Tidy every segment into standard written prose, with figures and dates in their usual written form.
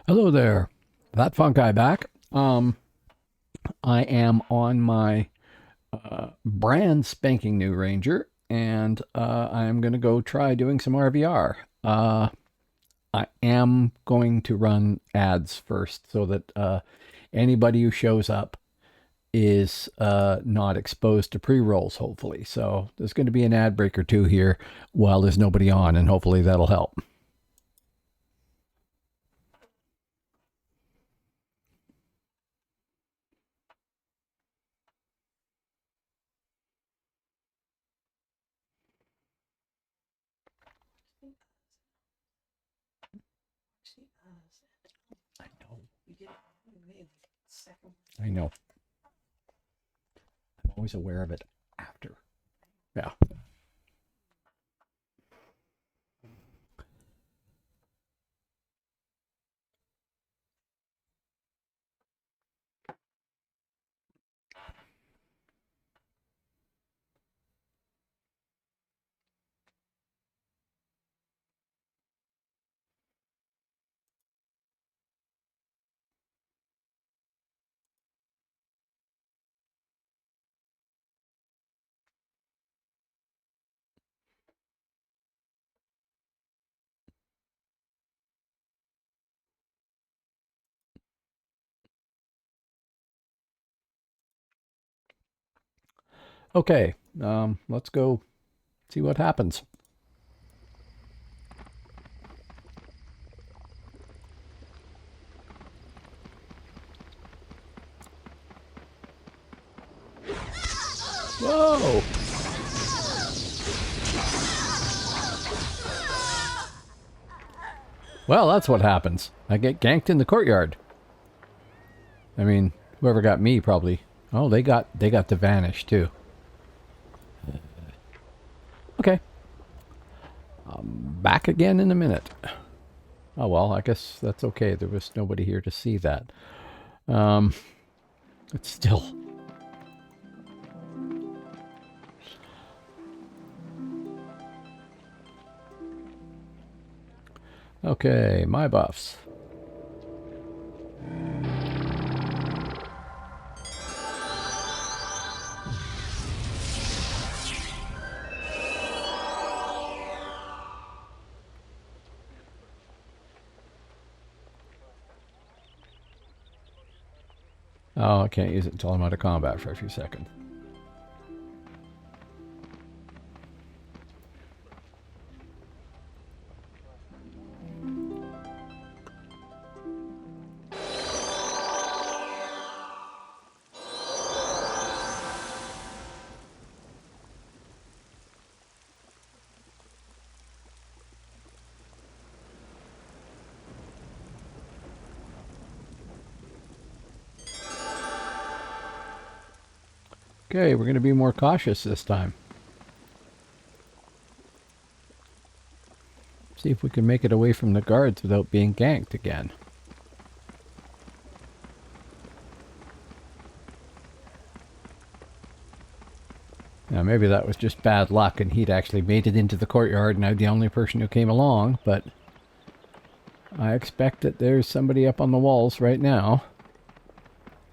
Hello there, that funk guy back. I am on my brand spanking new Ranger, and I am going to go try doing some RVR. I am going to run ads first so that anybody who shows up is not exposed to pre-rolls, hopefully. So there's going to be an ad break or two here while there's nobody on, and hopefully that'll help. I know. I'm always aware of it after. Yeah. Okay, let's go see what happens. Whoa! Well, that's what happens. I get ganked in the courtyard. I mean, whoever got me probably. Oh, they got to vanish too. Okay. Back again in a minute. Oh well, I guess that's okay. There was nobody here to see that. It's still. Okay, my buffs. Oh, I can't use it until I'm out of combat for a few seconds. Okay, we're going to be more cautious this time. See if we can make it away from the guards without being ganked again. Now, maybe that was just bad luck and he'd actually made it into the courtyard and I'm the only person who came along, but I expect that there's somebody up on the walls right now.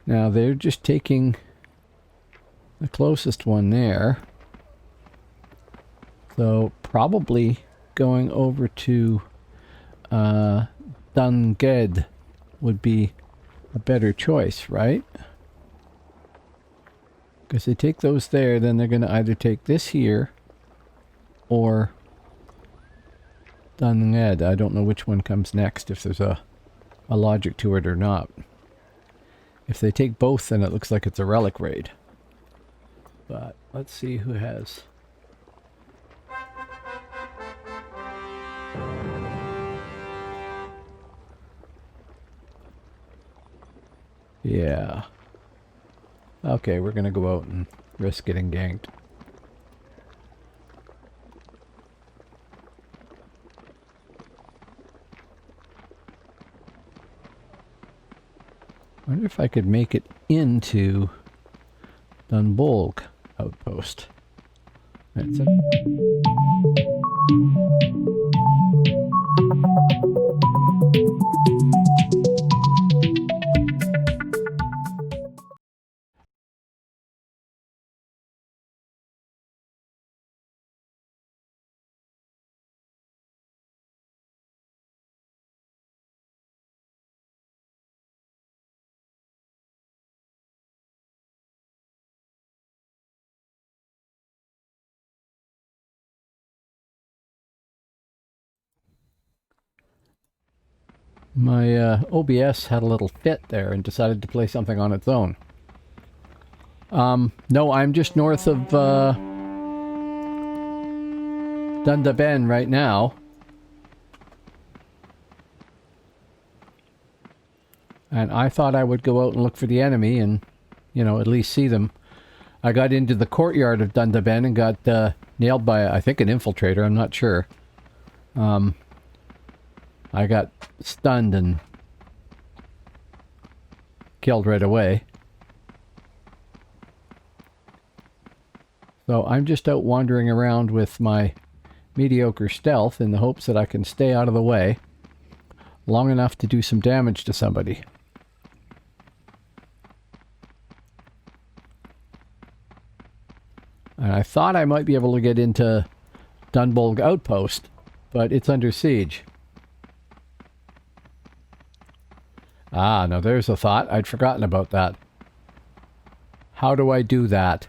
Now, they're just taking the closest one there. So, probably going over to Dunged would be a better choice, right? Because they take those there, then they're going to either take this here or Dunged. I don't know which one comes next, if there's a logic to it or not. If they take both, then it looks like it's a relic raid. But let's see who has. Yeah. Okay, we're gonna go out and risk getting ganked. I wonder if I could make it into Dunbolg outpost. That's it. My OBS had a little fit there and decided to play something on its own. No, I'm just north of Dundaben right now. And I thought I would go out and look for the enemy and, you know, at least see them. I got into the courtyard of Dundaben and got nailed by, I think, an infiltrator. I'm not sure. I got stunned and killed right away. So I'm just out wandering around with my mediocre stealth in the hopes that I can stay out of the way long enough to do some damage to somebody. And I thought I might be able to get into Dunbolg Outpost, but it's under siege. Ah, now there's a thought. I'd forgotten about that. How do I do that?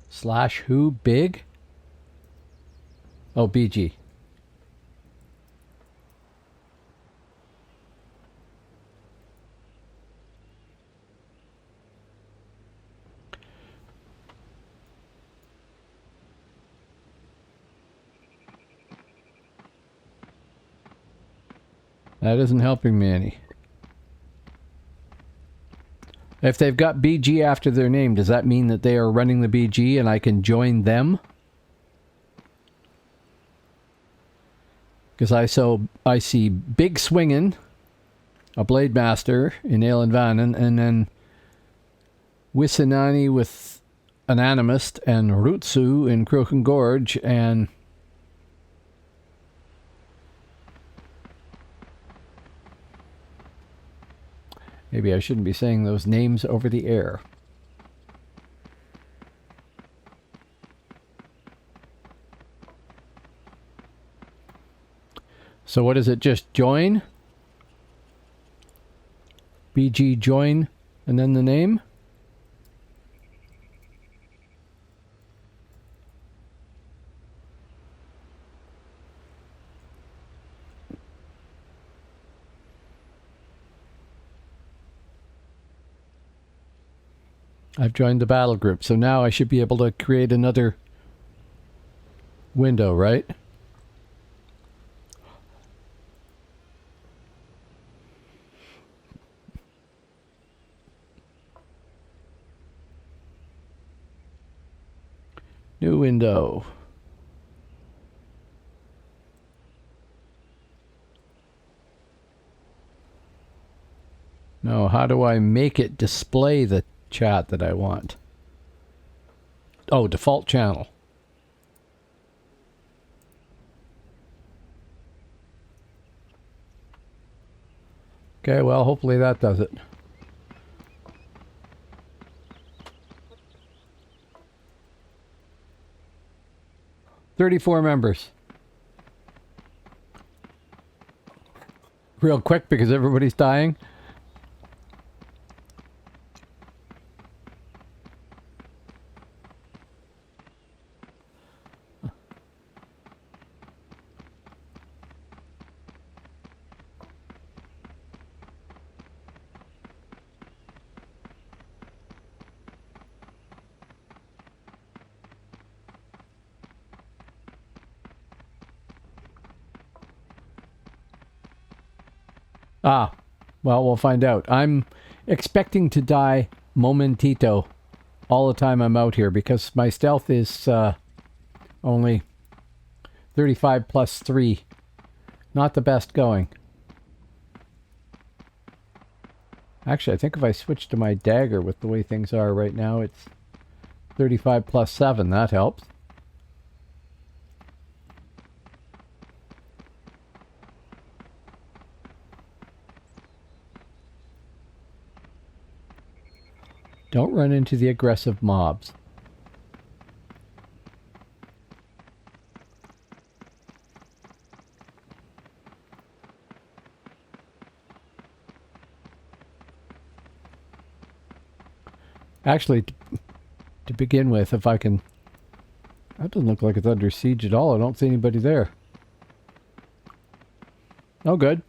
Slash who? Big? Oh, BG. That isn't helping me any. If they've got BG after their name, does that mean that they are running the BG and I can join them? Because I see Big Swingin', a Blade Master in Aelan Vannon, and then Wisanani with an Animist, and Rutsu in Croken Gorge, and maybe I shouldn't be saying those names over the air. So what is it? Just join? BG join and then the name? I've joined the battle group, so now I should be able to create another window, right? New window. No, how do I make it display the chat that I want? Oh, default channel. Okay, well, hopefully that does it. $34 members. Real quick because everybody's dying. Ah, well, we'll find out. I'm expecting to die momentito all the time I'm out here because my stealth is only 35 plus 3. Not the best going. Actually, I think if I switch to my dagger with the way things are right now, it's 35 plus 7. That helps. Don't run into the aggressive mobs. Actually, to begin with, if I can... That doesn't look like it's under siege at all. I don't see anybody there. Oh, good.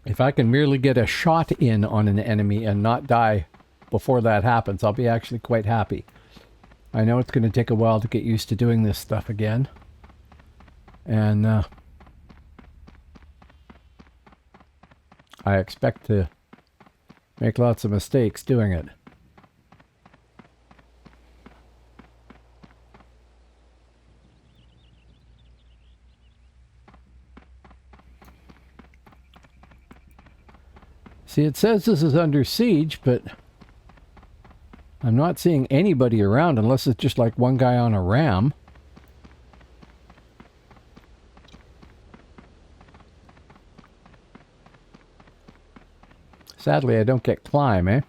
If I can merely get a shot in on an enemy and not die before that happens, I'll be actually quite happy. I know it's going to take a while to get used to doing this stuff again. And I expect to make lots of mistakes doing it. See, it says this is under siege, but I'm not seeing anybody around unless it's just like one guy on a ram. Sadly, I don't get climb, eh?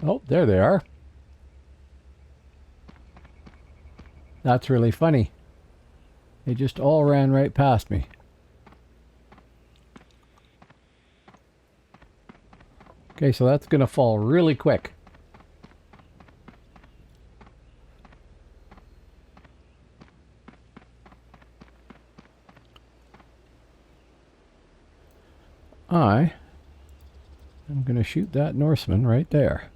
Oh, there they are. That's really funny. They just all ran right past me. Okay, so that's going to fall really quick. I'm going to shoot that Norseman right there.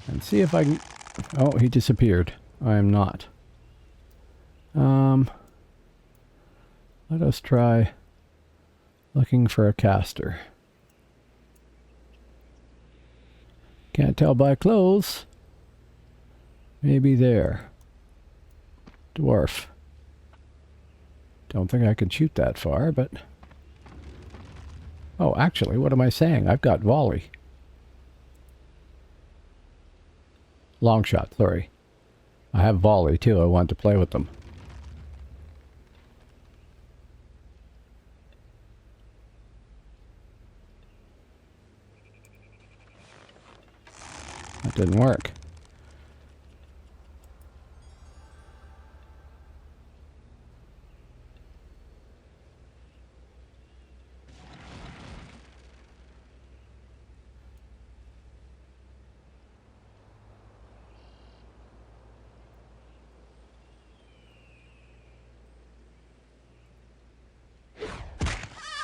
And see if I can... Oh, he disappeared. I am not. Let us try looking for a caster. Can't tell by clothes. Maybe there. Dwarf. Don't think I can shoot that far, but... Oh, actually, what am I saying? I've got volley. Long shot, sorry. I have volley too. I want to play with them. That didn't work.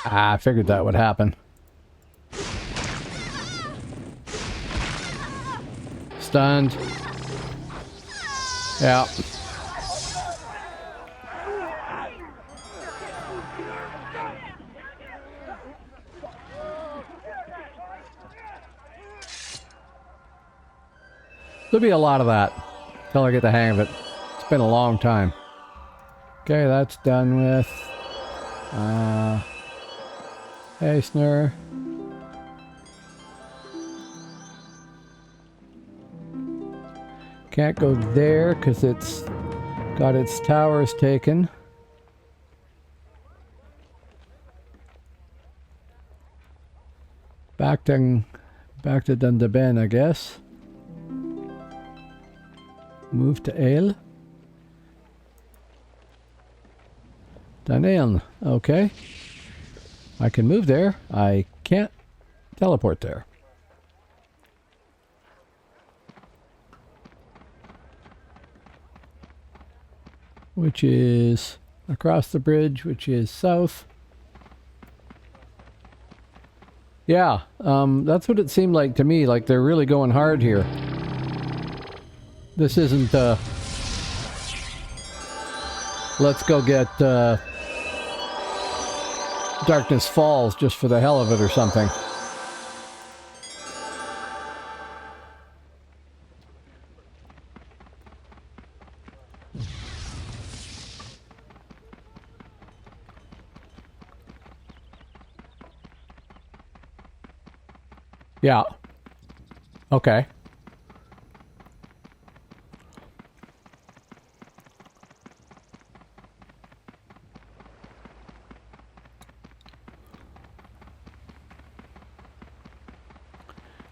I figured that would happen. Stunned. Yeah. There'll be a lot of that till I get the hang of it. It's been a long time. Okay, that's done with. Hey, Snur. Can't go there because it's got its towers taken. Back to Dundaben, I guess. Move to Ale. Dunailn, okay. I can move there. I can't teleport there. Which is across the bridge, which is south. Yeah, that's what it seemed like to me, like they're really going hard here. This isn't, let's go get, Darkness Falls just for the hell of it or something. Yeah. Okay.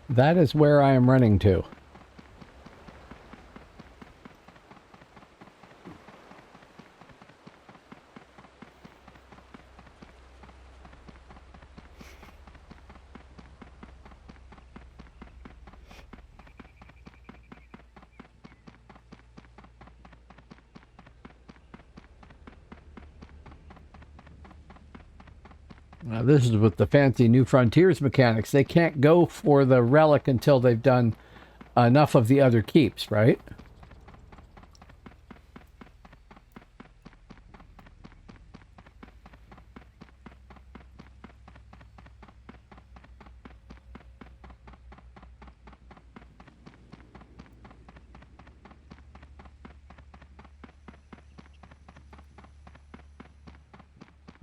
That is where I am running to. Now, this is with the fancy New Frontiers mechanics. They can't go for the relic until they've done enough of the other keeps, right?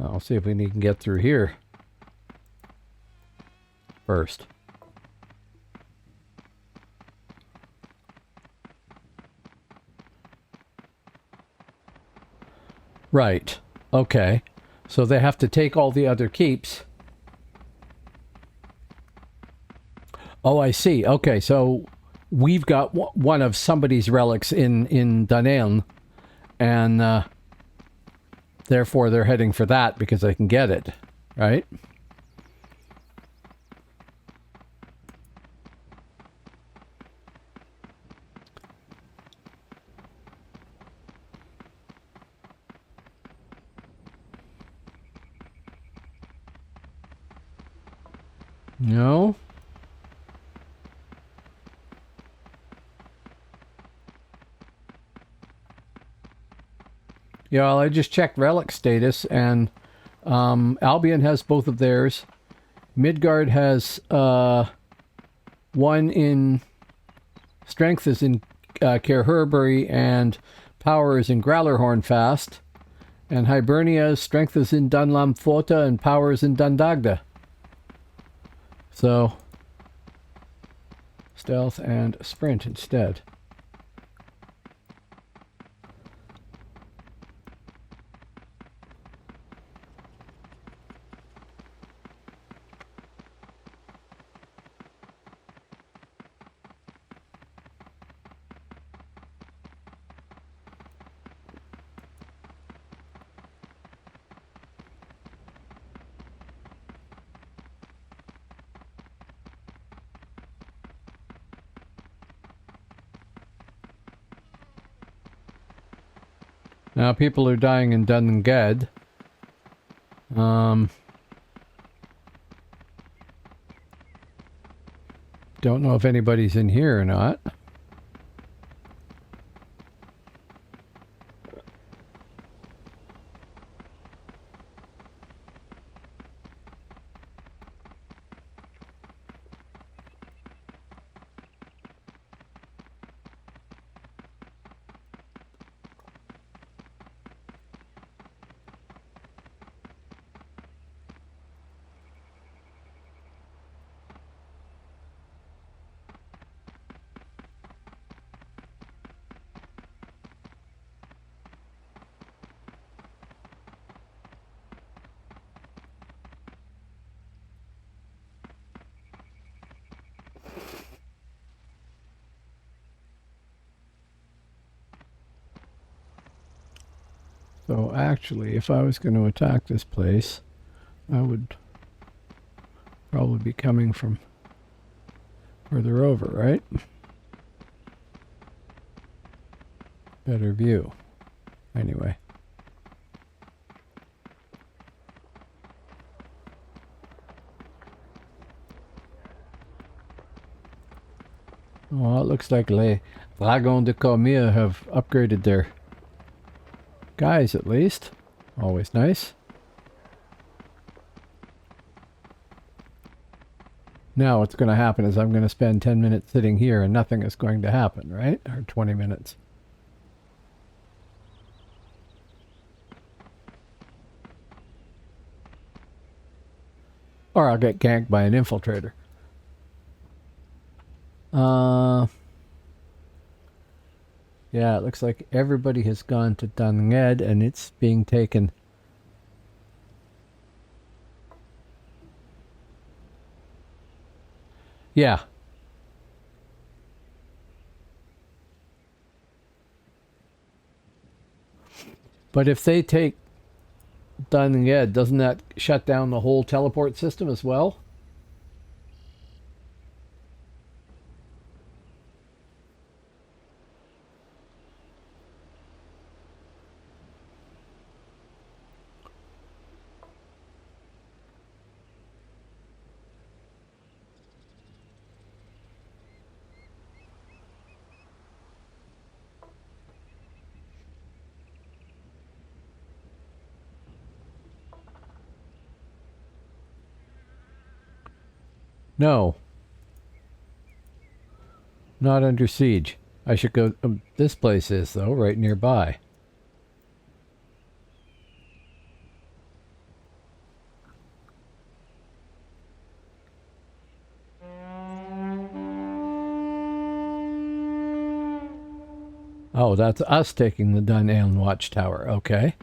I'll see if we can get through here first. Right. Okay. So they have to take all the other keeps. Oh, I see. Okay, so we've got one of somebody's relics in Dunelm, and therefore they're heading for that because they can get it, right? No. Yeah, well, I just checked relic status, and Albion has both of theirs. Midgard has one in strength is in Caer Herbury, and power is in Growlerhorn Fast. And Hibernia's strength is in Dunlam Fota, and power is in Dundagda. So, stealth and sprint instead. Now people are dying in Dungad. Don't know if anybody's in here or not. So actually, if I was going to attack this place, I would probably be coming from further over, right? Better view. Anyway. Well, it looks like Les Dragons de Cormier have upgraded their guys, at least. Always nice. Now what's going to happen is I'm going to spend 10 minutes sitting here and nothing is going to happen, right? Or 20 minutes. Or I'll get ganked by an infiltrator. Yeah, it looks like everybody has gone to Dunnged and it's being taken. Yeah. But if they take Dunnged, doesn't that shut down the whole teleport system as well? No, not under siege. I should go. This place is, though, right nearby. Oh, that's us taking the Dun'Aon Watchtower. Okay.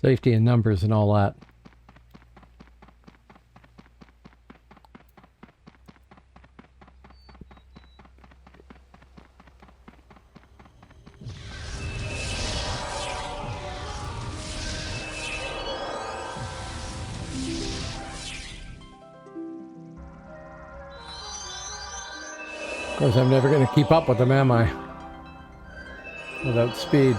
Safety in numbers and all that. Of course, I'm never going to keep up with them, am I? Without speed.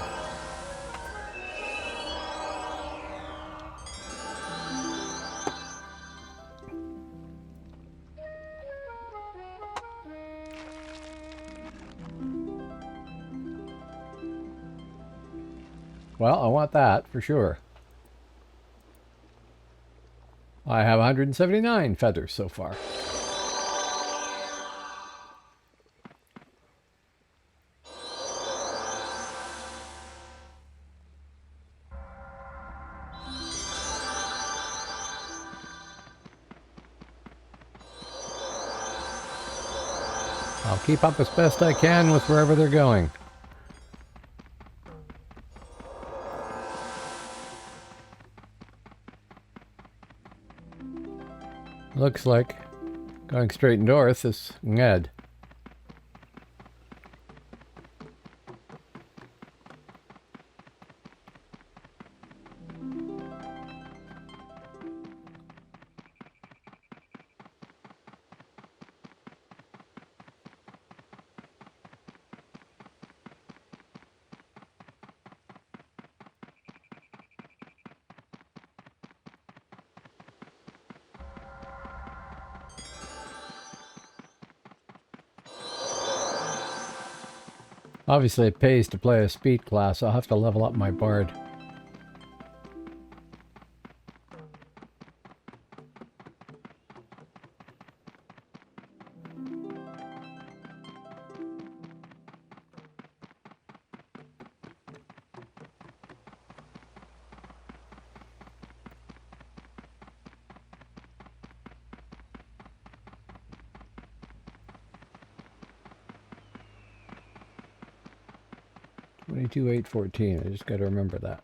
Well, I want that for sure. I have 179 feathers so far. I'll keep up as best I can with wherever they're going. Looks like going straight north is Nged. Obviously, it pays to play a speed class. I'll have to level up my bard. $22,814. I just got to remember that.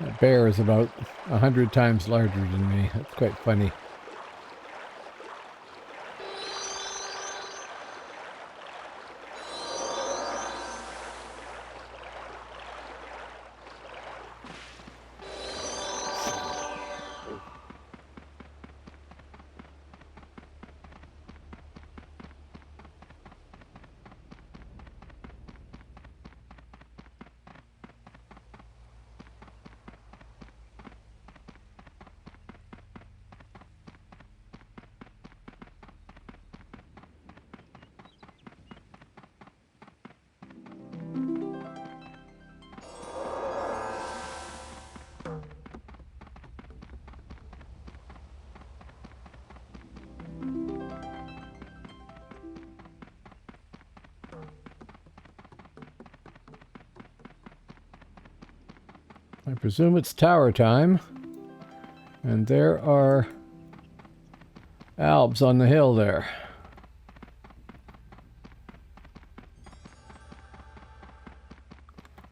That bear is about 100 times larger than me. That's quite funny. I presume it's tower time. And there are Albs on the hill there.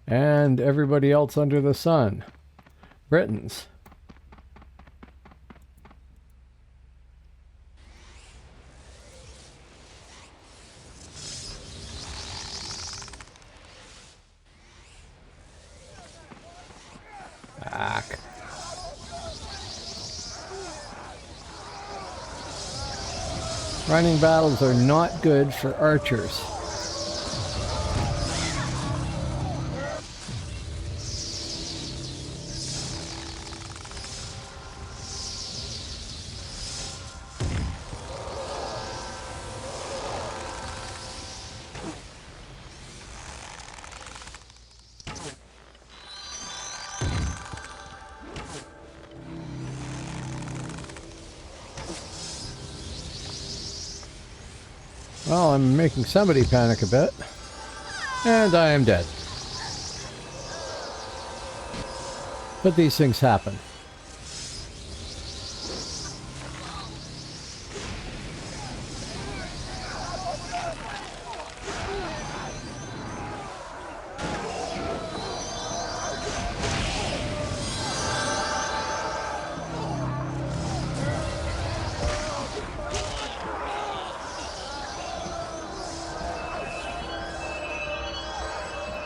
And everybody else under the sun. Britons. Back. Running battles are not good for archers. Well, I'm making somebody panic a bit. And I am dead. But these things happen.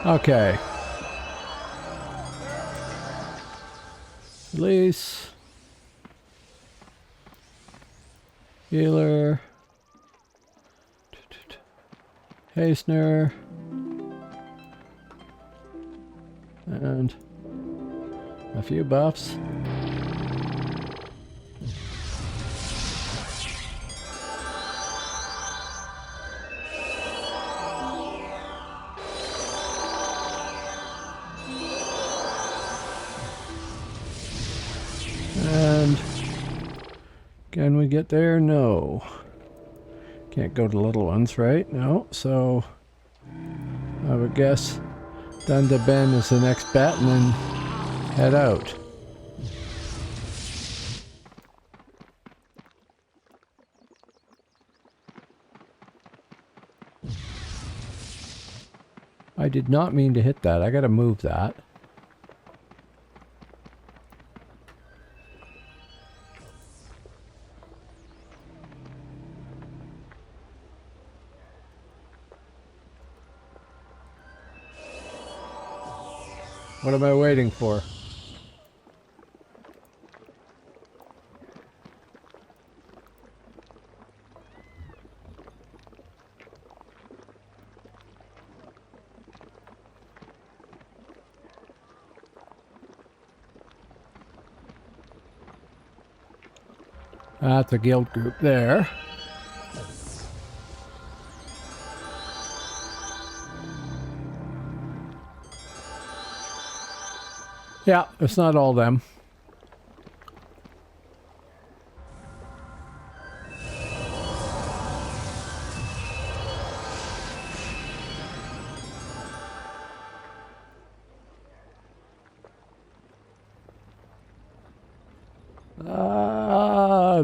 Okay. Release. Healer. Hastener. And a few buffs. And can we get there? No. Can't go to little ones, right? No. So I would guess Dunda Ben is the next bet and then head out. I did not mean to hit that. I gotta move that. What am I waiting for? That's a guild group there. Yeah, it's not all them.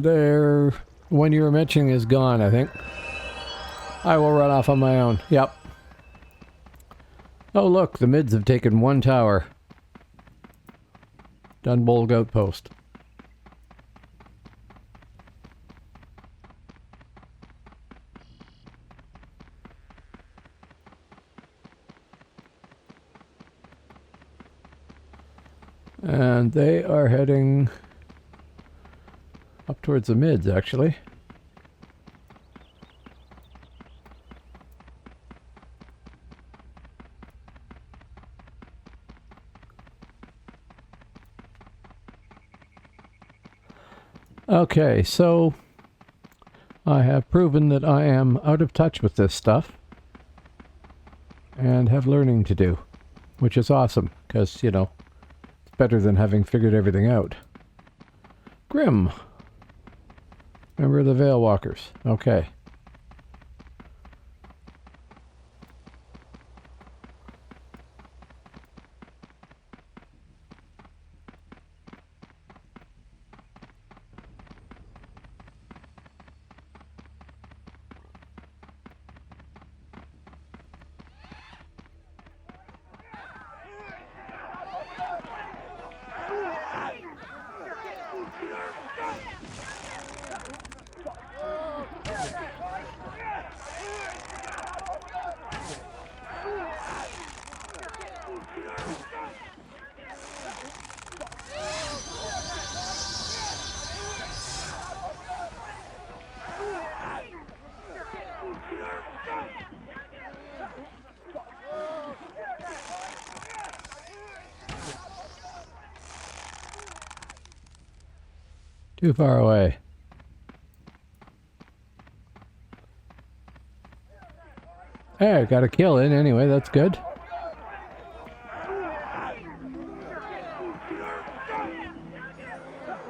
There. The one you were mentioning is gone, I think. I will run off on my own. Yep. Oh, look, the mids have taken one tower. Dunbolg Outpost. And they are heading up towards the mids, actually. Okay, so I have proven that I am out of touch with this stuff and have learning to do, which is awesome because, you know, it's better than having figured everything out. Grim. Remember the Veil Walkers. Okay. Too far away. Hey, I got a kill in anyway, that's good.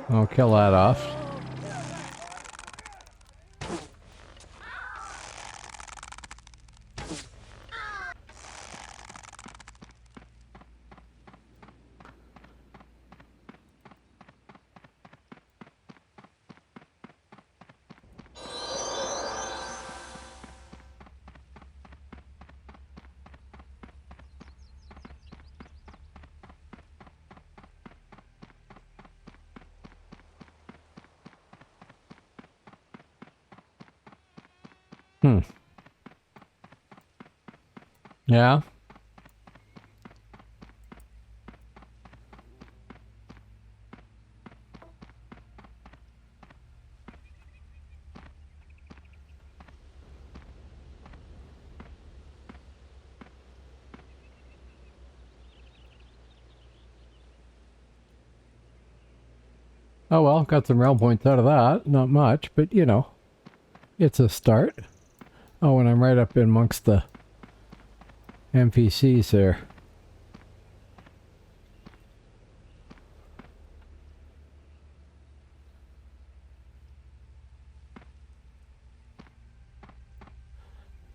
I'll kill that off. Yeah. Oh well, got some realm points out of that. Not much, but you know, it's a start. Oh, and I'm right up in amongst the NPCs there.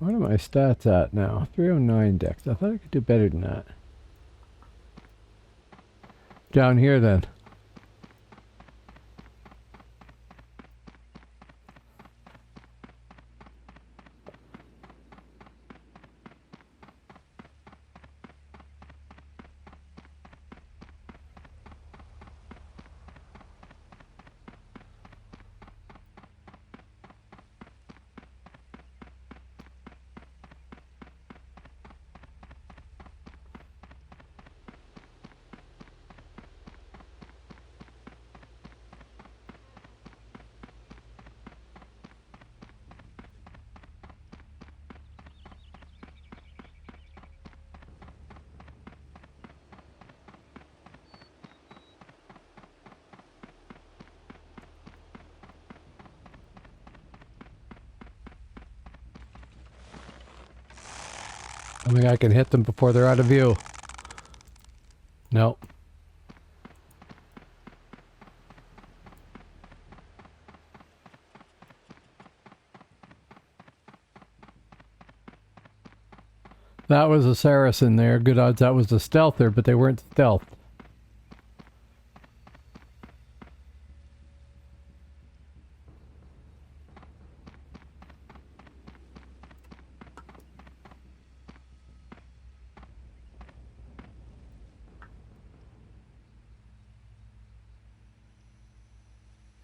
What are my stats at now? 309 dex. I thought I could do better than that. Down here then. I think I can hit them before they're out of view. Nope. That was a Saracen there. Good odds that was a stealther, but they weren't stealth.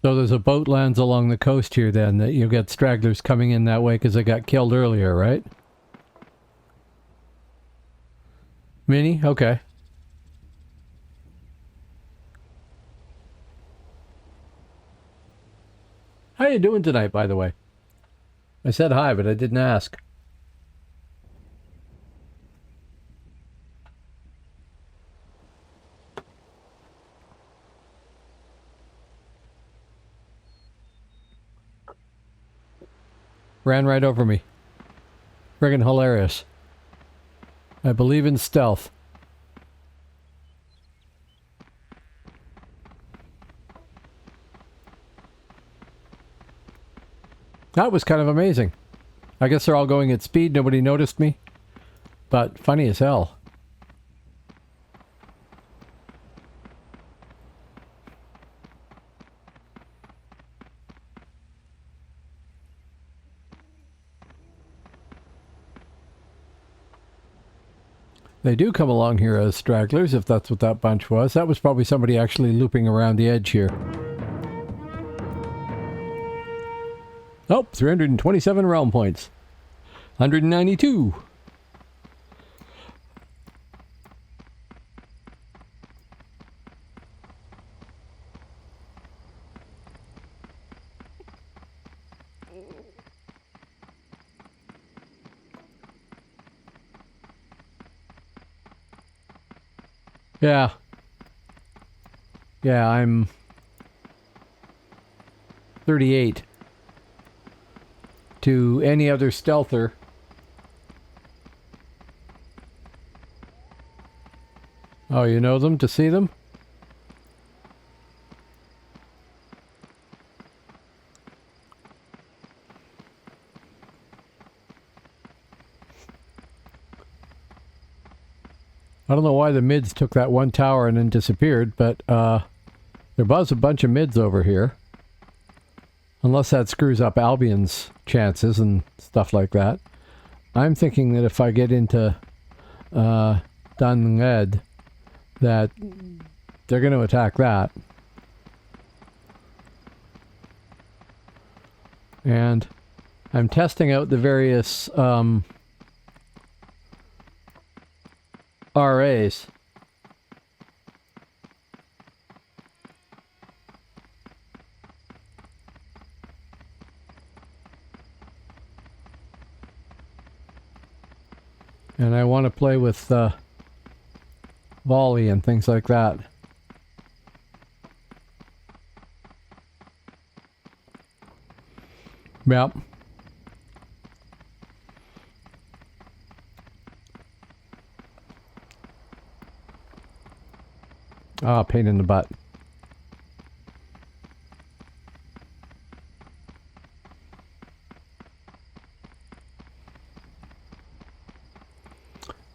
So there's a boat lands along the coast here then that you get stragglers coming in that way because they got killed earlier, right? Mini? Okay. How you doing tonight, by the way? I said hi, but I didn't ask. Ran right over me. Friggin' hilarious. I believe in stealth. That was kind of amazing. I guess they're all going at speed. Nobody noticed me. But funny as hell. They do come along here as stragglers, if that's what that bunch was. That was probably somebody actually looping around the edge here. Oh, 327 realm points. 192. Yeah. Yeah, I'm 38. To any other stealther. Oh, you know them to see them? I don't know why the mids took that one tower and then disappeared, but there was a bunch of mids over here. Unless that screws up Albion's chances and stuff like that. I'm thinking that if I get into Dunled, that they're going to attack that. And I'm testing out the various RAs. And I want to play with volley and things like that. Yep. Ah, pain in the butt.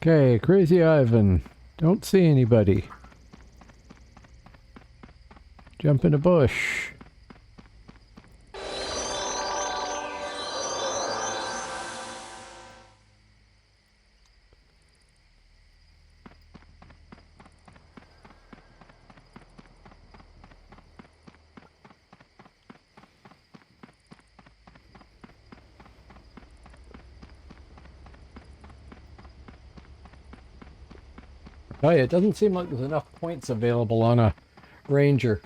Okay, Crazy Ivan. Don't see anybody. Jump in a bush. Oh yeah, it doesn't seem like there's enough points available on a ranger.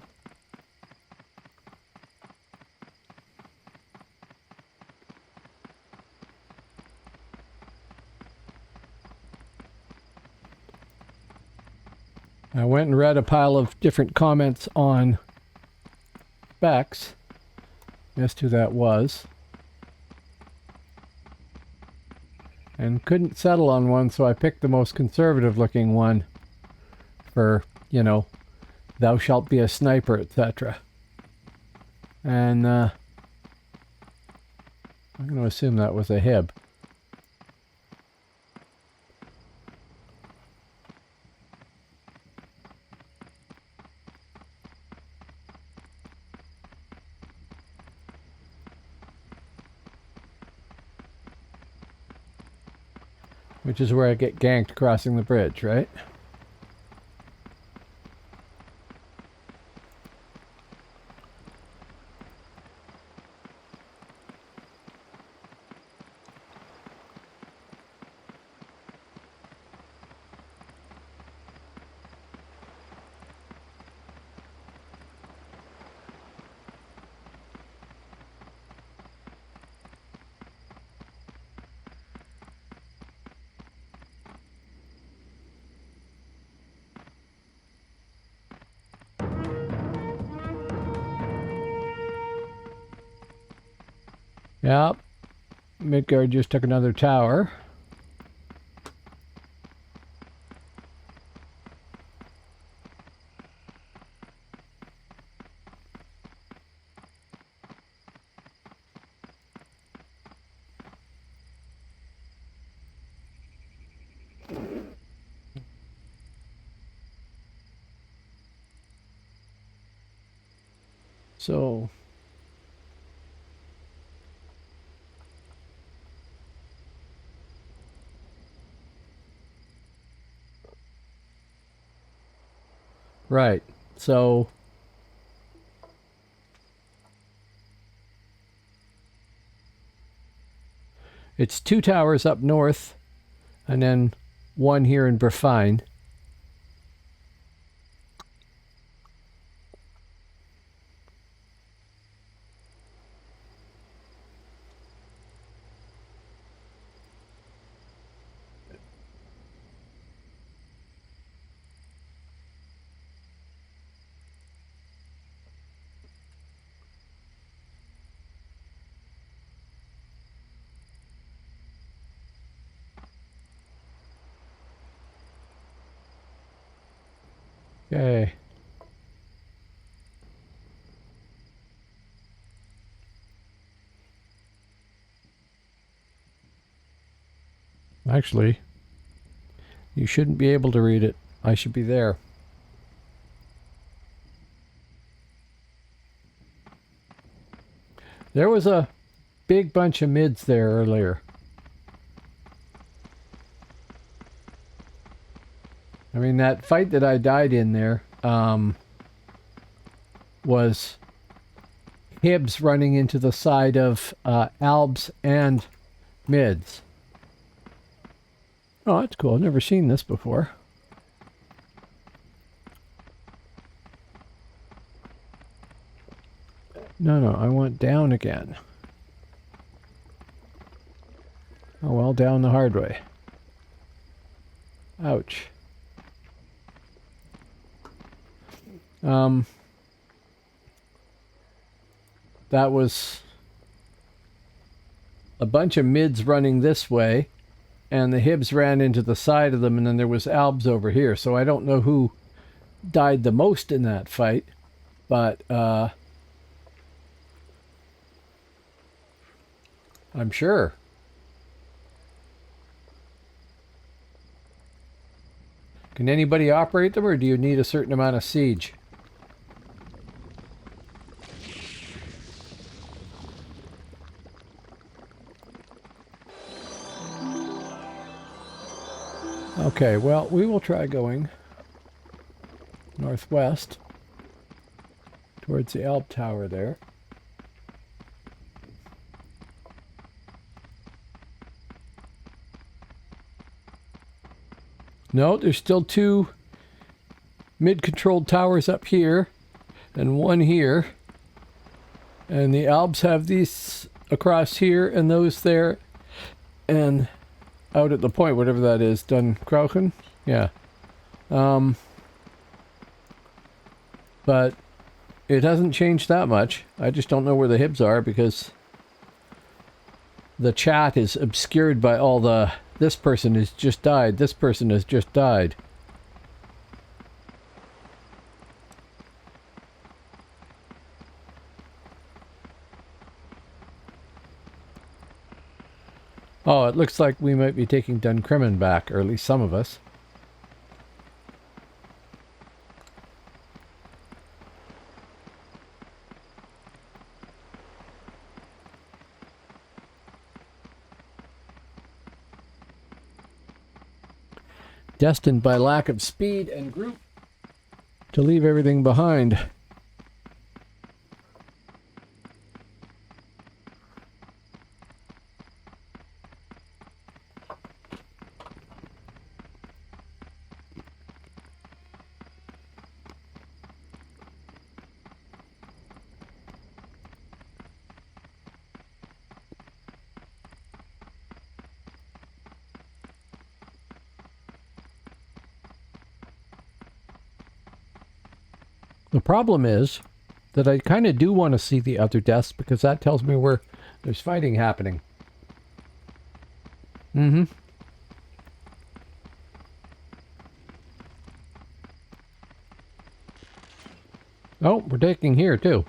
I went and read a pile of different comments on specs. Guessed who that was. And couldn't settle on one, so I picked the most conservative looking one for, you know, thou shalt be a sniper, etc. And I'm going to assume that was a Hib. Which is where I get ganked crossing the bridge, right? Yep. Midgard just took another tower. So right. So it's 2 towers up north and then 1 here in Brefine. Okay. Actually, you shouldn't be able to read it. I should be there. There was a big bunch of mids there earlier. I mean, that fight that I died in there was Hibs running into the side of Albs and mids. Oh, that's cool. I've never seen this before. No, I want down again. Oh well, down the hard way. Ouch. That was a bunch of mids running this way, and the Hibs ran into the side of them, and then there was Albs over here. So I don't know who died the most in that fight, but I'm sure. Can anybody operate them, or do you need a certain amount of siege? Okay, well, we will try going northwest towards the Alp Tower there. No, there's still 2 mid-controlled towers up here and 1 here. And the Alps have these across here and those there. And out at the point, whatever that is, Dunkrochen? Yeah. But it hasn't changed that much. I just don't know where the Hibs are because the chat is obscured by all the this person has just died, this person has just died. Oh, it looks like we might be taking Dunkremen back, or at least some of us. Destined by lack of speed and group to leave everything behind. The problem is that I kind of do want to see the other deaths because that tells me we're There's fighting happening. Mm-hmm. Oh, we're taking here, too.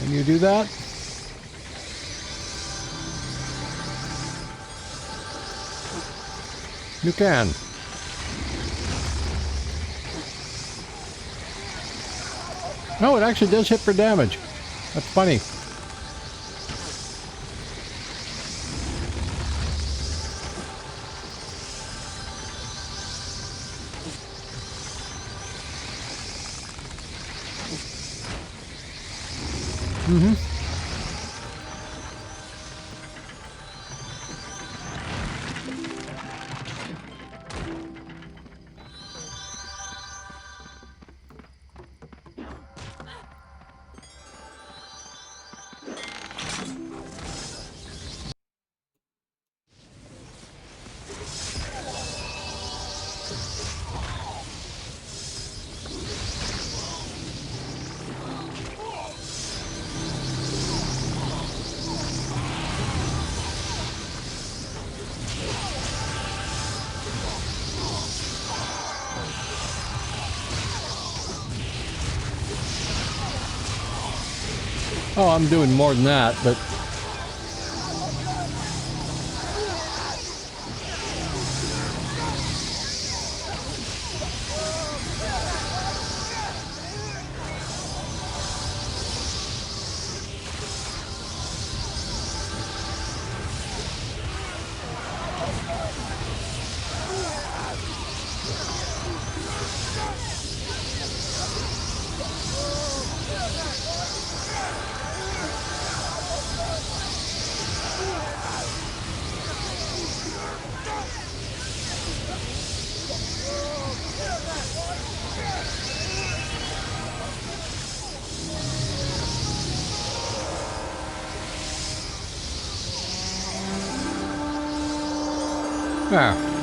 Can you do that? You can. No, it actually does hit for damage. That's funny. Mm-hmm. Oh, I'm doing more than that, but... Ah.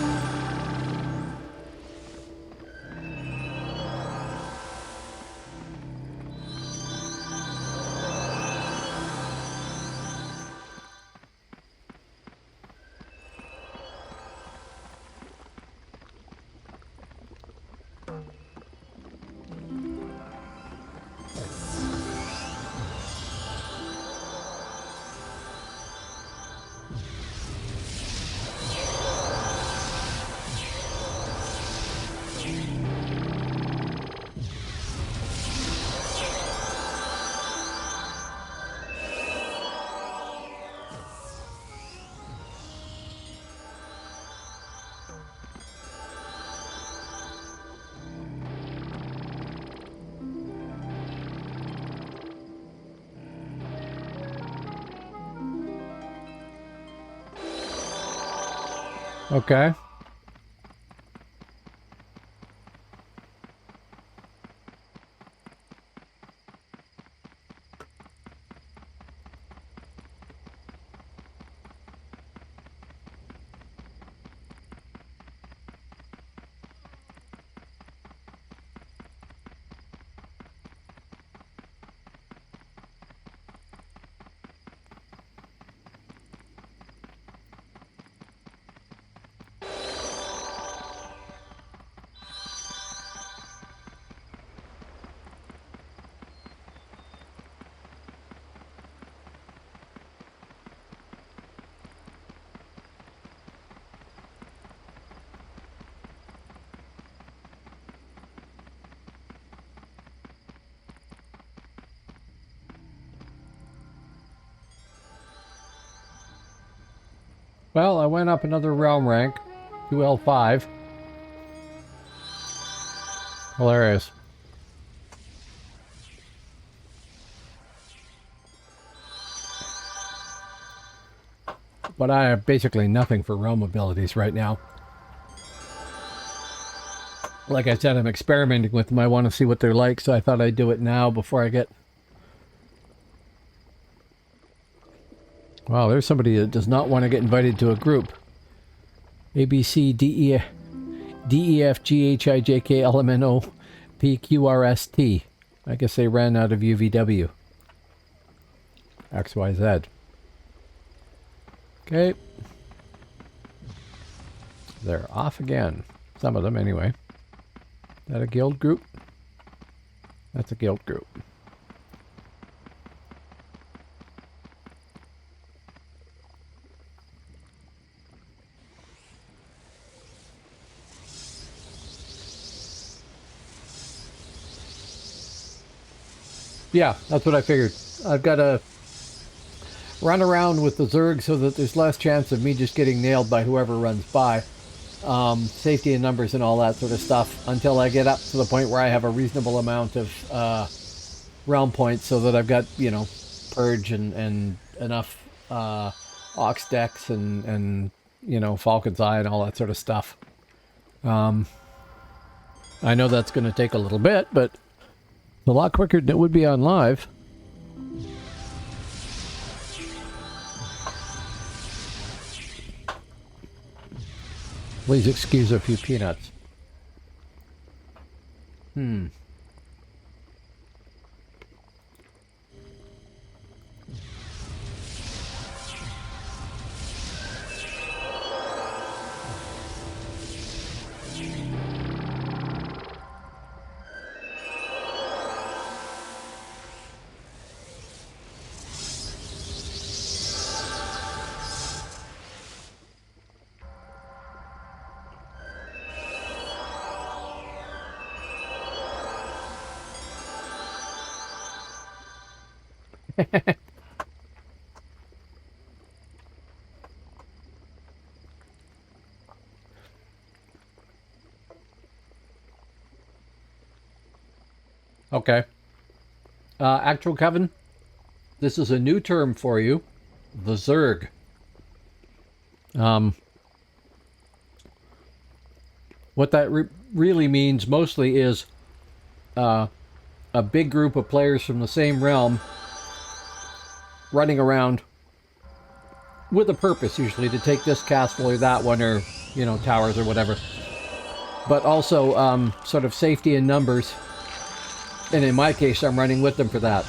Okay. Well, I went up another realm rank to L5. Hilarious. but I have basically nothing for realm abilities right now. Like I said, I'm experimenting with them. I want to see what they're like, so I thought I'd do it now before I get... Wow, there's somebody that does not want to get invited to a group. A, B, C, D, E, F, G, H, I, J, K, L, M, N, O, P, Q, R, S, T. I guess they ran out of UVW. X, Y, Z. Okay. They're off again. Some of them, anyway. Is that a guild group? That's a guild group. Yeah, that's what I figured. I've got to run around with the Zerg so that there's less chance of me just getting nailed by whoever runs by. Safety in numbers and all that sort of stuff until I get up to the point where I have a reasonable amount of realm points so that I've got, you know, Purge and enough Ox decks and you know, Falcon's Eye and all that sort of stuff. I know that's going to take a little bit, but it's a lot quicker than it would be on live. Please excuse a few peanuts. Okay. Actual Kevin, this is a new term for you. The Zerg. What that really means mostly is a big group of players from the same realm running around with a purpose, usually to take this castle or that one, or, you know, towers or whatever. But also sort of safety in numbers. And in my case, I'm running with them for that.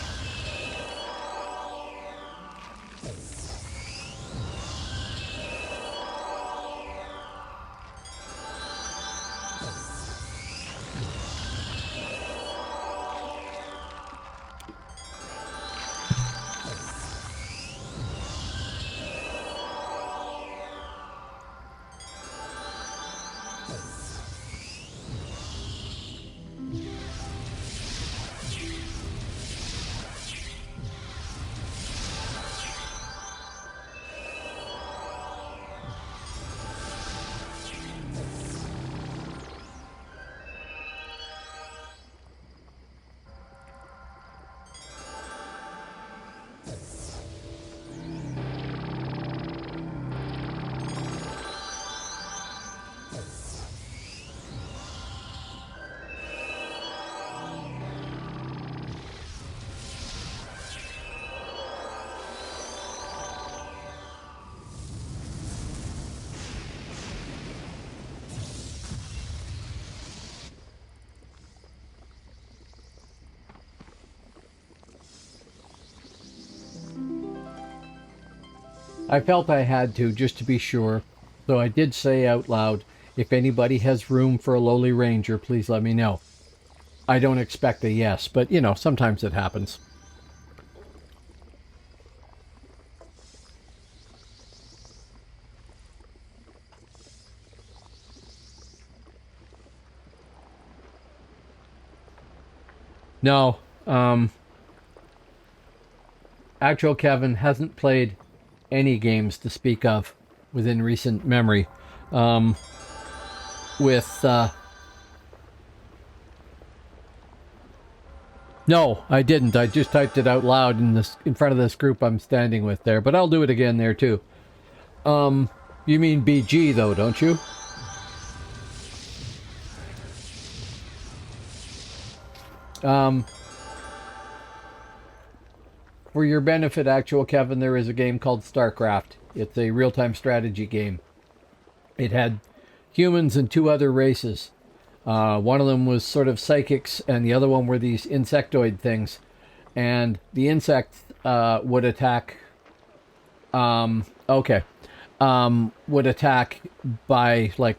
I felt I had to, just to be sure, so I did say out loud, if anybody has room for a lowly ranger, please let me know. I don't expect a yes, but, you know, sometimes it happens. No, actual Kevin hasn't played any games to speak of within recent memory. No, I didn't. I just typed it out loud in front of this group I'm standing with there, but I'll do it again there too. You mean BG though, don't you? For your benefit, actual Kevin, there is a game called StarCraft. It's a real-time strategy game. It had humans and two other races. One of them was sort of psychics, and the other one were these insectoid things. And the insects would attack. Would attack by like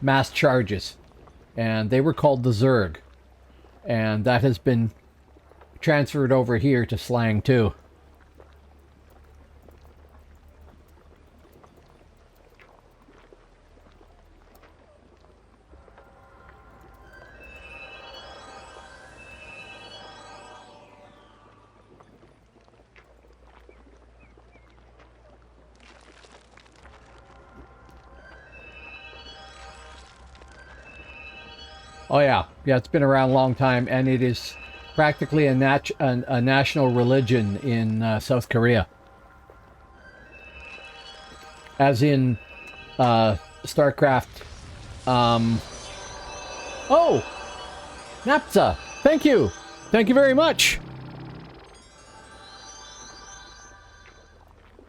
mass charges, and they were called the Zerg, and that has been transferred over here to slang too. Oh yeah, it's been around a long time, and it is practically a national religion in South Korea. As in StarCraft. Oh! Napza! Thank you! Thank you very much!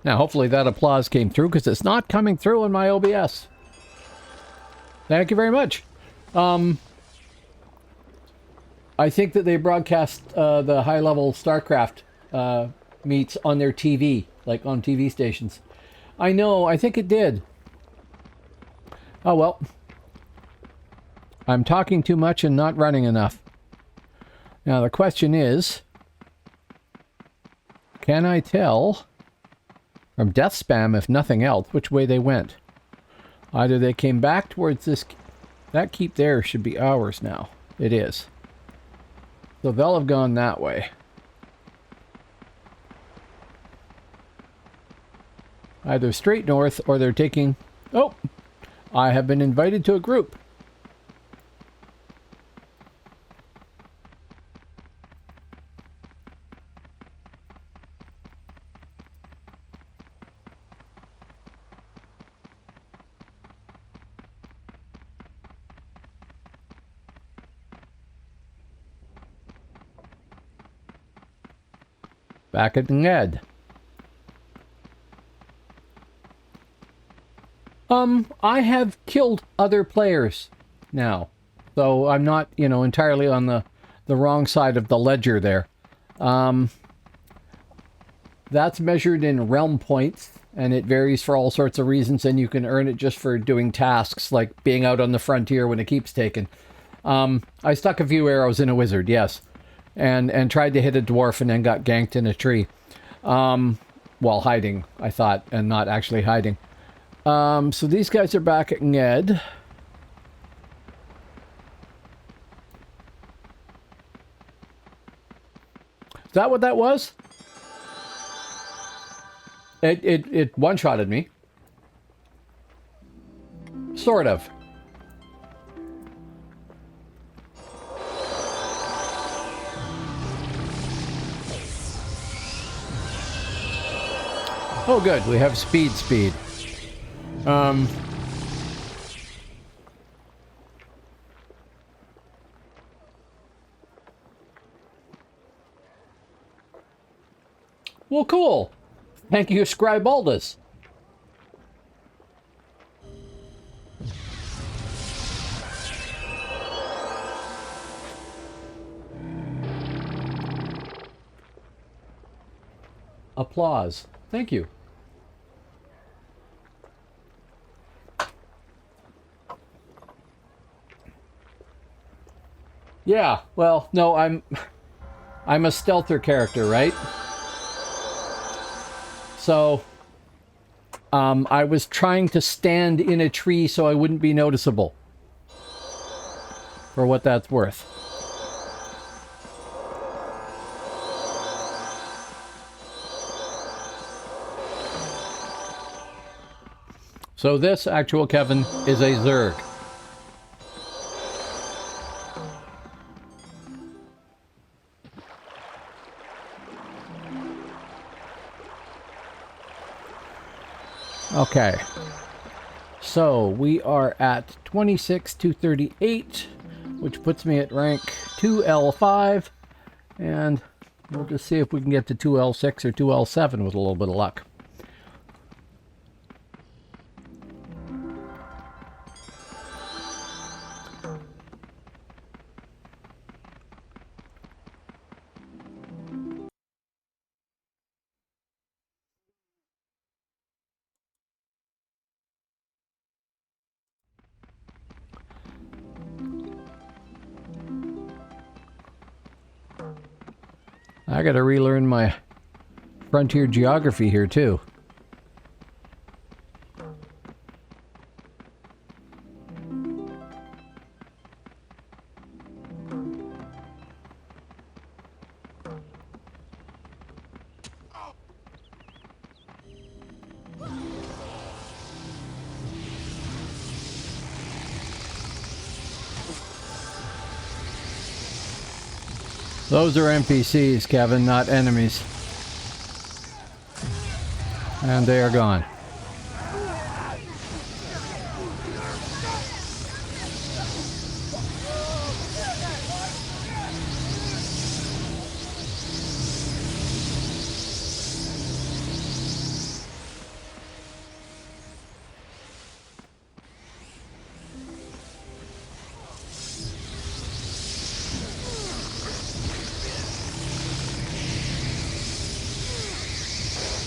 Now, hopefully that applause came through, because it's not coming through on my OBS. Thank you very much. I think that they broadcast the high-level StarCraft meets on their TV, like on TV stations. I know, I think it did. Oh well. I'm talking too much and not running enough. Now the question is, can I tell from death spam, if nothing else, which way they went? Either they came back towards this... That keep there should be ours now. It is. So they'll have gone that way. Either straight north or they're taking... Oh! I have been invited to a group. Back at Ned. I have killed other players now. So I'm not, entirely on the wrong side of the ledger there. That's measured in realm points, and it varies for all sorts of reasons, and you can earn it just for doing tasks, like being out on the frontier when it keeps taken. I stuck a few arrows in a wizard, yes. And tried to hit a dwarf and then got ganked in a tree. While hiding, I thought, and not actually hiding. So these guys are back at Ned. Is that what that was? It one-shotted me. Sort of. Oh good, we have speed. Well, cool. Thank you, Scribaldus. Applause. Thank you. Yeah, well, no, I'm a stealther character, right? So, I was trying to stand in a tree so I wouldn't be noticeable. For what that's worth. So this, actual Kevin, is a Zerg. Okay. So we are at 26,238, which puts me at rank 2L5, and we'll just see if we can get to 2L6 or 2L7 with a little bit of luck. I gotta relearn my frontier geography here too. Those are NPCs, Kevin, not enemies. And they are gone.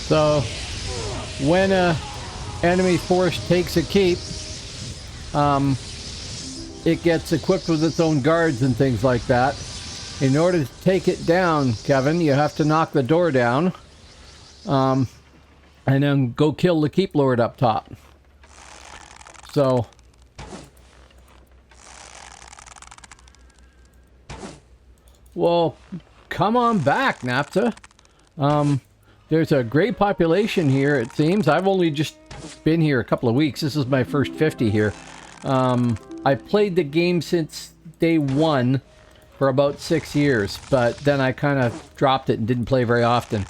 So, when a enemy force takes a keep, it gets equipped with its own guards and things like that. In order to take it down, Kevin, you have to knock the door down, and then go kill the keep lord up top. So, well, come on back, Napta. There's a great population here, it seems. I've only just been here a couple of weeks. This is my first 50 here. I played the game since day one for about 6 years, but then I kind of dropped it and didn't play very often.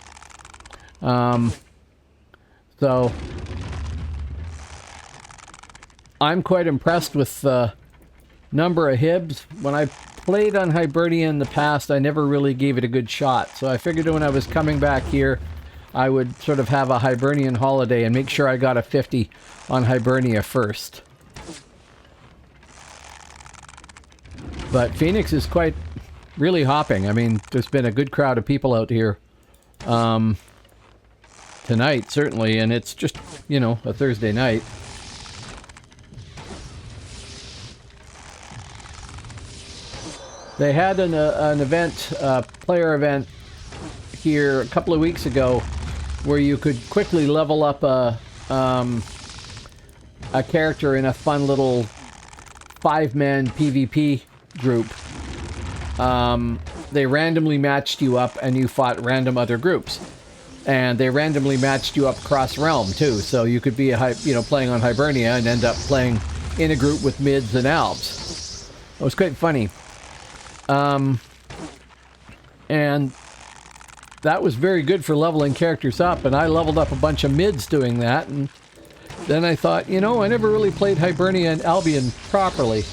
So I'm quite impressed with the number of Hibs. When I played on Hibernia in the past, I never really gave it a good shot. So I figured when I was coming back here, I would sort of have a Hibernian holiday and make sure I got a 50 on Hibernia first. But Phoenix is quite really hopping. I mean, there's been a good crowd of people out here tonight, certainly, and it's just, you know, a Thursday night. They had an event, player event here a couple of weeks ago where you could quickly level up a character in a fun little 5-man PvP group. They randomly matched you up and you fought random other groups. And they randomly matched you up cross-realm too, so you could be playing on Hibernia and end up playing in a group with mids and alps. It was quite funny. And that was very good for leveling characters up, and I leveled up a bunch of mids doing that, and then I thought, you know, I never really played Hibernia and Albion properly.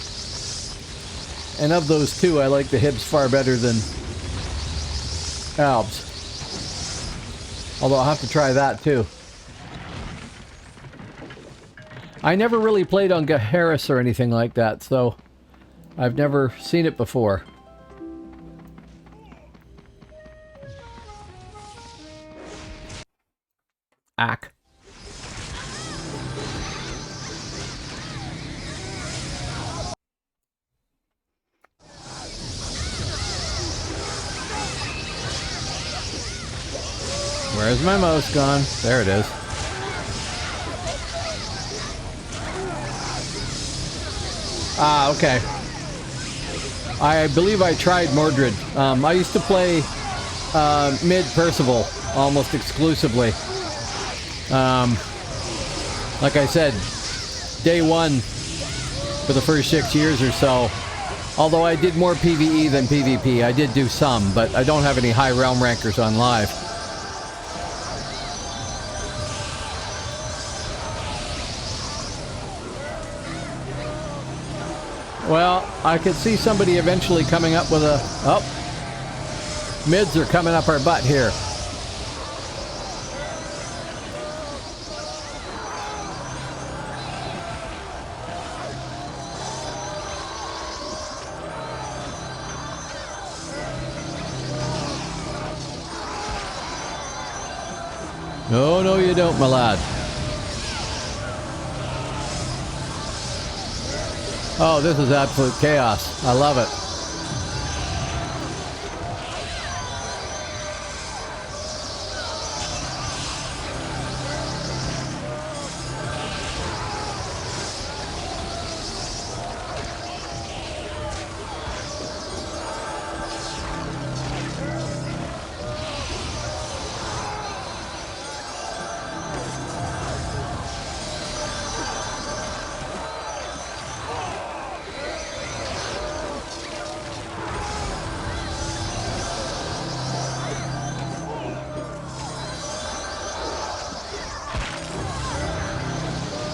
And of those two, I like the Hibs far better than Albs. Although I'll have to try that too. I never really played on Gaheris or anything like that, so I've never seen it before. Ack. Where's my mouse gone? There it is. Ah, okay. I believe I tried Mordred. I used to play mid Percival almost exclusively. Like I said, day one for the first 6 years or so. Although I did more PvE than PvP, I did do some, but I don't have any high realm rankers on live. I could see somebody eventually coming up with a... Oh, mids are coming up our butt here. No, no, you don't, my lad. Oh, this is absolute chaos. I love it.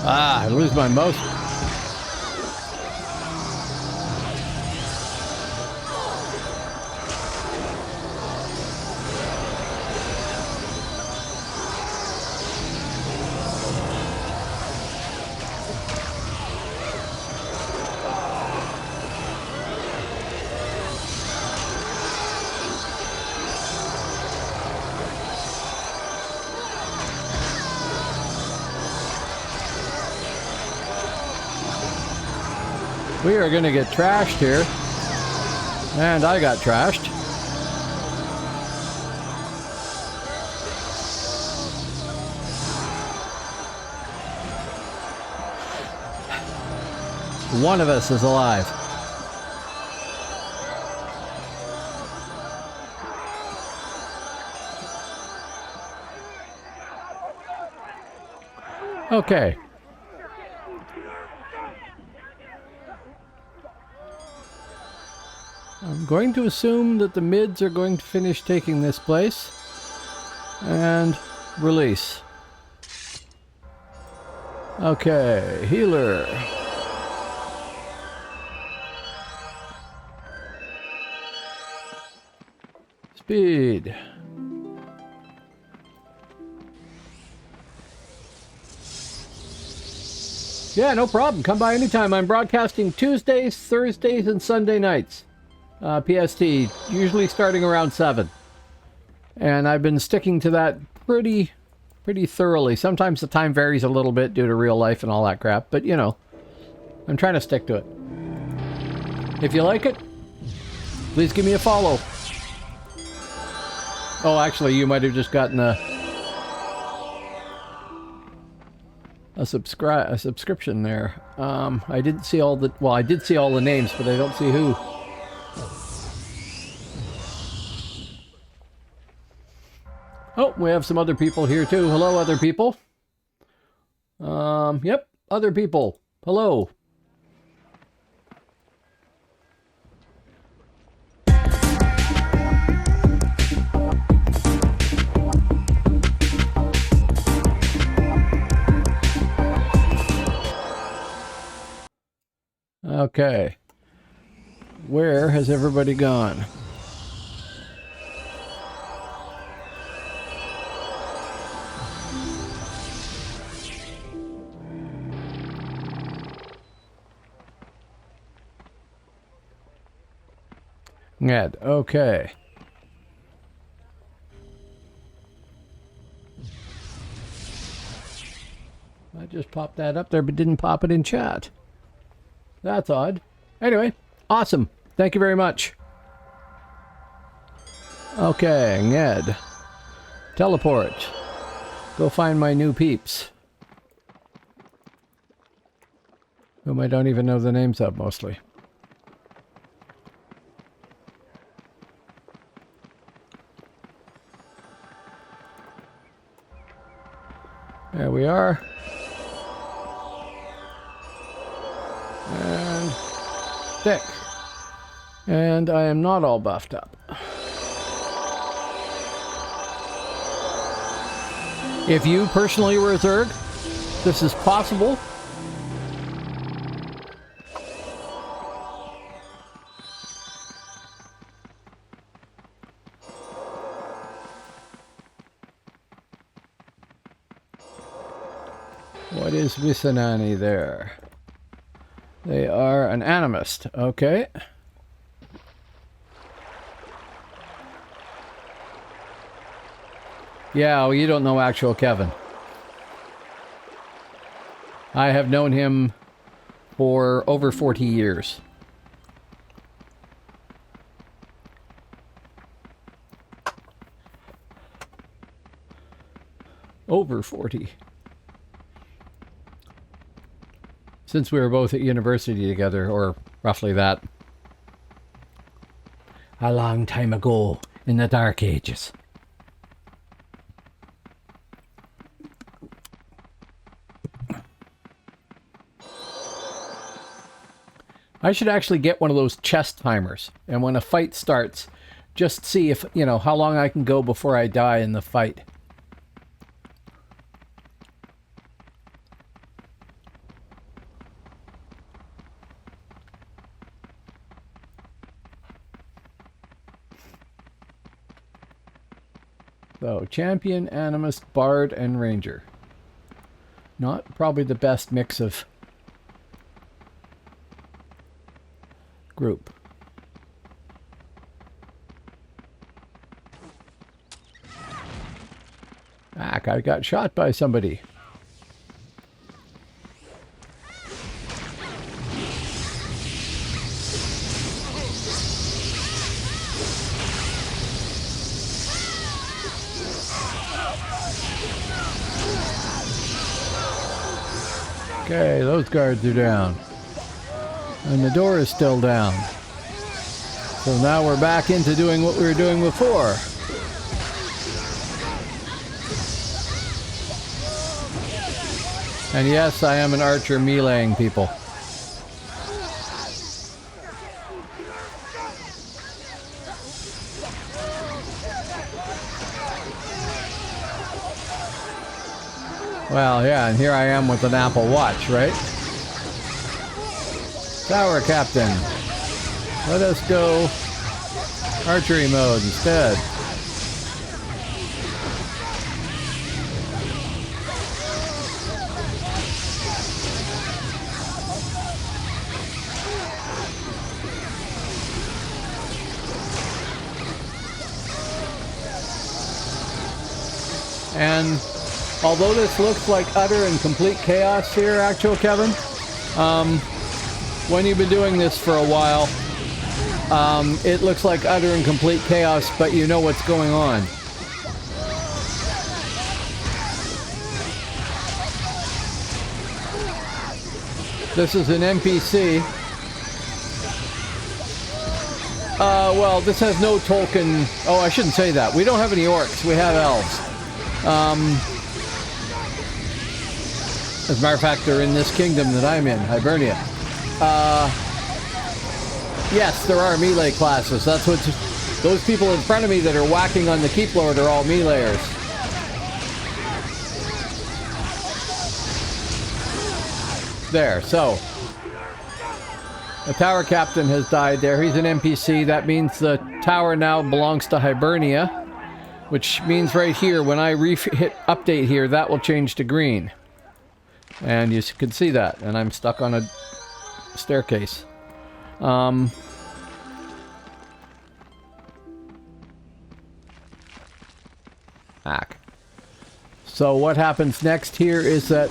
Ah, I lose my mouse. We are going to get trashed here. And I got trashed. One of us is alive. Okay. I'm going to assume that the mids are going to finish taking this place. And release. Okay, healer. Speed. Yeah, no problem. Come by anytime. I'm broadcasting Tuesdays, Thursdays, and Sunday nights. PST, usually starting around 7. And I've been sticking to that pretty thoroughly. Sometimes the time varies a little bit due to real life and all that crap, but you know, I'm trying to stick to it. If you like it, please give me a follow. Oh, actually, you might have just gotten a subscription there. I didn't see all the... Well, I did see all the names, but I don't see who. Oh, we have some other people here too. Hello, other people. Yep, other people. Hello. Okay. Where has everybody gone? Ed, okay. I just popped that up there, but didn't pop it in chat. That's odd. Anyway, awesome. Thank you very much. Okay, Ned. Teleport. Go find my new peeps. Whom I don't even know the names of, mostly. There we are. And thick. And I am not all buffed up. If you personally were a Zerg, this is possible. What is Wisanani there? They are an animist. Okay. Yeah, well, you don't know actual Kevin. I have known him for over 40 years. Over 40. Since we were both at university together, or roughly that. A long time ago, in the Dark Ages. I should actually get one of those chest timers, and when a fight starts, just see if, you know, how long I can go before I die in the fight. So, champion, animist, bard, and ranger. Not probably the best mix of group. Ah, I got shot by somebody. Okay, those guards are down. And the door is still down. So now we're back into doing what we were doing before. And yes, I am an archer meleeing people. Well, yeah, and here I am with an Apple Watch, right? Tower Captain. Let us go archery mode instead. And although this looks like utter and complete chaos here, actual Kevin, when you've been doing this for a while, it looks like utter and complete chaos, but you know what's going on. This is an NPC. Well, this has no Tolkien. Oh, I shouldn't say that. We don't have any orcs. We have elves. As a matter of fact, they're in this kingdom that I'm in, Hibernia. Yes, there are melee classes. That's what those people in front of me that are whacking on the keep lord are all meleeers. There, so the tower captain has died there. He's an NPC. That means the tower now belongs to Hibernia, which means right here, when I hit update here, that will change to green. And you can see that. And I'm stuck on a staircase. Hack. So what happens next here is that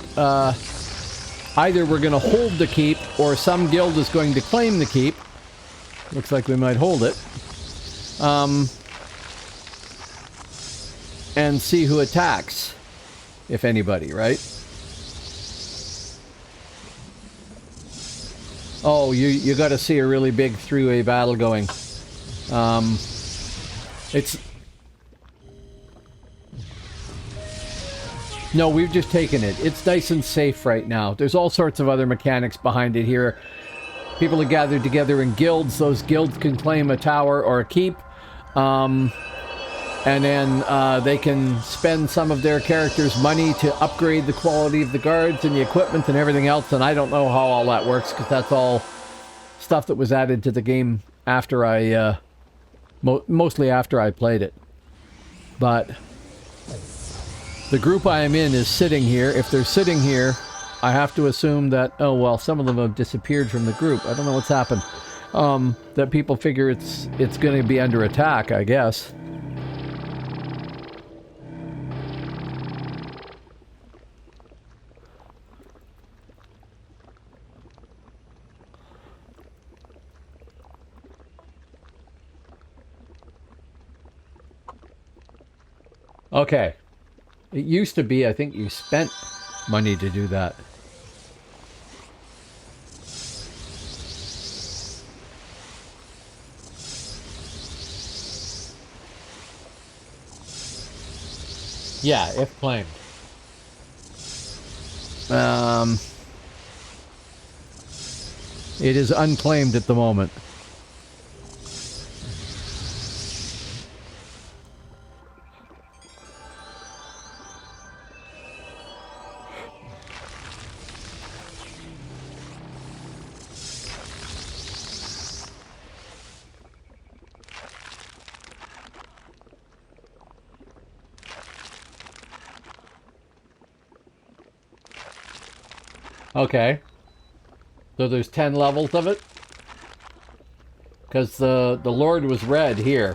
either we're going to hold the keep, or some guild is going to claim the keep. Looks like we might hold it. And see who attacks, if anybody, right? Oh, you got to see a really big three-way battle going. No, we've just taken it. It's nice and safe right now. There's all sorts of other mechanics behind it here. People are gathered together in guilds. Those guilds can claim a tower or a keep. And then they can spend some of their characters' money to upgrade the quality of the guards and the equipment and everything else. And I don't know how all that works, because that's all stuff that was added to the game after I... mostly after I played it. But the group I am in is sitting here. If they're sitting here, I have to assume that, oh, well, some of them have disappeared from the group. I don't know what's happened. That people figure it's going to be under attack, I guess. Okay. It used to be, I think you spent money to do that. Yeah, if claimed. It is unclaimed at the moment. Okay. So there's 10 levels of it? Because the Lord was red here.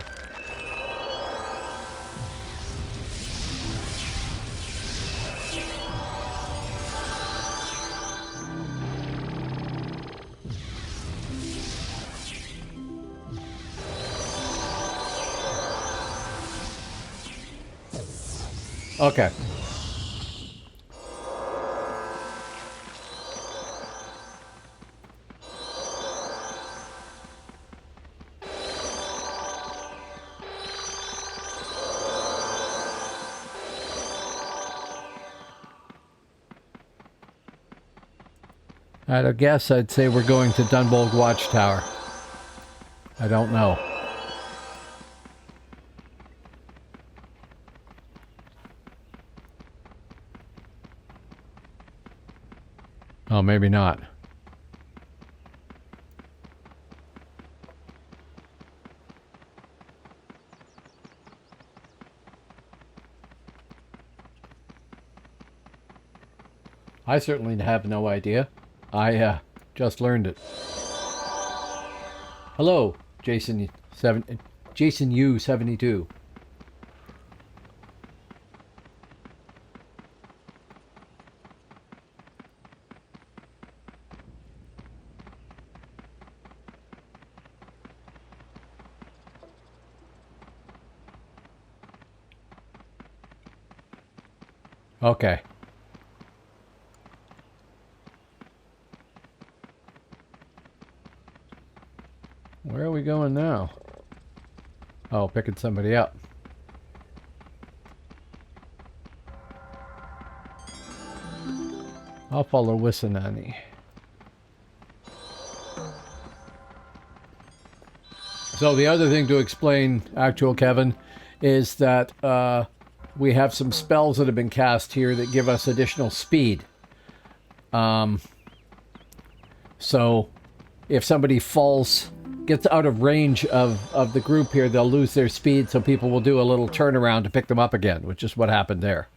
Okay. I'd guess I'd say we're going to Dunbolg Watchtower. I don't know. Oh, maybe not. I certainly have no idea. I just learned it. Hello, Jason U72. Okay. Where are we going now? Oh, picking somebody up. I'll follow Wissanani. So the other thing to explain, actual Kevin, is that we have some spells that have been cast here that give us additional speed. So if somebody gets out of range of the group here, they'll lose their speed, so people will do a little turnaround to pick them up again, which is what happened there.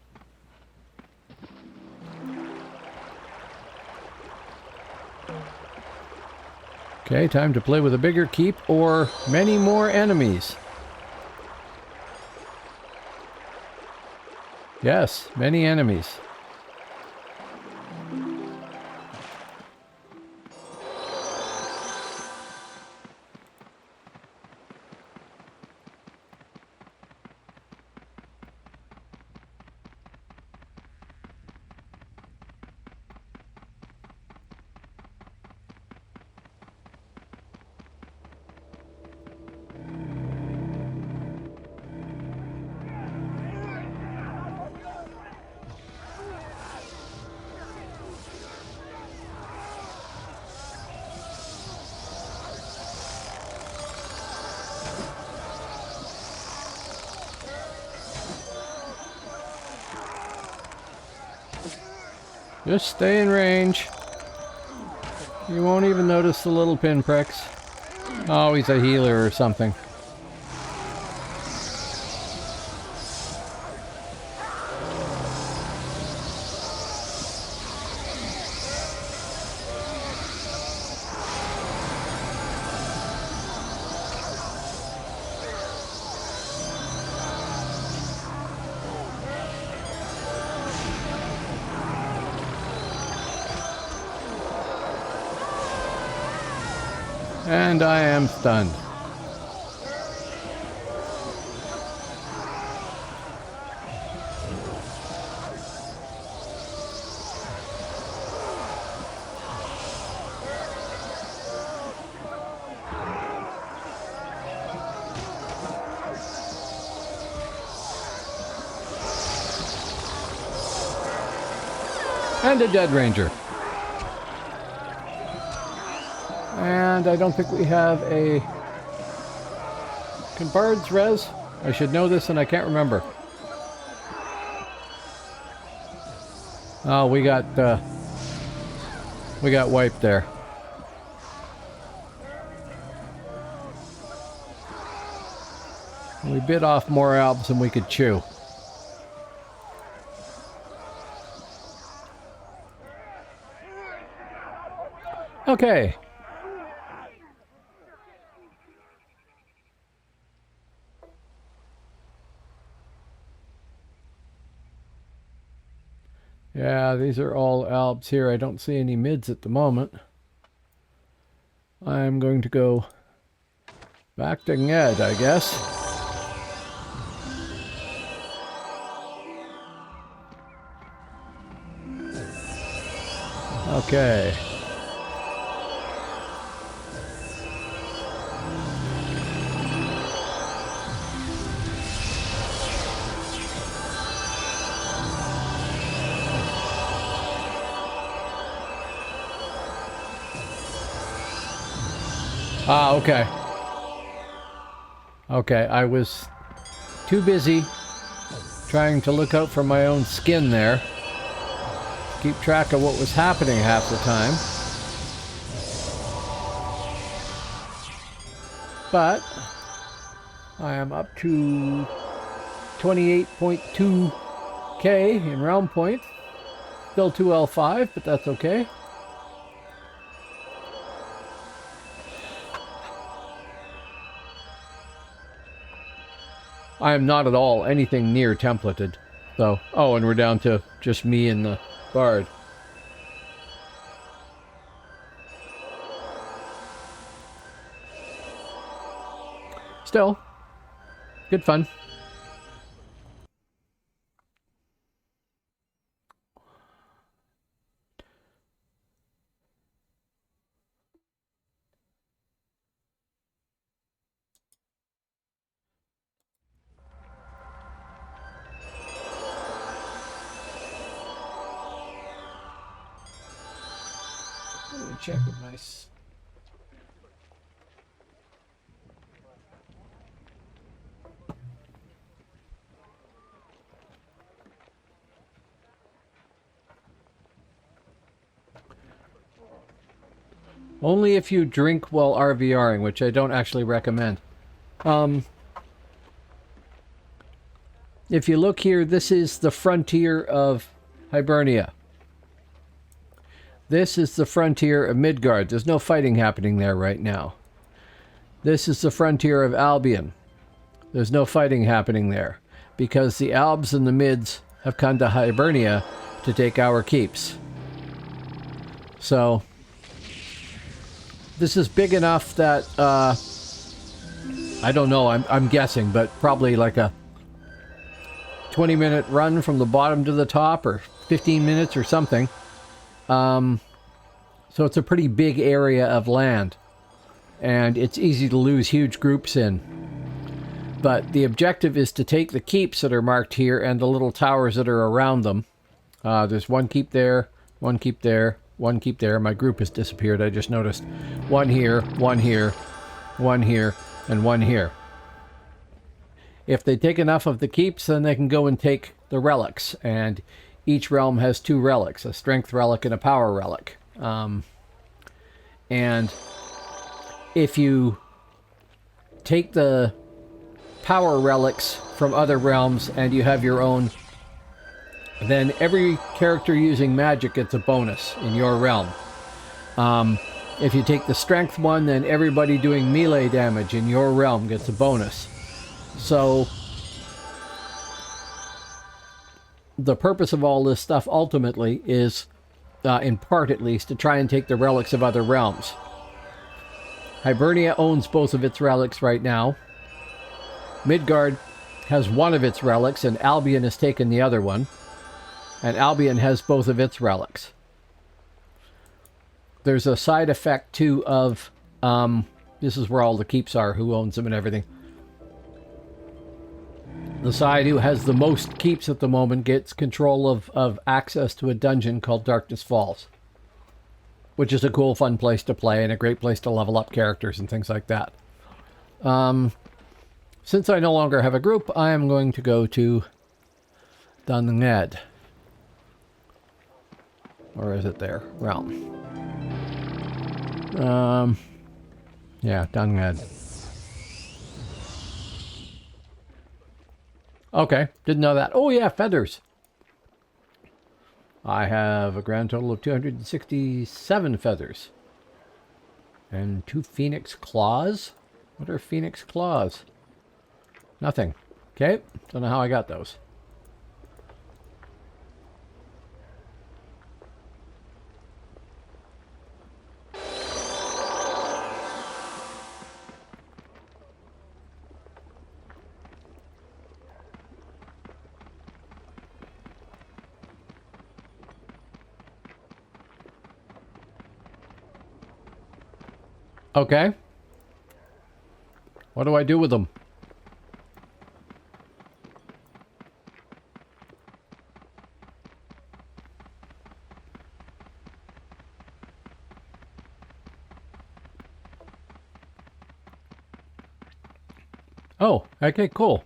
Okay, time to play with a bigger keep or many more enemies. Yes, many enemies. Just stay in range. You won't even notice the little pinpricks. Oh, he's a healer or something. And I am stunned. And a dead ranger. And I don't think we have a... Can bards res? I should know this and I can't remember. Oh, we got wiped there. We bit off more albs than we could chew. Okay. Yeah, these are all albs here. I don't see any mids at the moment. I'm going to go back to Ned, I guess. Okay. Ah, okay. Okay, I was too busy trying to look out for my own skin there. Keep track of what was happening half the time. But I am up to 28.2k in realm points. Still 2L5, but that's okay. I am not at all anything near templated. So, oh, and we're down to just me and the bard. Still, good fun. Check with my... Only if you drink while RvRing, which I don't actually recommend. If you look here, this is the frontier of Hibernia. This is the frontier of Midgard. There's no fighting happening there right now. This is the frontier of Albion. There's no fighting happening there because the Albs and the Mids have come to Hibernia to take our keeps. So this is big enough that I don't know, I'm guessing, but probably like a 20-minute run from the bottom to the top, or 15 minutes or something. So it's a pretty big area of land, and it's easy to lose huge groups in. But the objective is to take the keeps that are marked here and the little towers that are around them. There's one keep there, one keep there, one keep there. My group has disappeared, I just noticed. One here, one here, one here, and one here. If they take enough of the keeps, then they can go and take the relics, and each realm has 2 relics, a strength relic and a power relic. And if you take the power relics from other realms and you have your own, then every character using magic gets a bonus in your realm. If you take the strength one, then everybody doing melee damage in your realm gets a bonus. So the purpose of all this stuff ultimately is, in part at least, to try and take the relics of other realms. Hibernia owns both of its relics right now. Midgard has one of its relics, and Albion has taken the other one. And Albion has both of its relics. There's a side effect, too, of... this is where all the keeps are, who owns them and everything. The side who has the most keeps at the moment gets control of access to a dungeon called Darkness Falls. Which is a cool, fun place to play and a great place to level up characters and things like that. Since I no longer have a group, I am going to go to Dunnged. Or is it there? Realm. Yeah, Dunnged. Okay, didn't know that. Oh yeah, feathers. I have a grand total of 267 feathers. And 2 phoenix claws? What are phoenix claws? Nothing. Okay, don't know how I got those. Okay. What do I do with them? Oh, okay, cool.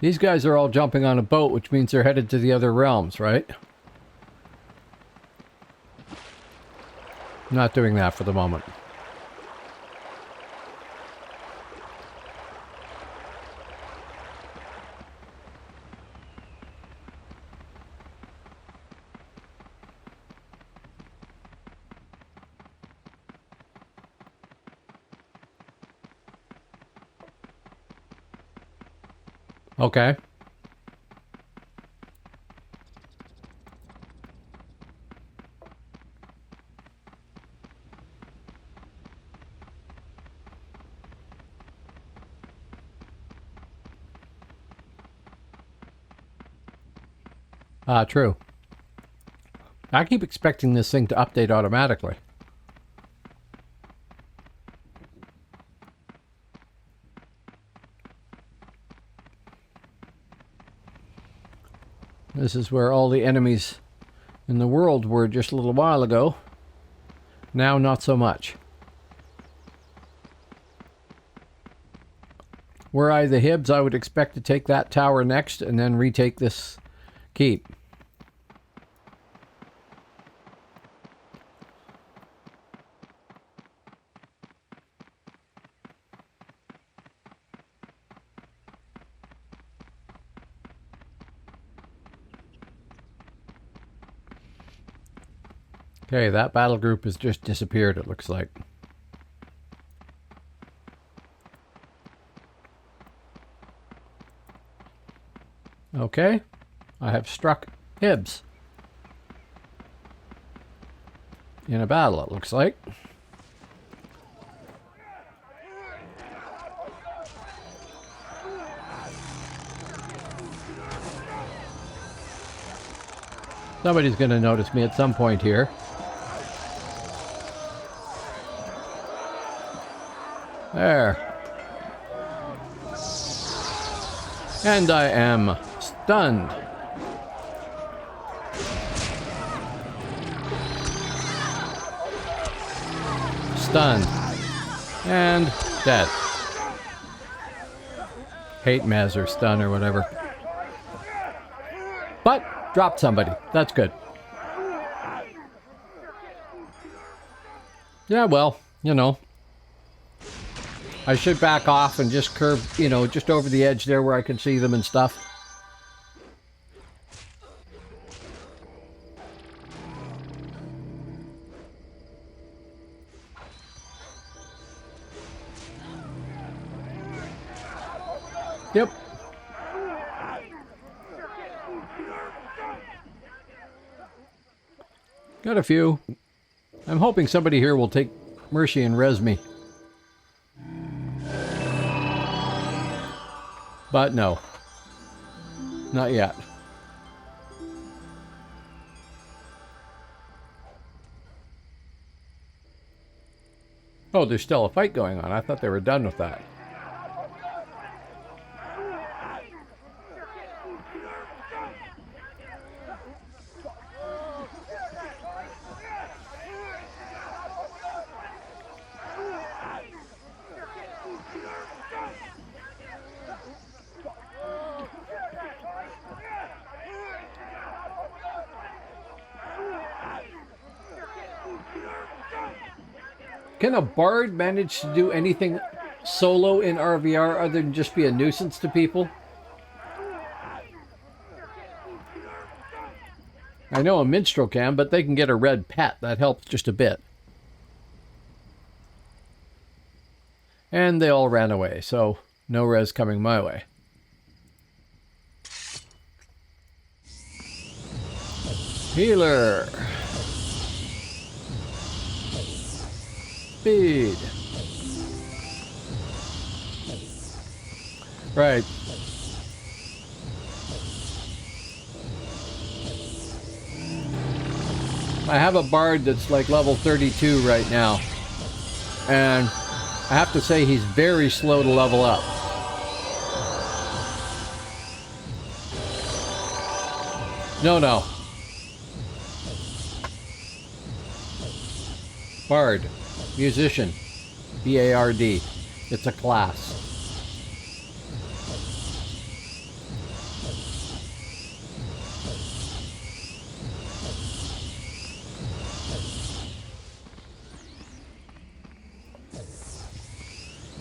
These guys are all jumping on a boat, which means they're headed to the other realms, right? Not doing that for the moment. Okay. True. I keep expecting this thing to update automatically. This is where all the enemies in the world were just a little while ago. Now, not so much. Were I the Hibs, I would expect to take that tower next and then retake this keep. Okay, that battle group has just disappeared, it looks like. Okay, I have struck Hibs. In a battle, it looks like. Somebody's going to notice me at some point here. There. And I am stunned. Stunned. And dead. Hate Maz or stun or whatever. But dropped somebody. That's good. Yeah, well, you know. I should back off and just curve, you know, just over the edge there where I can see them and stuff. Yep. Got a few. I'm hoping somebody here will take mercy and res me. But no. Not yet. Oh, there's still a fight going on. I thought they were done with that. Can a bard manage to do anything solo in RVR other than just be a nuisance to people? I know a minstrel can, but they can get a red pet. That helps just a bit. And they all ran away, so no res coming my way. Healer. Speed. Right. I have a bard that's like level 32 right now. And I have to say he's very slow to level up. No. Bard. Musician. B-A-R-D. It's a class.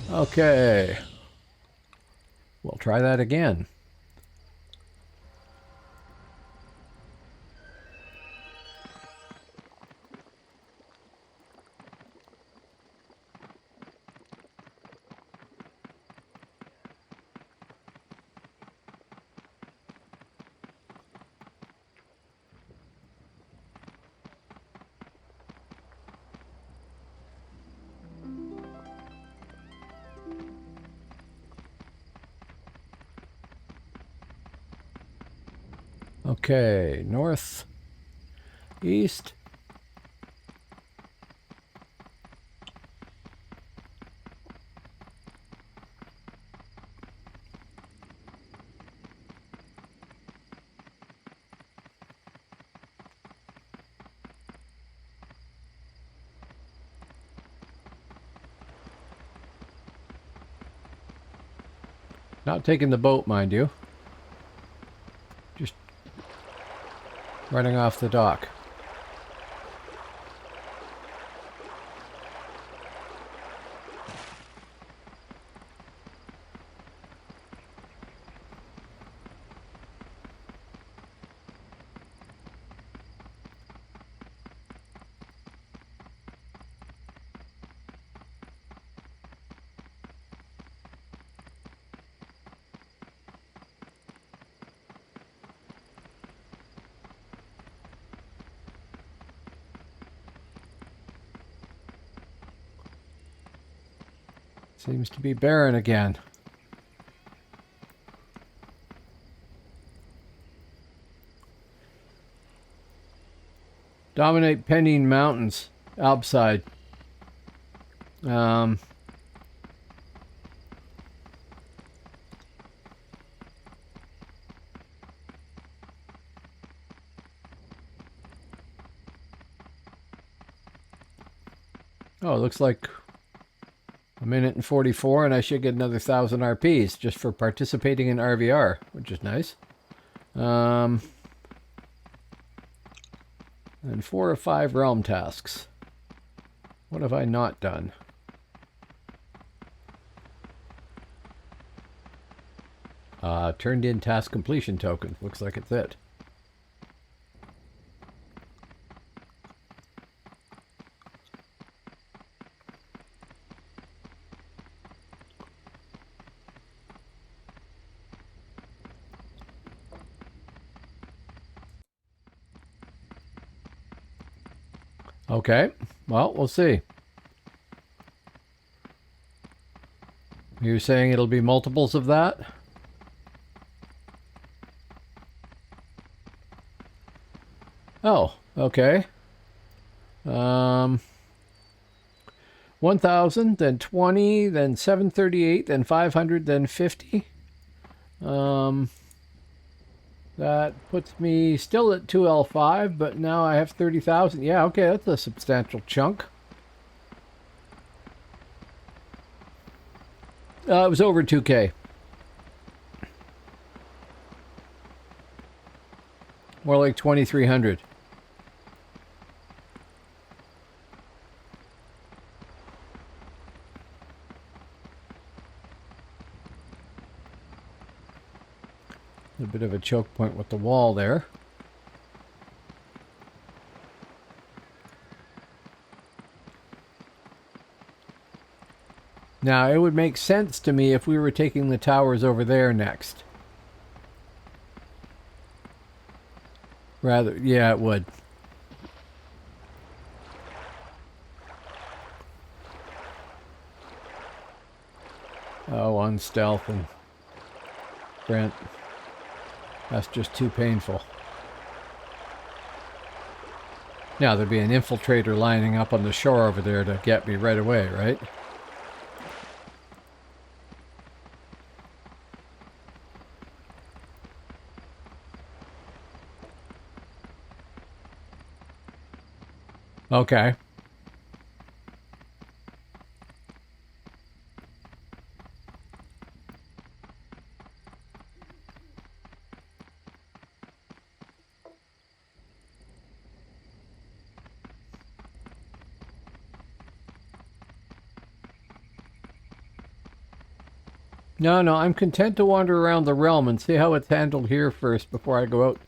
Okay. We'll try that again. Okay, north, east. Not taking the boat, mind you. Just running off the dock. Seems to be barren again. Dominate Pennine Mountains, Alpside. Oh, it looks like a minute and 44, and I should get another 1,000 RPs just for participating in RVR, which is nice. And 4 or 5 realm tasks. What have I not done? Turned in task completion token. Looks like it's it. Okay. Well, we'll see. You're saying it'll be multiples of that? Oh, okay. 1,000, then 20, then 738, then 500, then 50. That puts me still at 2L5, but now I have 30,000. Yeah, okay, that's a substantial chunk. It was over 2K. More like 2,300. A bit of a choke point with the wall there. Now, it would make sense to me if we were taking the towers over there next. Rather, yeah, it would. Oh, on stealth and Brent. That's just too painful. Now, there'd be an infiltrator lining up on the shore over there to get me right away, right? Okay. No, no, I'm content to wander around the realm and see how it's handled here first before I go out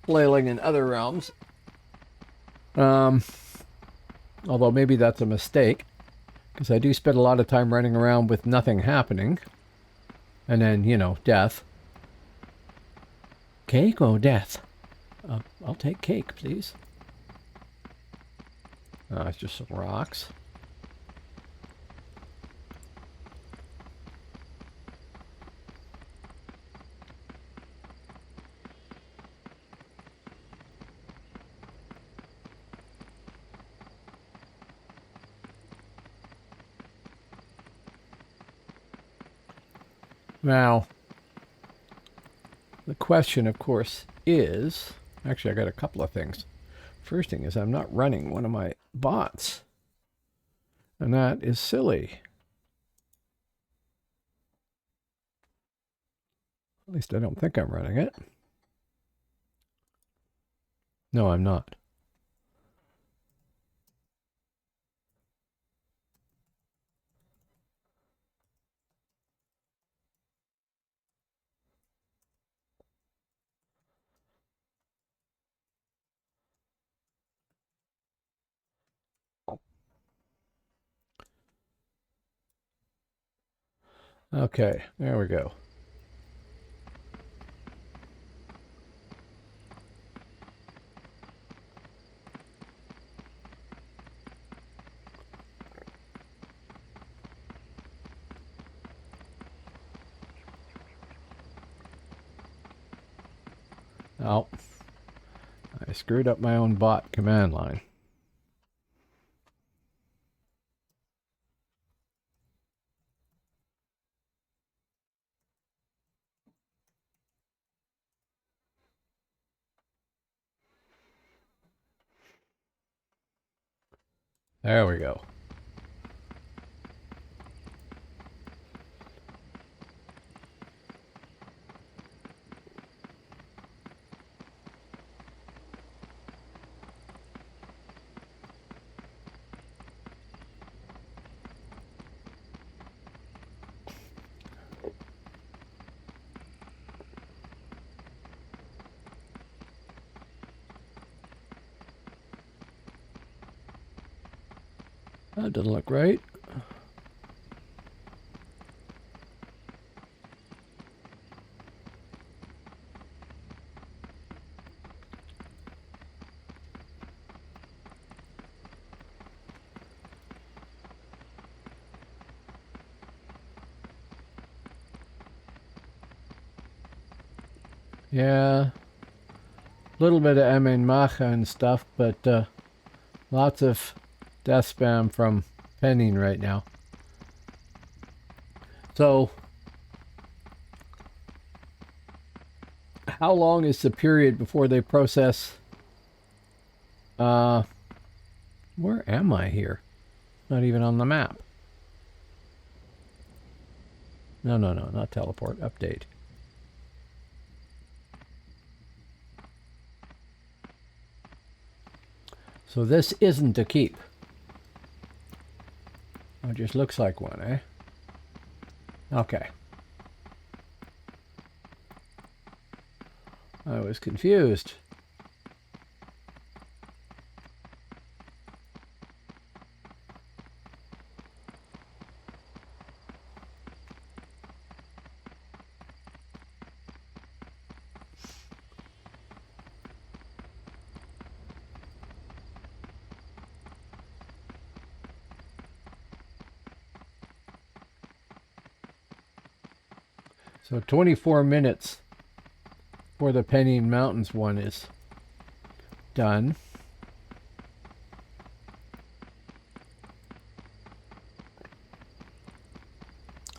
flailing in other realms. Although maybe that's a mistake, because I do spend a lot of time running around with nothing happening. And then, you know, death. Cake or death? I'll take cake, please. It's just some rocks. Now, the question, of course, is... Actually, I got a couple of things. First thing is I'm not running one of my bots. And that is silly. At least I don't think I'm running it. No, I'm not. Okay, there we go. Oh, I screwed up my own bot command line. There we go. That doesn't look right. Yeah, a little bit of Emin Macha and stuff, but lots of death spam from penning right now. So, how long is the period before they process? Where am I here? Not even on the map. No, not teleport. Update. So this isn't a keep. It just looks like one, eh? Okay. I was confused. So 24 minutes for the Penning Mountains one is done.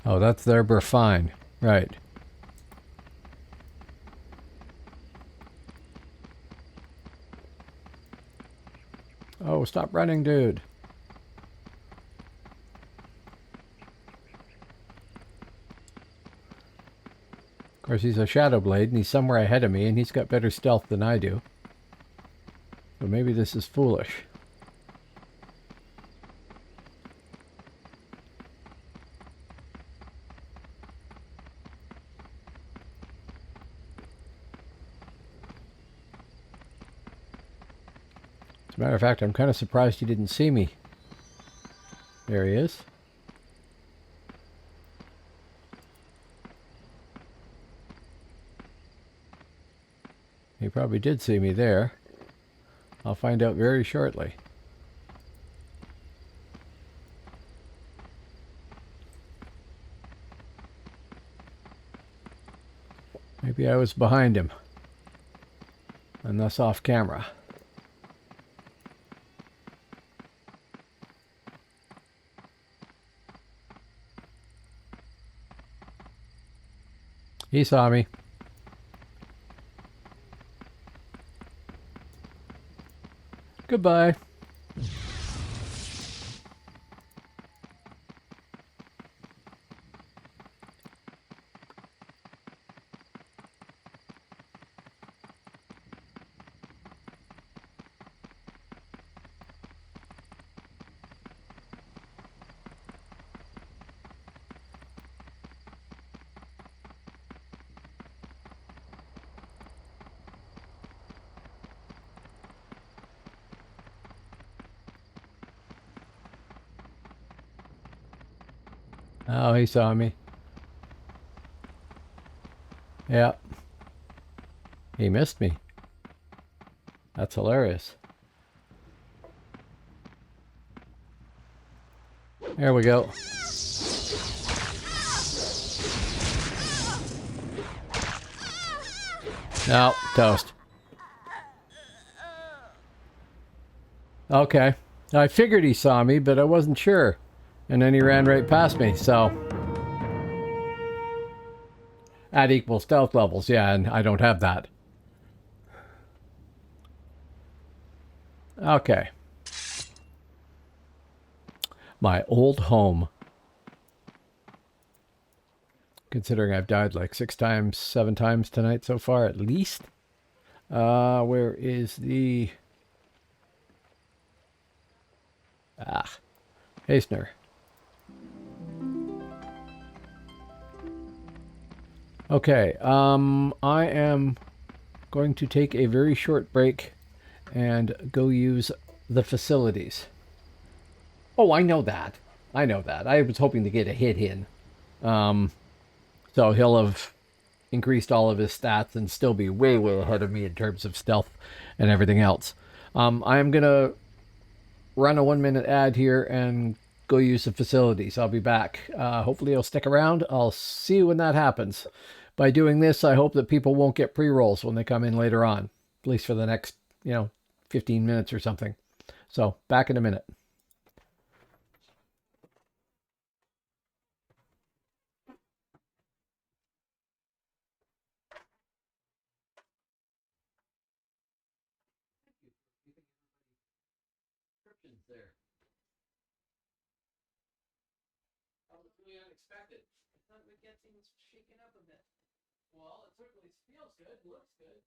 Oh, that's their Burfine. Right. Oh, stop running, dude. Of course, he's a Shadow Blade, and he's somewhere ahead of me, and he's got better stealth than I do. So maybe this is foolish. As a matter of fact, I'm kind of surprised he didn't see me. There he is. He probably did see me there. I'll find out very shortly. Maybe I was behind him, and thus off camera. He saw me. Goodbye. Oh, he saw me. Yeah. He missed me. That's hilarious. There we go. No, toast. Okay. I figured he saw me, but I wasn't sure. And then he ran right past me, so... At equal stealth levels, yeah, and I don't have that. Okay. My old home. Considering I've died like 6 times, 7 times tonight so far, at least. Where is the... Hastener. Okay, I am going to take a very short break and go use the facilities. Oh, I know that. I know that. I was hoping to get a hit in. So he'll have increased all of his stats and still be way, way ahead of me in terms of stealth and everything else. I'm going to run a 1-minute ad here and go use the facilities. I'll be back. Hopefully he'll stick around. I'll see you when that happens. by doing this, I hope that people won't get pre-rolls when they come in later on, at least for the next, 15 minutes or something. So back in a minute. There. That was really unexpected. I thought we'd get things shaken up a bit. Well, it certainly feels good, looks good.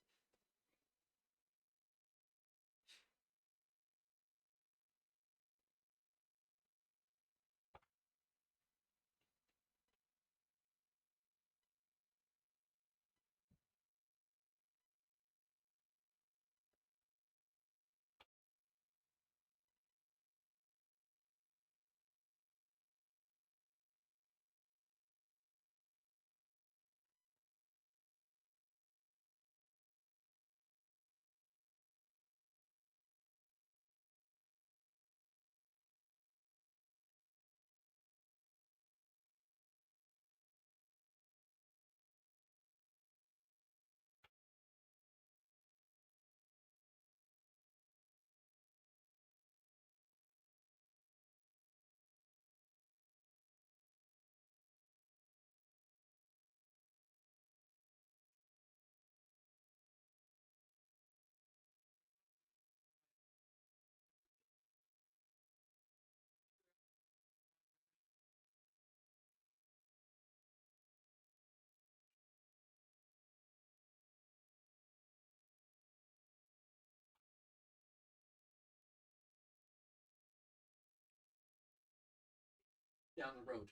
Down the road.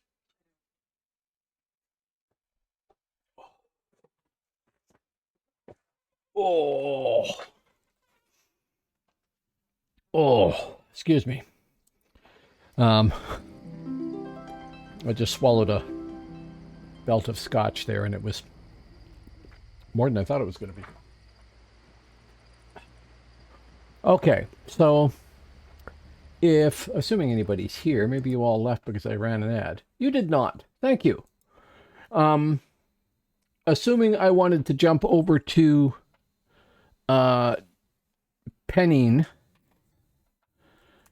Oh, excuse me. I just swallowed a belt of scotch there, and it was more than I thought it was going to be. Okay, so if, assuming anybody's here, maybe you all left because I ran an ad. You did not. Thank you. Assuming I wanted to jump over to penning,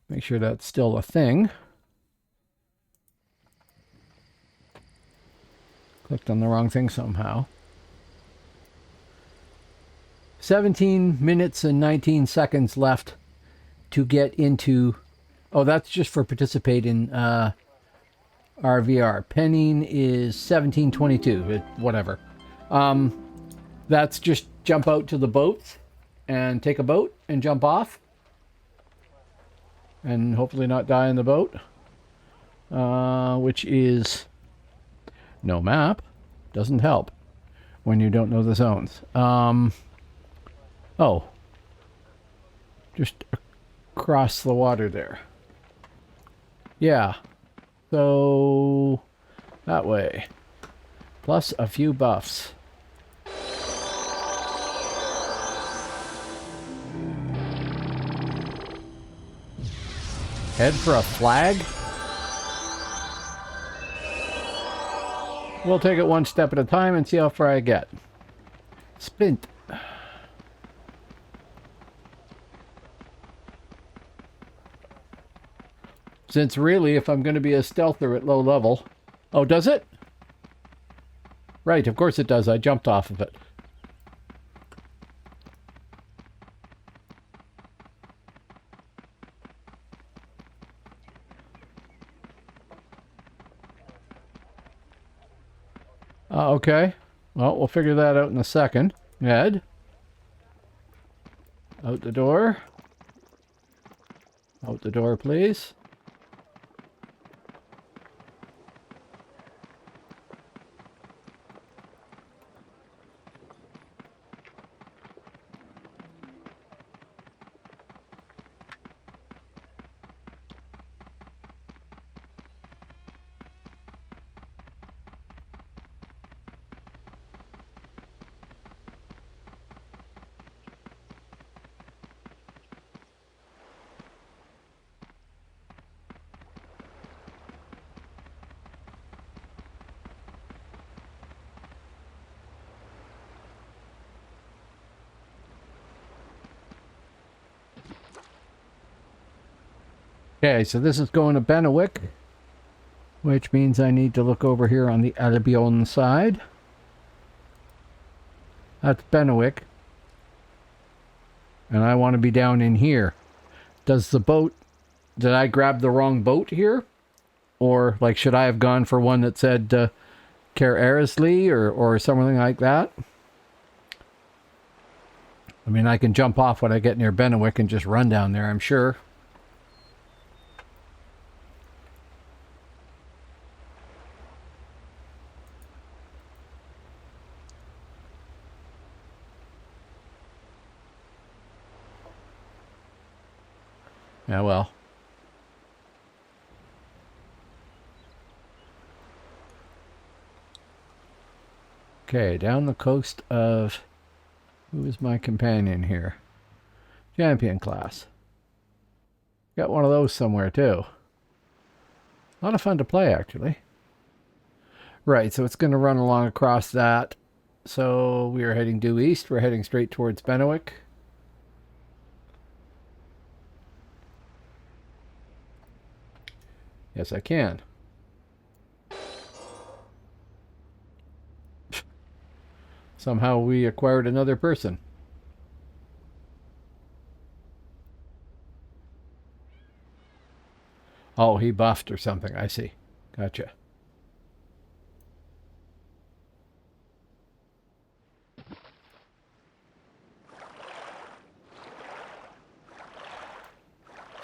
make sure that's still a thing. Clicked on the wrong thing somehow. 17 minutes and 19 seconds left to get into... Oh, that's just for participate in RvR. Penning is 17:22, whatever. That's just jump out to the boats and take a boat and jump off. And hopefully not die in the boat. Which is no map. Doesn't help when you don't know the zones. Oh. Just across the water there. Yeah. So that way. Plus a few buffs. Head for a flag? We'll take it one step at a time and see how far I get. Splint. Since really, if I'm going to be a stealther at low level... Oh, does it? Right, of course it does. I jumped off of it. Okay. Well, we'll figure that out in a second. Ed? Out the door. Out the door, please. Okay, so this is going to Bennewick, which means I need to look over here on the Albion side. That's Bennewick. And I want to be down in here. Does the boat... Did I grab the wrong boat here? Or, like, should I have gone for one that said Care Erisley or something like that? I mean, I can jump off when I get near Bennewick and just run down there, I'm sure. Yeah, well. Okay, down the coast of... Who is my companion here? Champion class. Got one of those somewhere, too. A lot of fun to play, actually. Right, so it's going to run along across that. So we are heading due east. We're heading straight towards Bennewick. Yes, I can. Somehow we acquired another person. Oh, he buffed or something. I see. Gotcha.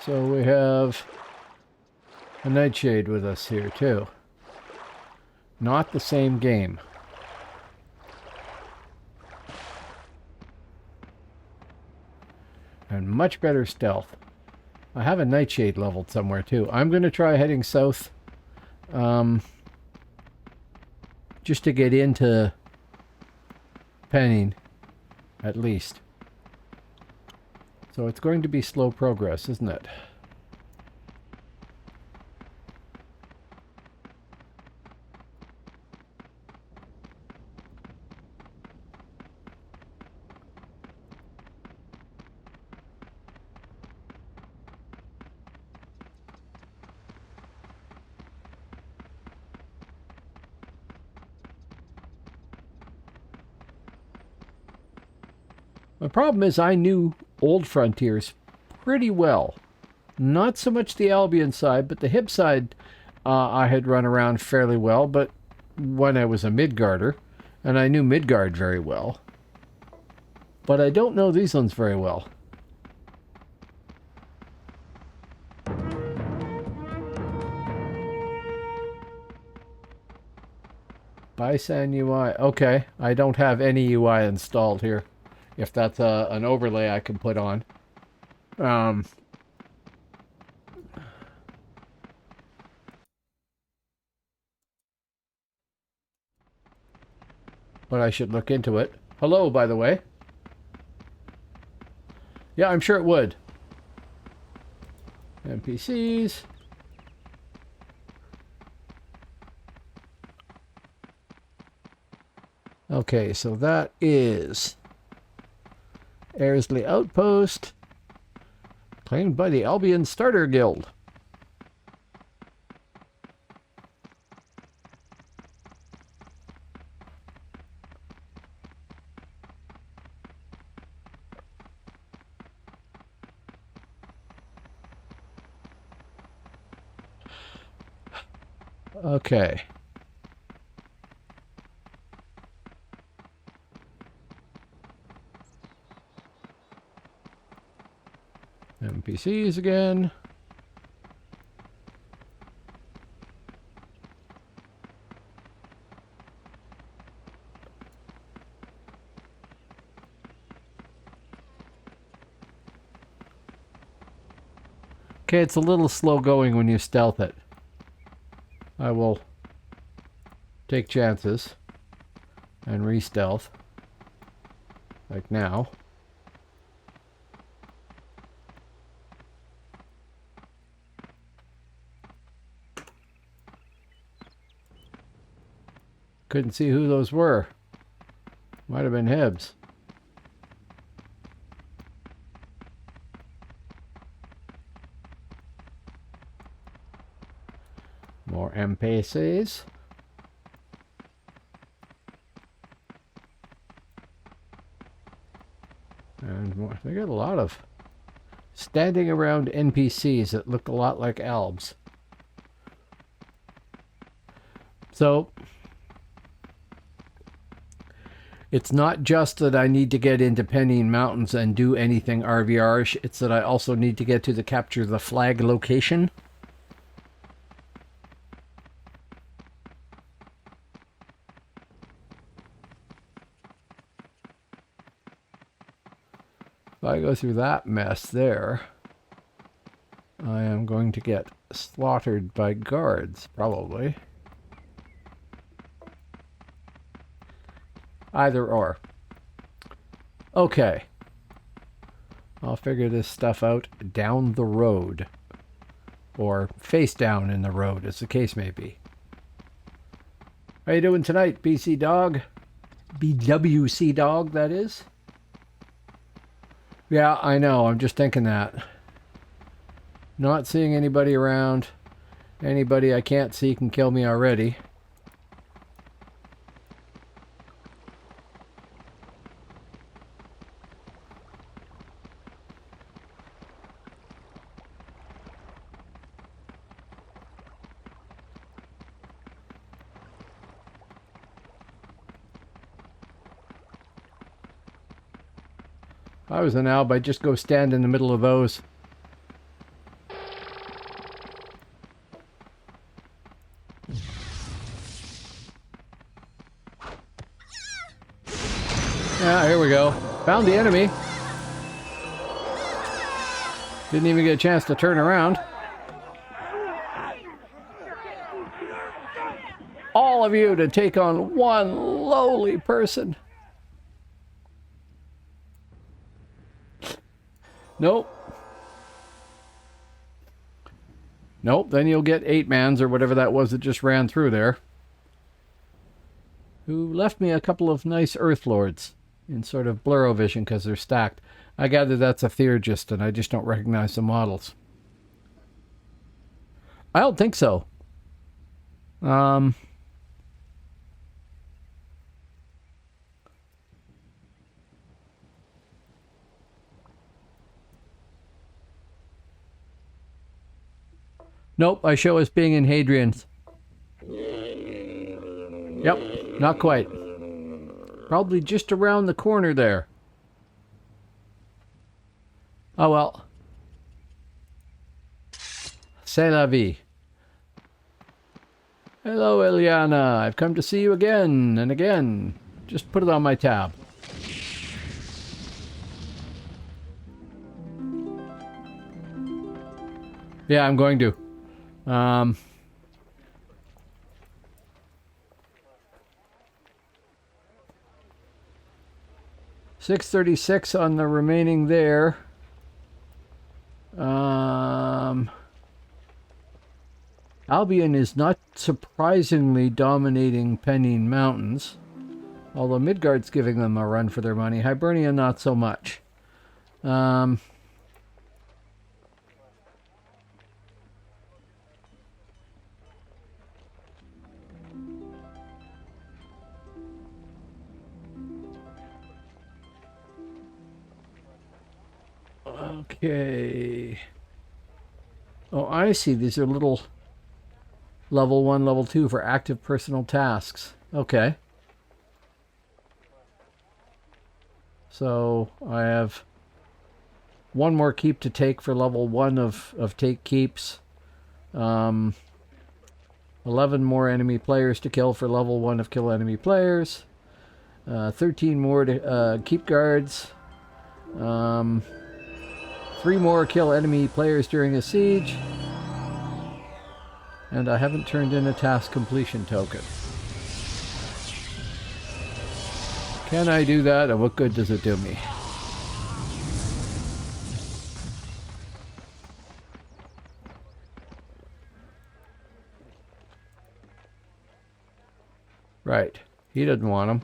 So we have a Nightshade with us here, too. Not the same game. And much better stealth. I have a Nightshade leveled somewhere, too. I'm going to try heading south. Just to get into penning, at least. So it's going to be slow progress, isn't it? The problem is I knew Old Frontiers pretty well. Not so much the Albion side, but the Hib side I had run around fairly well, but when I was a Midgarder, and I knew Midgard very well. But I don't know these ones very well. Bison UI. Okay, I don't have any UI installed here. If that's an overlay I can put on. But I should look into it. Hello, by the way. Yeah, I'm sure it would. NPCs. Okay, so that is Airsley Outpost, claimed by the Albion Starter Guild. Okay. NPCs again. Okay, it's a little slow going when you stealth it. I will take chances and re-stealth, like now. Couldn't see who those were. Might have been Hibs. More NPCs. And more, they got a lot of standing around NPCs that look a lot like elves. So it's not just that I need to get into Pennine Mountains and do anything RvRish, it's that I also need to get to the capture the flag location. If I go through that mess there, I am going to get slaughtered by guards, probably. Either or. Okay. I'll figure this stuff out down the road. Or face down in the road, as the case may be. How you doing tonight, BC Dog? BWC Dog, that is? Yeah, I know. I'm just thinking that. Not seeing anybody around. Anybody I can't see can kill me already. If I was an alb, I'd just go stand in the middle of those. Yeah, here we go. Found the enemy. Didn't even get a chance to turn around. All of you to take on one lowly person. Nope. Nope, then you'll get 8-mans or whatever that was that just ran through there. Who left me a couple of nice Earthlords in sort of blurrovision because they're stacked. I gather that's a Theurgist and I just don't recognize the models. I don't think so. Nope, I show us being in Hadrian's. Yep, not quite. Probably just around the corner there. Oh well. C'est la vie. Hello, Eliana. I've come to see you again and again. Just put it on my tab. Yeah, I'm going to. 636 on the remaining there. Albion is not surprisingly dominating Pennine Mountains, although Midgard's giving them a run for their money. Hibernia not so much. Okay. Oh, I see. These are little level 1, level 2 for active personal tasks. Okay. So I have one more keep to take for level 1 of take keeps. 11 more enemy players to kill for level 1 of kill enemy players. 13 more to keep guards. 3 more kill enemy players during a siege. And I haven't turned in a task completion token. Can I do that, and what good does it do me? Right. He doesn't want them.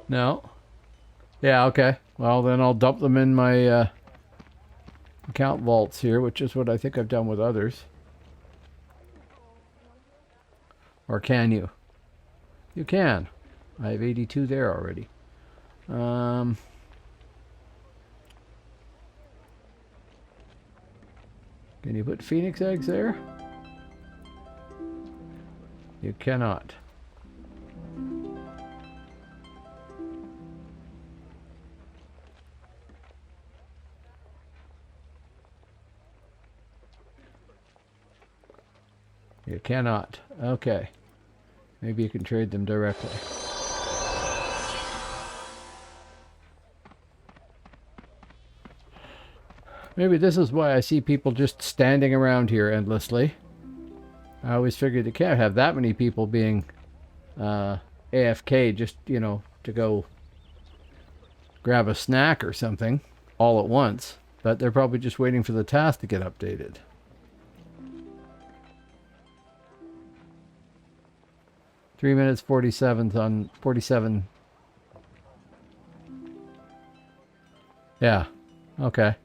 No? Yeah, okay. Well, then I'll dump them in my account vaults here, which is what I think I've done with others. Or can you? You can. I have 82 there already. Can you put phoenix eggs there? You cannot. You cannot. Okay. Maybe you can trade them directly. Maybe this is why I see people just standing around here endlessly. I always figured you can't have that many people being AFK just, you know, to go grab a snack or something all at once. But they're probably just waiting for the task to get updated. Three minutes 47 on 47. Yeah. Okay.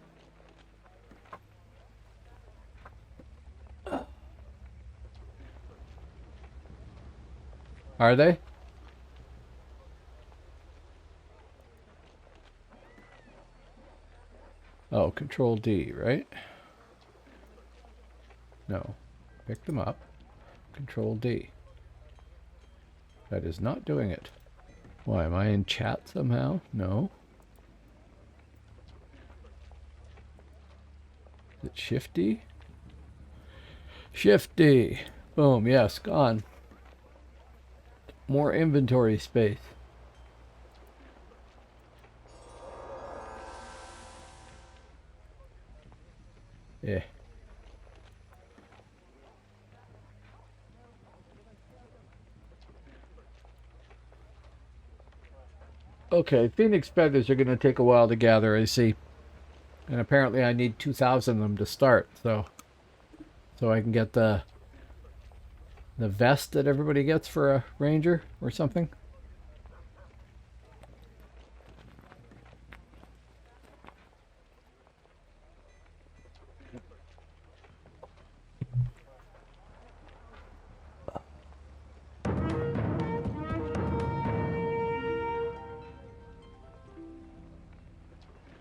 Are they? Oh, Control D, right? No. Pick them up. Control D. That is not doing it. Why, am I in chat somehow? No. Is it Shift D? Shift D. Boom, yes, gone. More inventory space. Yeah. Okay, Phoenix feathers are going to take a while to gather, I see. And apparently I need 2,000 of them to start, so I can get the vest that everybody gets for a ranger or something.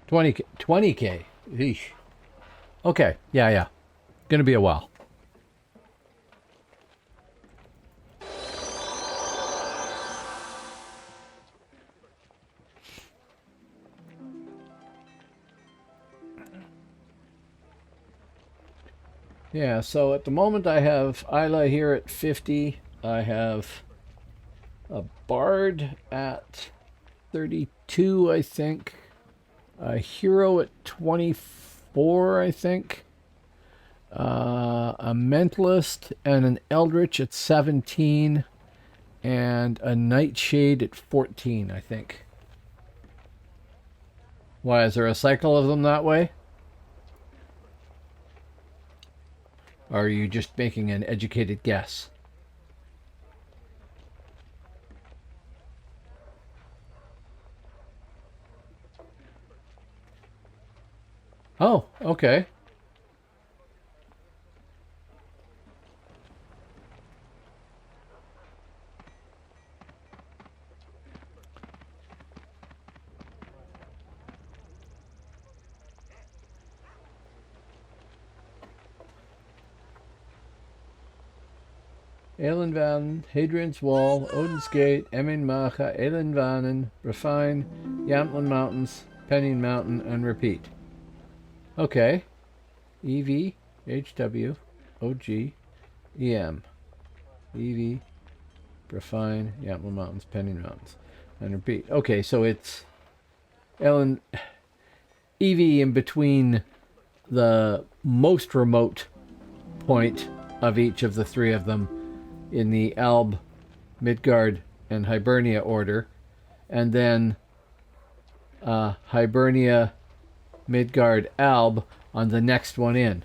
$20K. $20K. Eesh. Okay, yeah. Gonna be a while. Yeah, so at the moment I have Isla here at 50. I have a Bard at 32, I think. A Hero at 24, I think. A Mentalist and an Eldritch at 17. And a Nightshade at 14, I think. Why, is there a cycle of them that way? Or are you just making an educated guess? Oh, okay. Eilenvanen, Hadrian's Wall, Odin's Gate, Emin Macha, Eilenvanen, Refine, Yamtlin Mountains, Penning Mountain, and repeat. Okay. EV, HW, OG, EM. EV, Refine, Yamtlin Mountains, Penning Mountains, and repeat. Okay, so it's EV in between the most remote point of each of the three of them in the Alb, Midgard, and Hibernia order, and then Hibernia, Midgard, Alb on the next one in.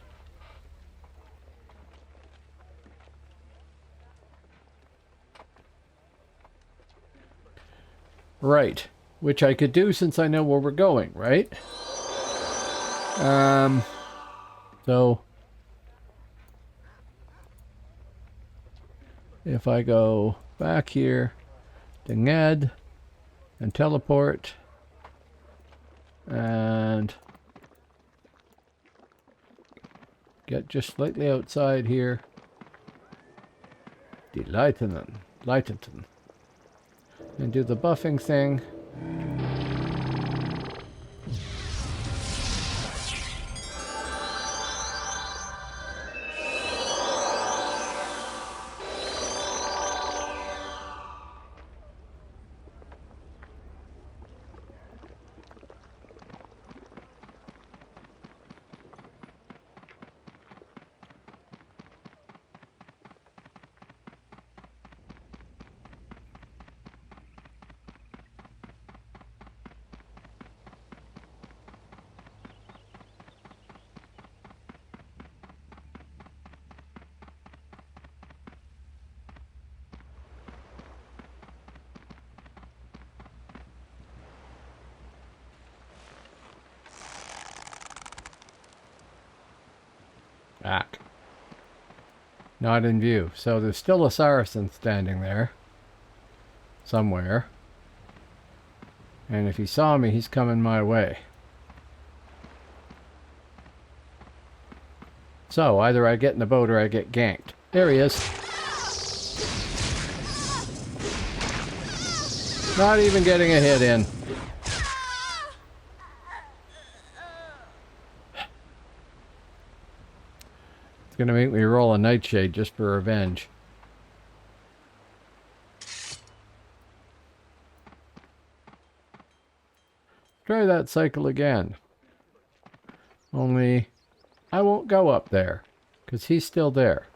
Right. Which I could do since I know where we're going, right? So if I go back here to Ned and teleport and get just slightly outside here, Lighten, and do the buffing thing. Back. Not in view. So there's still a Saracen standing there. Somewhere. And if he saw me, he's coming my way. So either I get in the boat or I get ganked. There he is. Not even getting a hit in. It's going to make me roll a nightshade just for revenge. Try that cycle again. Only I won't go up there because he's still there.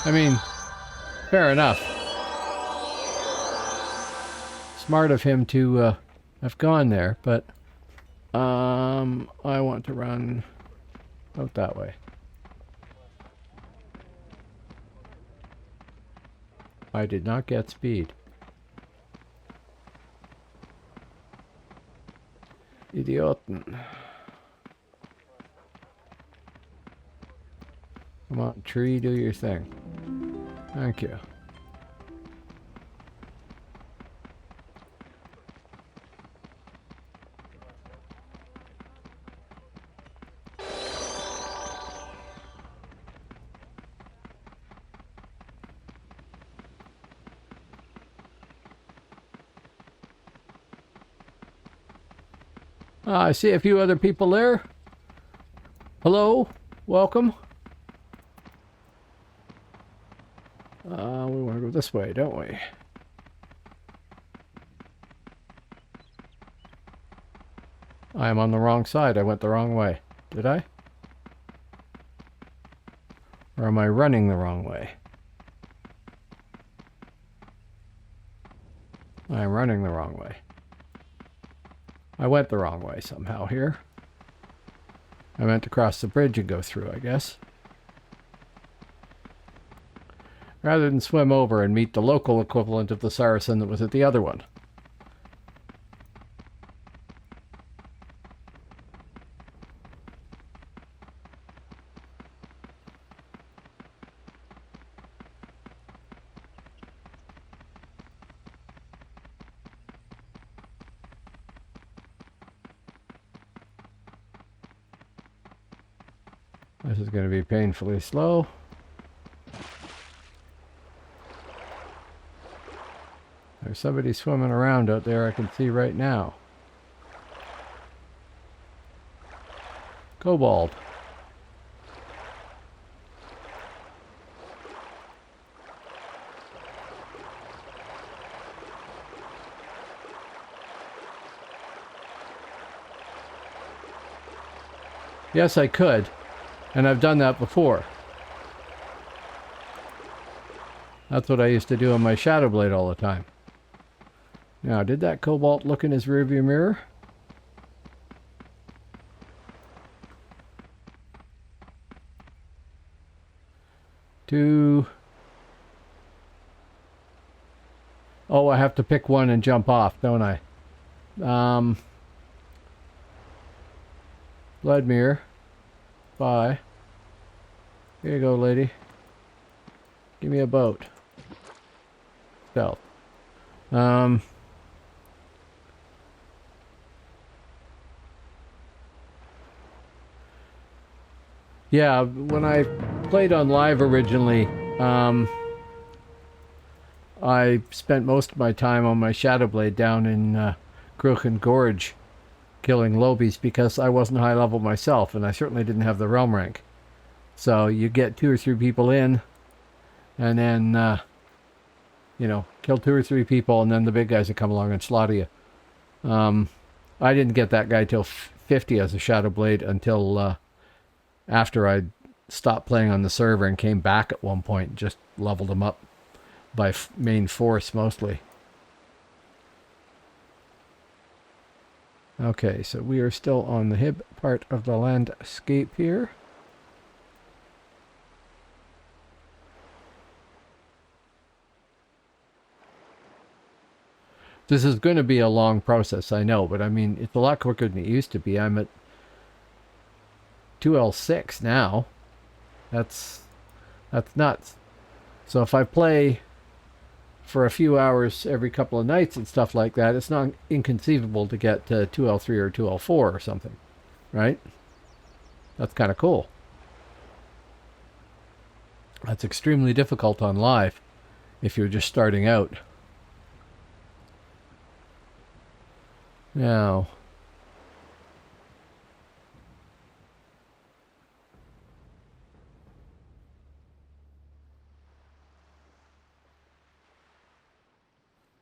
I mean, fair enough. Smart of him to have gone there, but I want to run out that way. I did not get speed. Idioten. Come on, tree, do your thing. Thank you. I see a few other people there. Hello, welcome. We want to go this way, don't we? I am on the wrong side. I went the wrong way. Did I? Or am I running the wrong way? I am running the wrong way. I went the wrong way somehow here. I meant to cross the bridge and go through, I guess. Rather than swim over and meet the local equivalent of the Saracen that was at the other one. This is going to be painfully slow. There's somebody swimming around out there I can see right now. Kobold. Yes, I could. And I've done that before. That's what I used to do on my Shadow Blade all the time. Now, did that Cobalt look in his rearview mirror? 2. Oh, I have to pick one and jump off, don't I? Vladimir. Bye. Here you go, lady. Give me a boat. Stealth. Yeah, when I played on live originally, I spent most of my time on my Shadow Blade down in Crooked Gorge killing lobies because I wasn't high level myself and I certainly didn't have the realm rank. So you get 2 or 3 people in and then, you know, kill 2 or 3 people and then the big guys will come along and slaughter you. I didn't get that guy till 50 as a Shadow Blade until after I stopped playing on the server and came back at one point and just leveled him up by main force mostly. Okay, so we are still on the Hib part of the landscape here. This is going to be a long process, I know, but I mean, it's a lot quicker than it used to be. I'm at 2L6 now. That's nuts. So if I play for a few hours every couple of nights and stuff like that, it's not inconceivable to get to 2L3 or 2L4 or something, right? That's kind of cool. That's extremely difficult on live if you're just starting out. Now,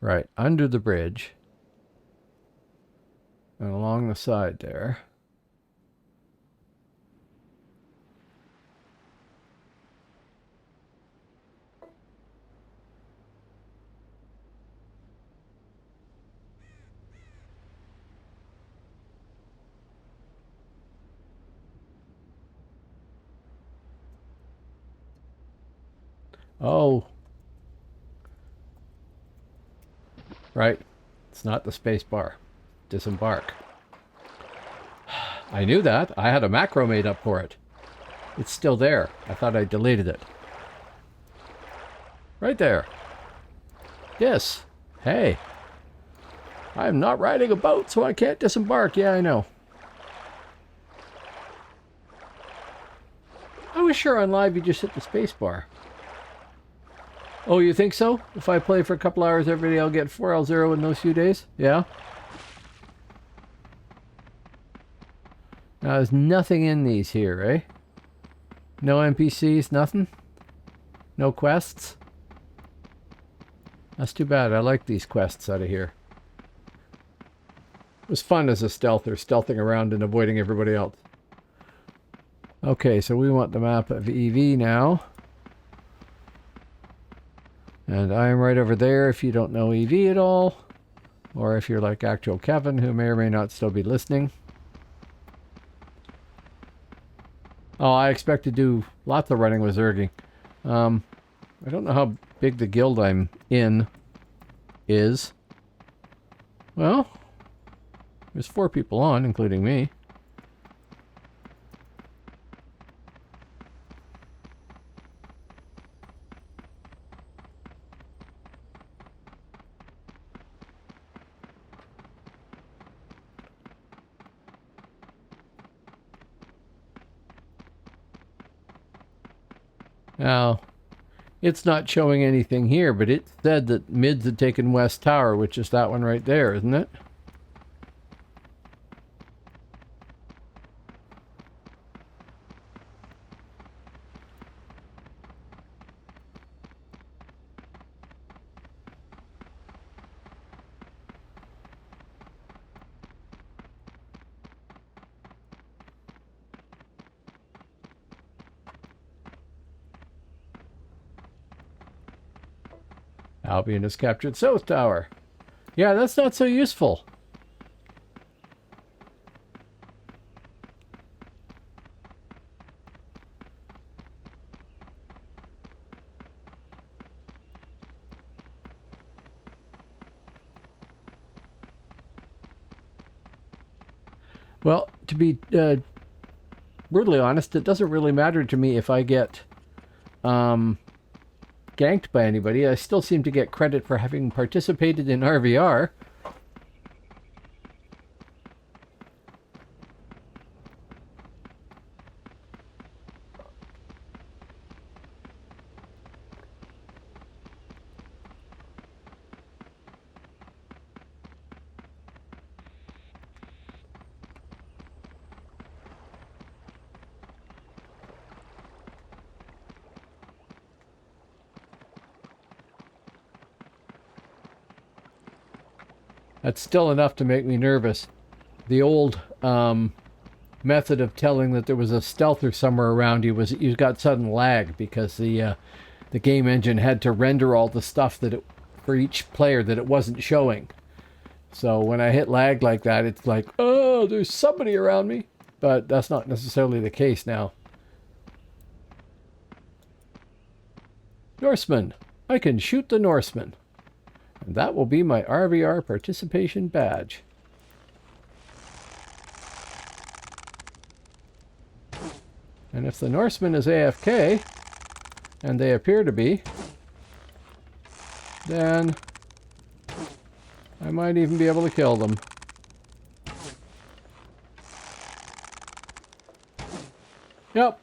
right, under the bridge and along the side there. Oh, right, it's not the space bar. Disembark. I knew that. I had a macro made up for it. It's still there. I thought I deleted it. Right there. Yes. Hey. I'm not riding a boat, so I can't disembark. Yeah, I know. I was sure on live you just hit the space bar. Oh, you think so? If I play for a couple hours every day, I'll get 4L0 in those few days? Yeah? Now, there's nothing in these here, eh? No NPCs, nothing? No quests? That's too bad. I like these quests out of here. It was fun as a stealther, stealthing around and avoiding everybody else. Okay, so we want the map of EV now. And I am right over there if you don't know EV at all. Or if you're like actual Kevin, who may or may not still be listening. Oh, I expect to do lots of running with Zerging. I don't know how big the guild I'm in is. Well, there's 4 people on, including me. Now, it's not showing anything here, but it said that mids had taken West Tower, which is that one right there, isn't it? Albion has captured South Tower. Yeah, that's not so useful. Well, to be brutally honest, it doesn't really matter to me if I get ganked by anybody. I still seem to get credit for having participated in RvR. That's still enough to make me nervous. The old method of telling that there was a stealther somewhere around you was that you got sudden lag because the game engine had to render all the stuff that for each player that it wasn't showing. So when I hit lag like that, it's like, oh, there's somebody around me. But that's not necessarily the case now. Norseman. I can shoot the Norseman. And that will be my RvR participation badge. And if the Norseman is AFK, and they appear to be, then I might even be able to kill them. Yep.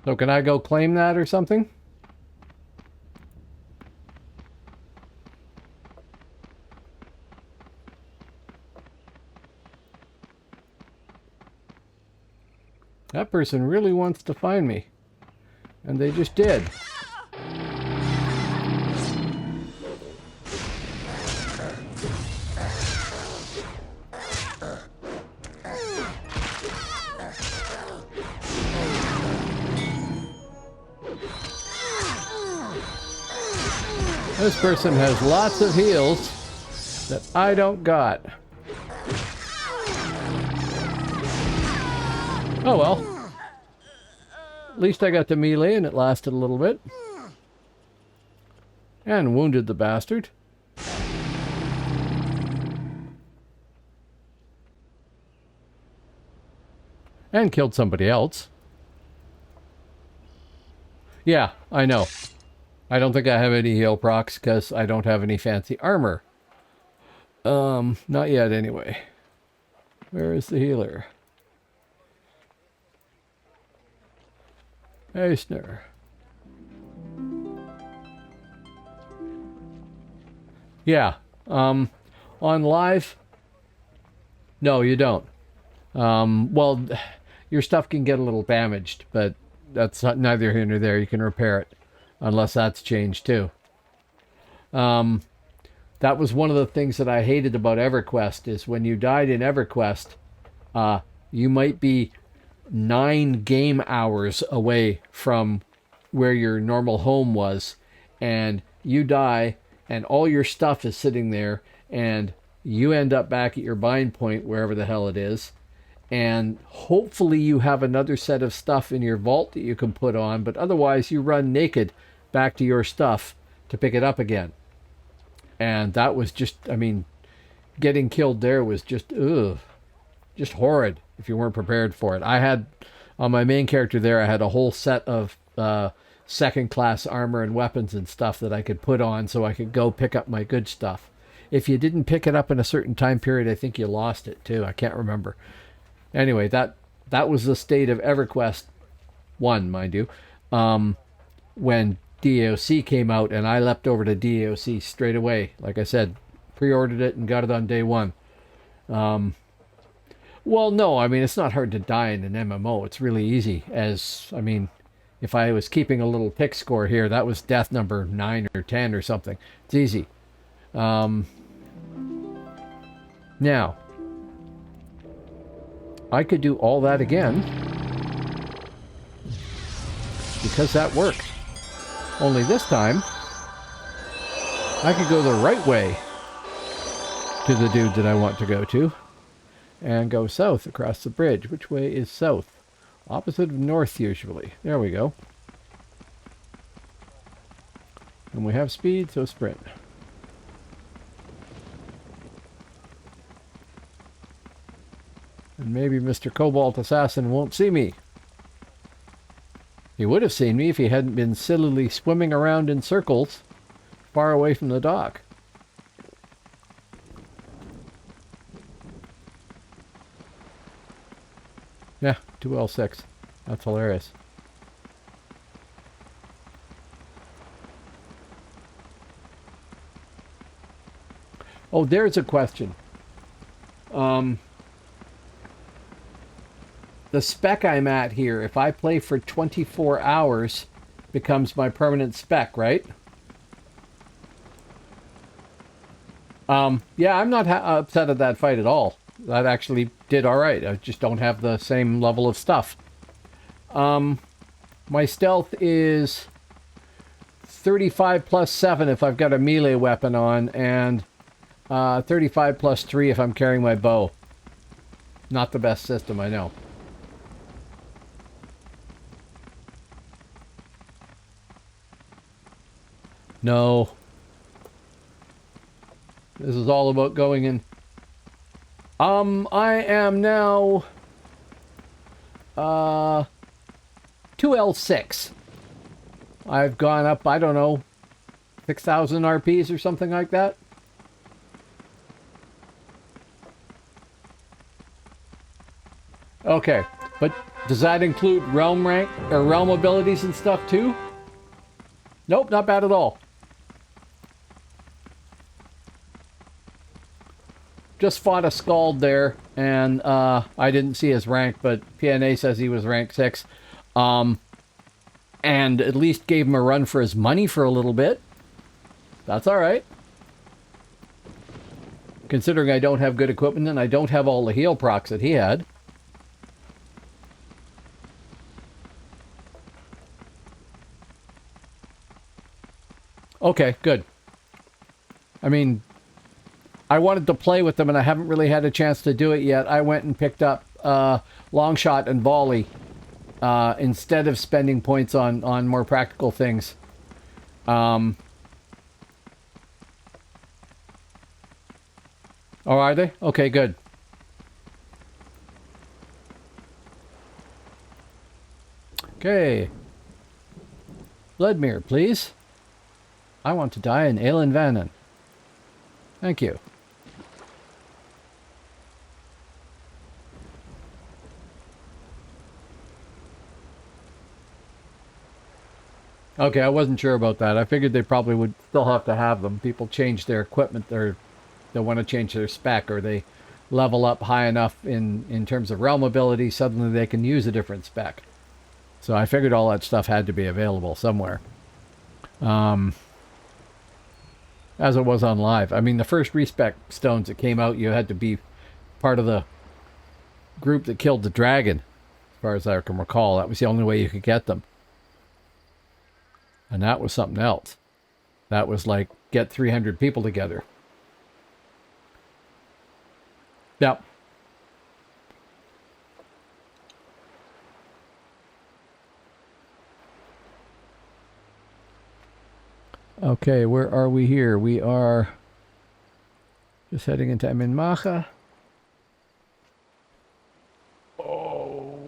So can I go claim that or something? That person really wants to find me. And they just did. This person has lots of heals that I don't got. Oh well. At least I got the melee and it lasted a little bit. And wounded the bastard. And killed somebody else. Yeah, I know. I don't think I have any heal procs because I don't have any fancy armor. Not yet anyway. Where is the healer? Eisner. Yeah. On live? No, you don't. Well, your stuff can get a little damaged, but that's neither here nor there. You can repair it. Unless that's changed too. That was one of the things that I hated about EverQuest is when you died in EverQuest, you might be 9 game hours away from where your normal home was, and you die, and all your stuff is sitting there, and you end up back at your bind point, wherever the hell it is, and hopefully you have another set of stuff in your vault that you can put on, but otherwise you run naked back to your stuff to pick it up again. And that was just, I mean, getting killed there was just, ugh, just horrid if you weren't prepared for it. I had, on my main character there, I had a whole set of second class armor and weapons and stuff that I could put on so I could go pick up my good stuff. If you didn't pick it up in a certain time period, I think you lost it too. I can't remember. Anyway, that was the state of EverQuest 1, mind you, when DAOC came out, and I leapt over to DAOC straight away. Like I said, pre-ordered it and got it on day 1. Well, no, I mean, it's not hard to die in an MMO. It's really easy. I mean, if I was keeping a little pick score here, that was death number 9 or 10 or something. It's easy. Now, I could do all that again because that worked. Only this time, I could go the right way to the dude that I want to go to and go south across the bridge. Which way is south? Opposite of north, usually. There we go. And we have speed, so sprint. And maybe Mr. Cobalt Assassin won't see me. He would have seen me if he hadn't been sillily swimming around in circles far away from the dock. Yeah, 2L6. That's hilarious. Oh, there's a question. The spec I'm at here, if I play for 24 hours, becomes my permanent spec, right? Yeah, I'm not upset at that fight at all. That actually did all right. I just don't have the same level of stuff. My stealth is 35 plus 7 if I've got a melee weapon on, and 35 plus 3 if I'm carrying my bow. Not the best system, I know. No. This is all about going in. I am now 2L6. I've gone up, I don't know, 6,000 RPs or something like that. Okay, but does that include realm rank or realm abilities and stuff too? Nope, not bad at all. Just fought a Scald there, and I didn't see his rank, but PNA says he was rank 6. And at least gave him a run for his money for a little bit. That's alright. Considering I don't have good equipment and I don't have all the heal procs that he had. Okay, good. I mean, I wanted to play with them and I haven't really had a chance to do it yet. I went and picked up long shot and volley instead of spending points on more practical things. Oh, are they? Okay, good. Okay. Vladimir, please. I want to die in Aelin Vannon. Thank you. Okay, I wasn't sure about that. I figured they probably would still have to have them. People change their equipment, or they want to change their spec, or they level up high enough in terms of realm ability, suddenly they can use a different spec. So I figured all that stuff had to be available somewhere. As it was on live. I mean, the first respec stones that came out, you had to be part of the group that killed the dragon, as far as I can recall. That was the only way you could get them. And that was something else. That was like, get 300 people together. Yep. Okay, where are we here? We are just heading into Aminmacha. Oh.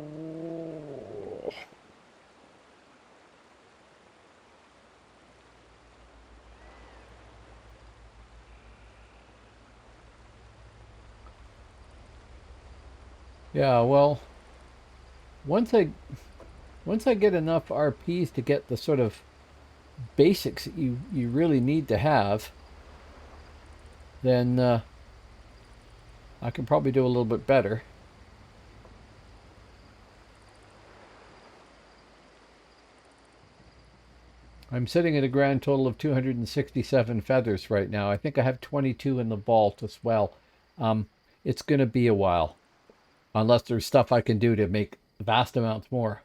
Yeah, well, once I get enough RPs to get the sort of basics that you really need to have, then I can probably do a little bit better. I'm sitting at a grand total of 267 feathers right now. I think I have 22 in the vault as well. It's going to be a while, unless there's stuff I can do to make vast amounts more.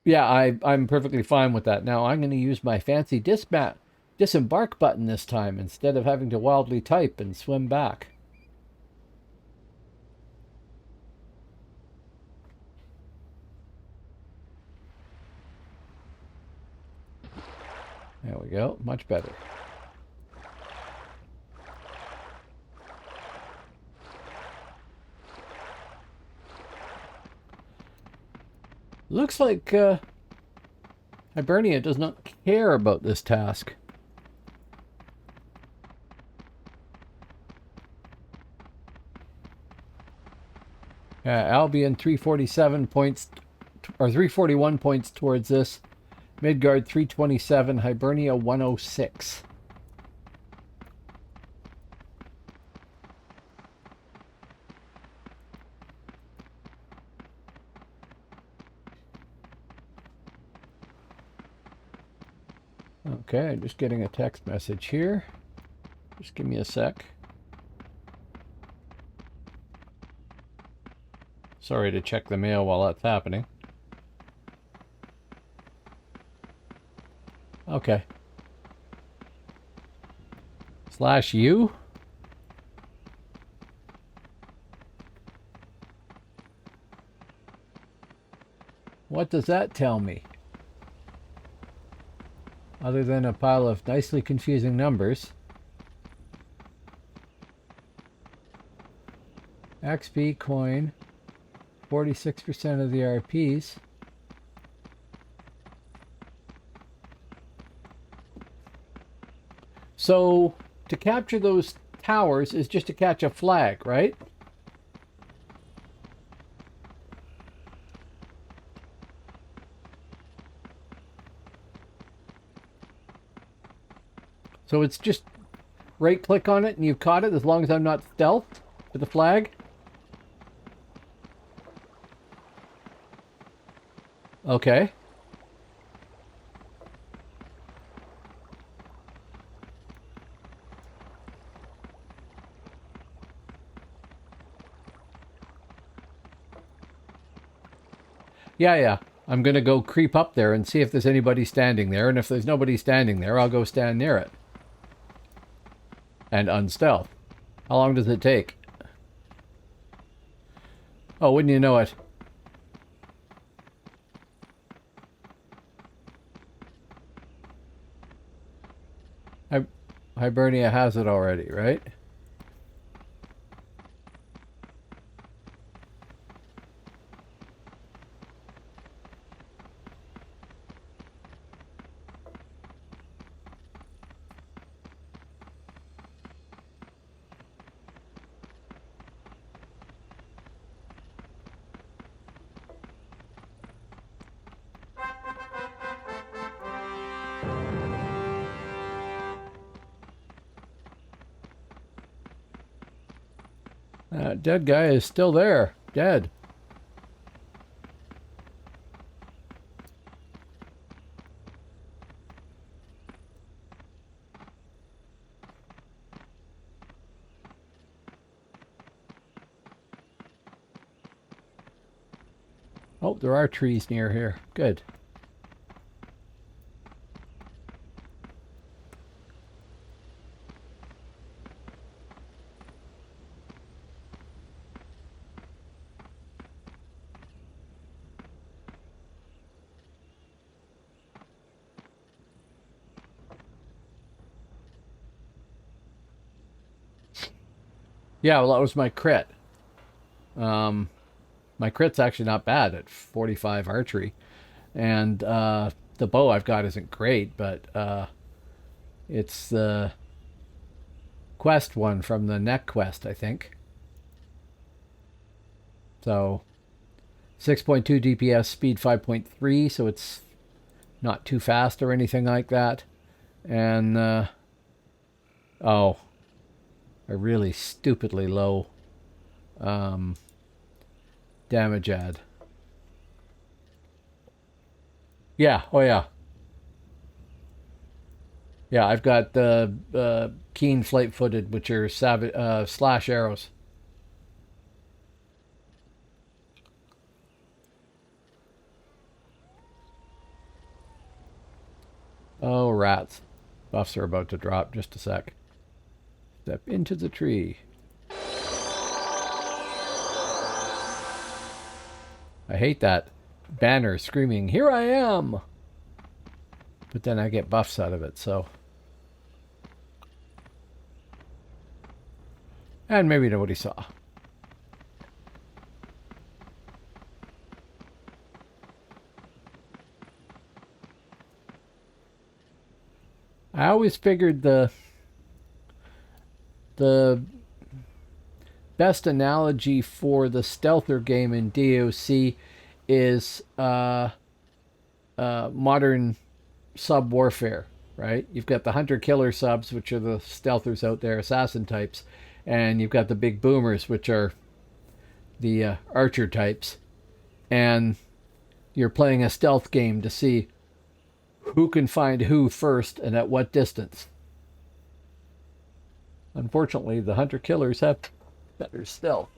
Yeah, I'm perfectly fine with that. Now I'm going to use my fancy disembark button this time instead of having to wildly type and swim back. There we go. Much better. Looks like Hibernia does not care about this task. Albion 347 points, or 341 points towards this. Midgard 327, Hibernia 106. Okay, I'm just getting a text message here. Just give me a sec. Sorry to check the mail while that's happening. Okay. /U? What does that tell me? Other than a pile of nicely confusing numbers. XP coin, 46% of the RPs. So, to capture those towers is just to catch a flag, right? So it's just right-click on it and you've caught it as long as I'm not stealthed with the flag? Okay. Yeah. I'm going to go creep up there and see if there's anybody standing there. And if there's nobody standing there, I'll go stand near it. And unstealth. How long does it take? Oh, wouldn't you know it? Hibernia has it already, right? That dead guy is still there. Dead. Oh, there are trees near here. Good. Yeah, well, that was my crit. My crit's actually not bad at 45 archery. And the bow I've got isn't great, but it's the quest one from the neck quest, I think. So 6.2 DPS, speed 5.3, so it's not too fast or anything like that. And oh, a really stupidly low damage add. Yeah, oh yeah. Yeah, I've got the keen flight-footed, which are slash arrows. Oh, rats. Buffs are about to drop. Just a sec. Step into the tree. I hate that banner screaming, "Here I am!" But then I get buffs out of it, so. And maybe nobody saw. I always figured the best analogy for the stealther game in DAOC is modern sub warfare, right? You've got the hunter-killer subs, which are the stealthers out there, assassin types, and you've got the big boomers, which are the archer types, and you're playing a stealth game to see who can find who first and at what distance. Unfortunately, the hunter-killers have better stealth.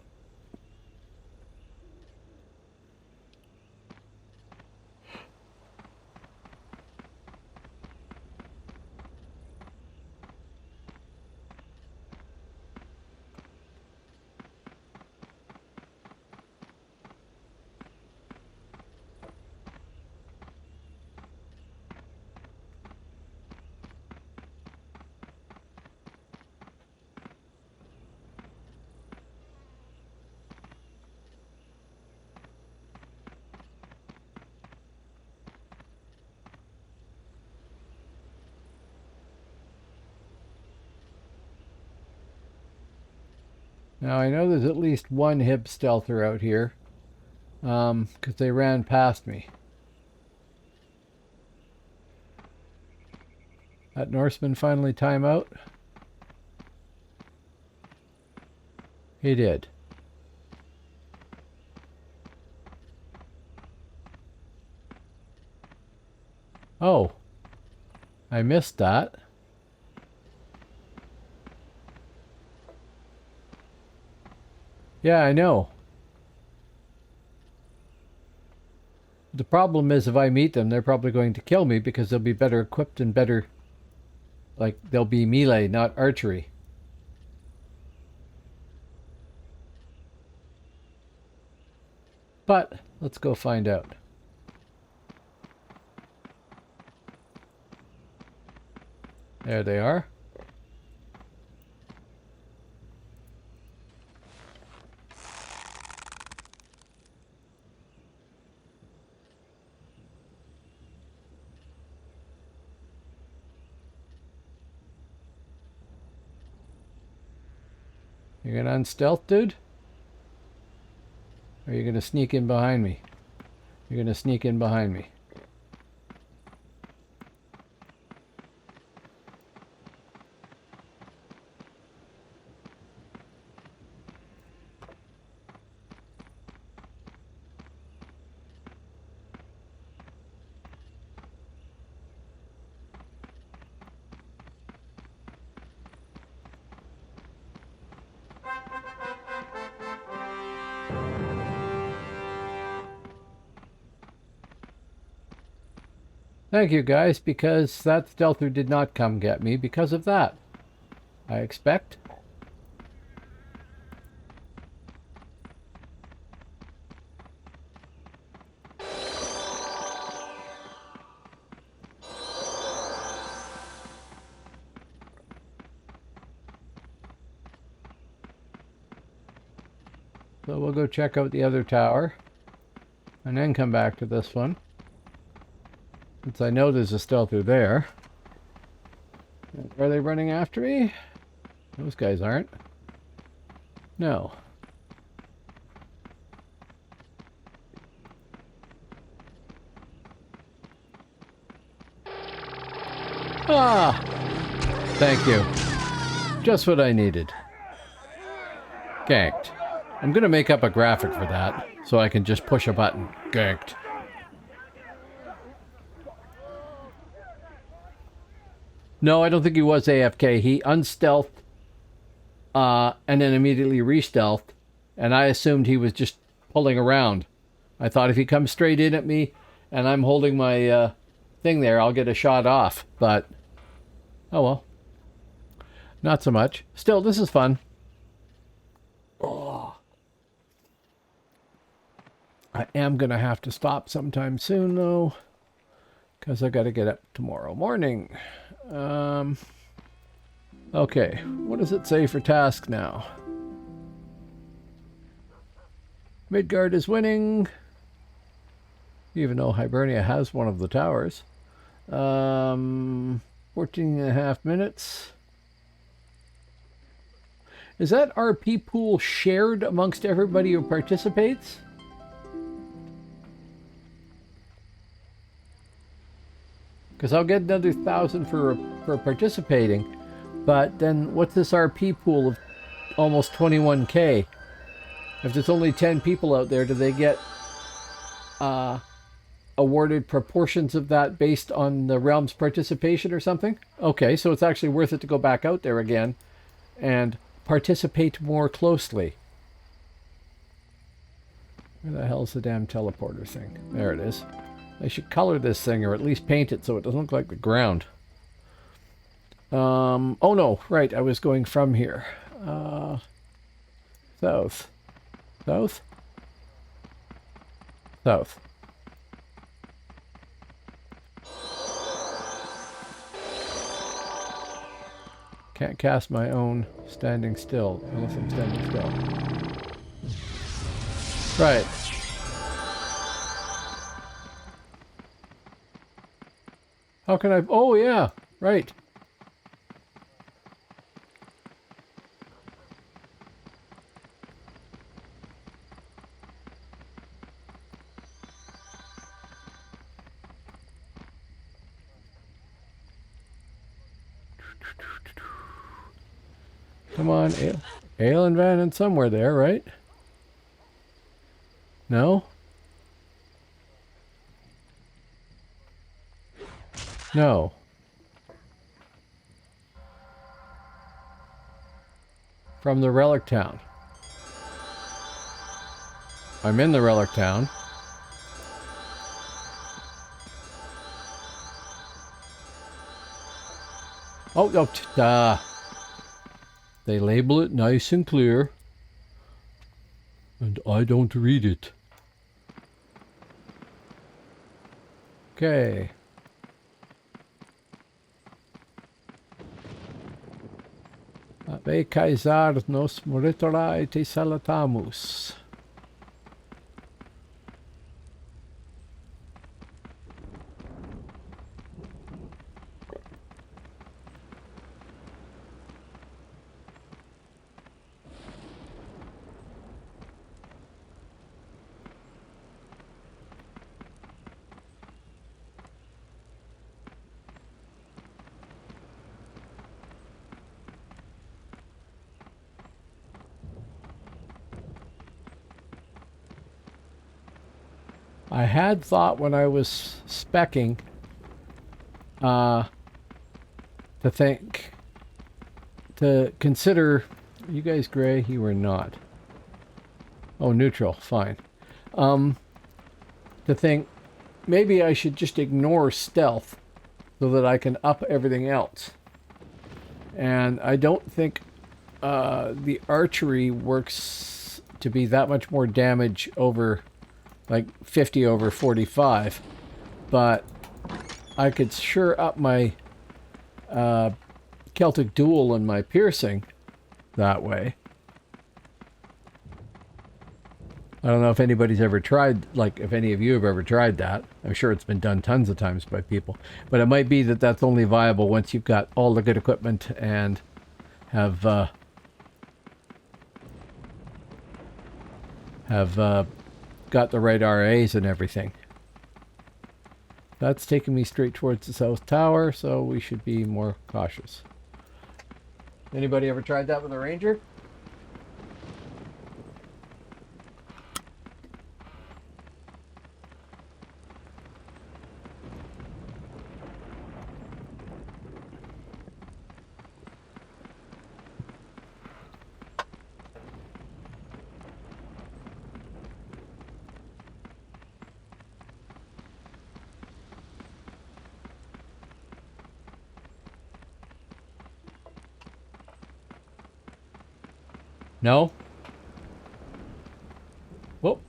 Now I know there's at least one hip stealther out here, because they ran past me. That Norseman finally time out? He did. Oh, I missed that. Yeah, I know. The problem is if I meet them, they're probably going to kill me because they'll be better equipped and better, like, they'll be melee, not archery. But let's go find out. There they are. You're gonna unstealth, dude? Or are you gonna sneak in behind me? You're gonna sneak in behind me. Thank you guys, because that stealther did not come get me because of that, I expect. So we'll go check out the other tower and then come back to this one. Since I know there's a stealther there. Are they running after me? Those guys aren't. No. Ah! Thank you. Just what I needed. Ganked. I'm gonna make up a graphic for that, so I can just push a button. Ganked. No, I don't think he was AFK. He unstealthed, and then immediately re-stealthed, and I assumed he was just pulling around. I thought if he comes straight in at me, and I'm holding my thing there, I'll get a shot off, but oh well. Not so much. Still, this is fun. Oh. I am going to have to stop sometime soon, though, because I got to get up tomorrow morning. Okay, what does it say for task now? Midgard is winning, even though Hibernia has one of the towers. 14.5 minutes. Is that RP pool shared amongst everybody who participates? Because I'll get another 1,000 for participating, but then what's this RP pool of almost 21k? If there's only 10 people out there, do they get awarded proportions of that based on the realm's participation or something? Okay, so it's actually worth it to go back out there again and participate more closely. Where the hell's the damn teleporter thing? There it is. I should color this thing, or at least paint it so it doesn't look like the ground. Oh no, right, I was going from here. South. South? South. Can't cast my own standing still, unless I'm standing still. Right. How can I... Oh, yeah. Right. Come on, Ale and Van and somewhere there, right? No? No. From the Relic Town. I'm in the Relic Town. Oh, no, they label it nice and clear, and I don't read it. Okay. Ave Caesar nos moritora et salutamus. I had thought when I was speccing to consider, you guys gray, you were not. Oh, neutral, fine. To think maybe I should just ignore stealth so that I can up everything else. And I don't think the archery works to be that much more damage over like 50 over 45, but I could sure up my Celtic Duel and my piercing that way. I don't know if anybody's ever tried, like if any of you have ever tried that. I'm sure it's been done tons of times by people, but it might be that that's only viable once you've got all the good equipment and have got the right RAs and everything. That's taking me straight towards the South Tower, so we should be more cautious. Anybody ever tried that with a Ranger? No? Whoop.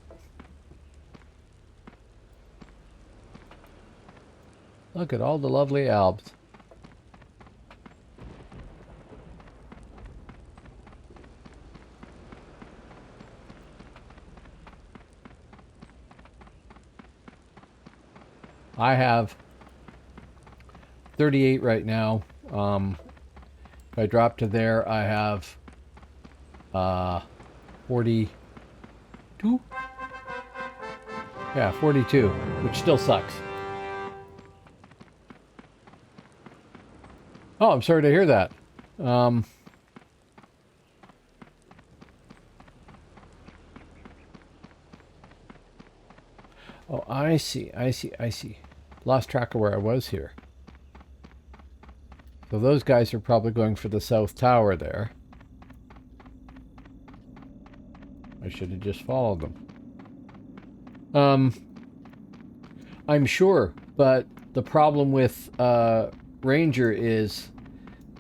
Look at all the lovely albs. I have 38 right now. If I drop to there, I have 42. Yeah, 42, which still sucks. Oh, I'm sorry to hear that. Oh, I see. Lost track of where I was here. So those guys are probably going for the south tower there. I should have just followed them. I'm sure, but the problem with Ranger is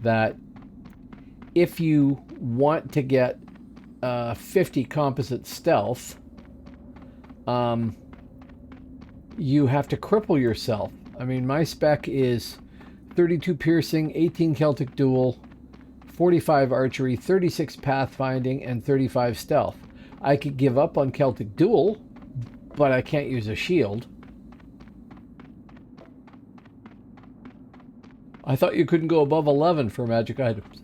that if you want to get 50 composite stealth, you have to cripple yourself. I mean, my spec is 32 piercing, 18 Celtic duel, 45 archery, 36 pathfinding, and 35 stealth. I could give up on Celtic duel, but I can't use a shield. I thought you couldn't go above 11 for magic items.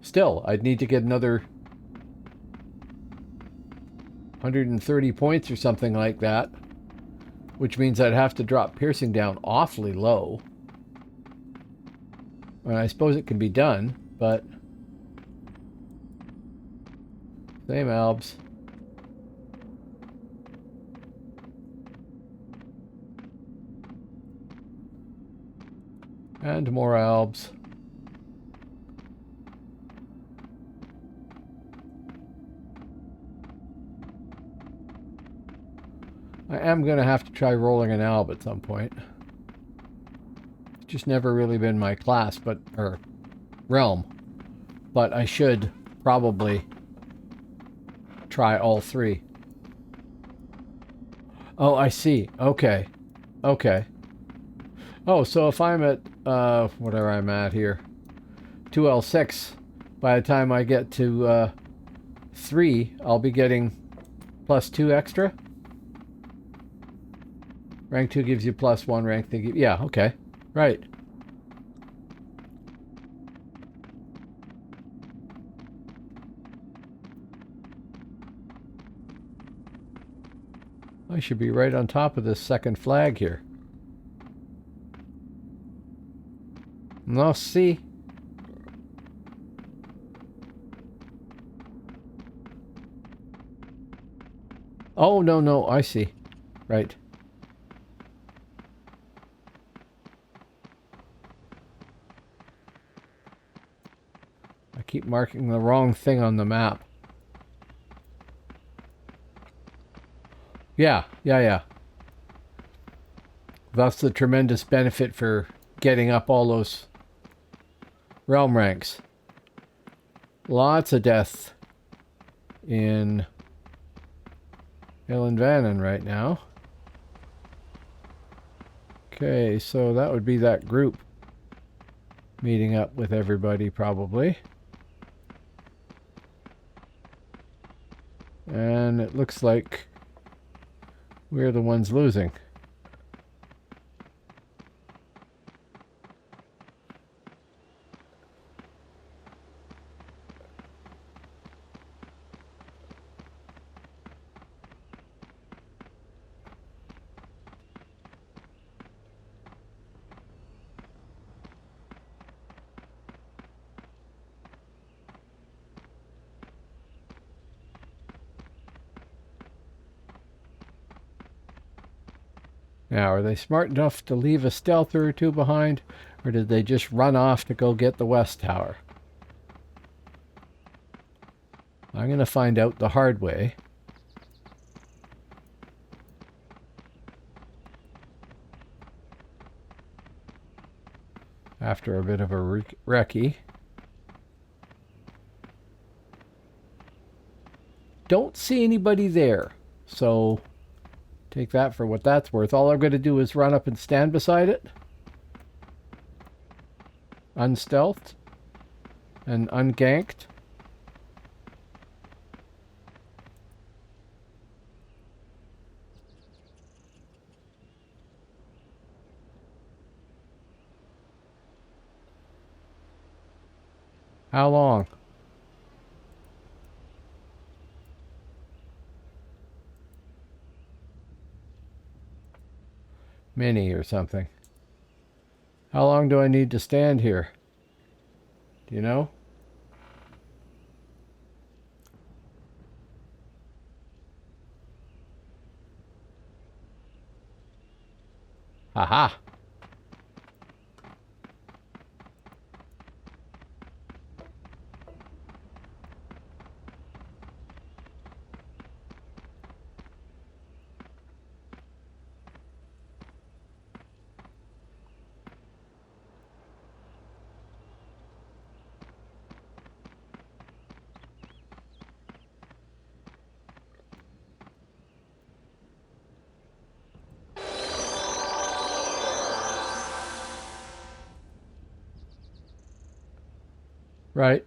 Still, I'd need to get another 130 points or something like that, which means I'd have to drop piercing down awfully low. And I suppose it can be done, but same albs. And more albs. I am going to have to try rolling an alb at some point. It's just never really been my class, or realm. But I should probably try all three. Oh, I see. Okay. Oh, so if I'm at, whatever I'm at here, 2L6, by the time I get to 3, I'll be getting +2 extra? Rank 2 gives you +1, rank 3 yeah, okay. Right. I should be right on top of this second flag here. No, see? Oh, no, I see. Right. I keep marking the wrong thing on the map. Yeah. That's the tremendous benefit for getting up all those realm ranks. Lots of death in Elenvanen right now. Okay, so that would be that group meeting up with everybody probably. And it looks like we're the ones losing. Now, are they smart enough to leave a stealther or two behind, or did they just run off to go get the west tower? I'm going to find out the hard way. After a bit of a recce. don't see anybody there. So take that for what that's worth. All I'm going to do is run up and stand beside it. Unstealthed. And unganked. How long? Mini or something. How long do I need to stand here? Do you know? Aha! Right.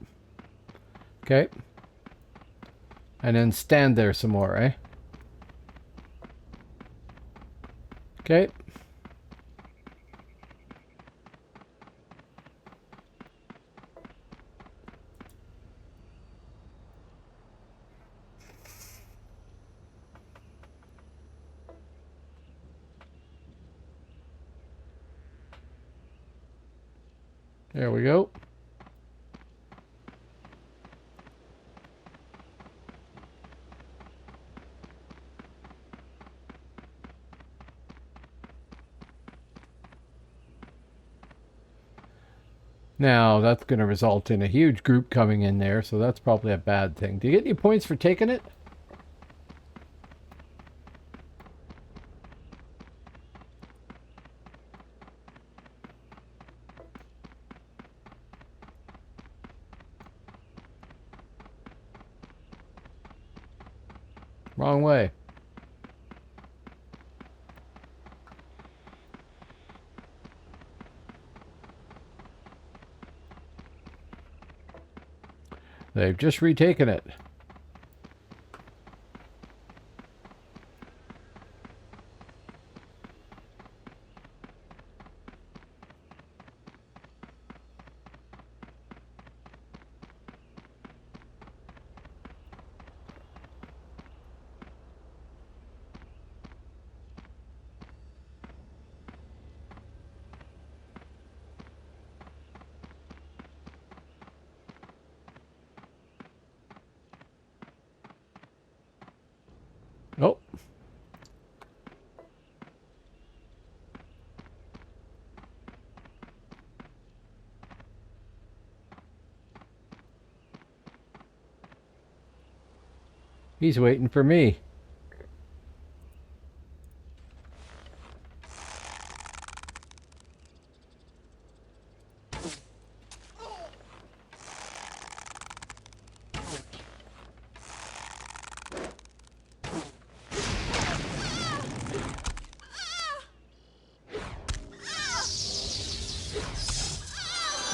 Okay. And then stand there some more, eh? Okay. There we go. Now, that's going to result in a huge group coming in there, so that's probably a bad thing. Do you get any points for taking it? Wrong way. They've just retaken it. Oh. He's waiting for me.